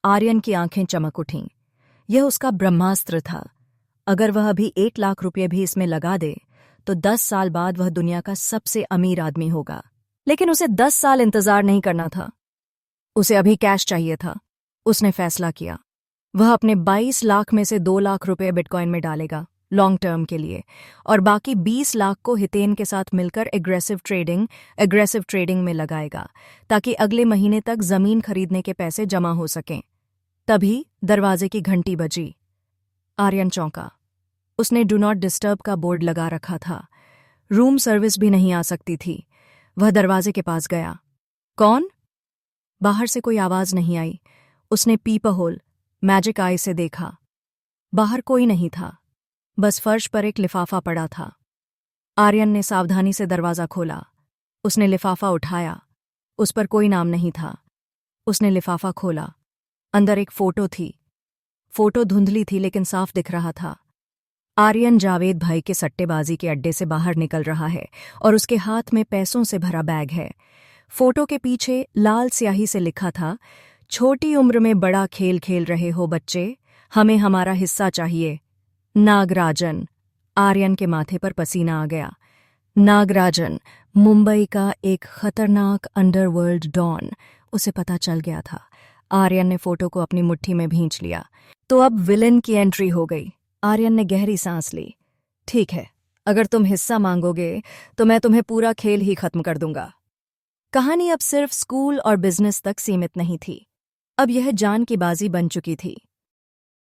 आर्यन की आंखें चमक उठीं। यह उसका ब्रह्मास्त्र था। अगर वह अभी 1 लाख रुपये भी इसमें लगा दे तो 10 साल बाद वह दुनिया का सबसे अमीर आदमी होगा। लेकिन उसे 10 साल इंतजार नहीं करना था। उसे अभी कैश चाहिए था। उसने फैसला किया, वह अपने 22 लाख में से 2 लाख रुपए बिटकॉइन में डालेगा लॉन्ग टर्म के लिए, और बाकी 20 लाख को हितेन के साथ मिलकर एग्रेसिव ट्रेडिंग में लगाएगा, ताकि अगले महीने तक जमीन खरीदने के पैसे जमा हो सकें। तभी दरवाजे की घंटी बजी। आर्यन चौंका। उसने डू नॉट डिस्टर्ब का बोर्ड लगा रखा था। रूम सर्विस भी नहीं आ सकती थी। वह दरवाजे के पास गया। कौन? बाहर से कोई आवाज नहीं आई। उसने पीपर होल मैजिक आई से देखा। बाहर कोई नहीं था, बस फर्श पर एक लिफाफा पड़ा था। आर्यन ने सावधानी से दरवाजा खोला। उसने लिफाफा उठाया। उस पर कोई नाम नहीं था। उसने लिफाफा खोला। अंदर एक फोटो थी। फोटो धुंधली थी लेकिन साफ दिख रहा था। आर्यन जावेद भाई के सट्टेबाजी के अड्डे से बाहर निकल रहा है और उसके हाथ में पैसों से भरा बैग है। फोटो के पीछे लाल स्याही से लिखा था, छोटी उम्र में बड़ा खेल खेल रहे हो बच्चे, हमें हमारा हिस्सा चाहिए। नागराजन। आर्यन के माथे पर पसीना आ गया। नागराजन, मुंबई का एक खतरनाक अंडरवर्ल्ड डॉन। उसे पता चल गया था। आर्यन ने फोटो को अपनी मुट्ठी में भींच लिया। तो अब विलेन की एंट्री हो गई। आर्यन ने गहरी सांस ली। ठीक है, अगर तुम हिस्सा मांगोगे तो मैं तुम्हें पूरा खेल ही खत्म कर दूंगा। कहानी अब सिर्फ स्कूल और बिजनेस तक सीमित नहीं थी। अब यह जान की बाजी बन चुकी थी।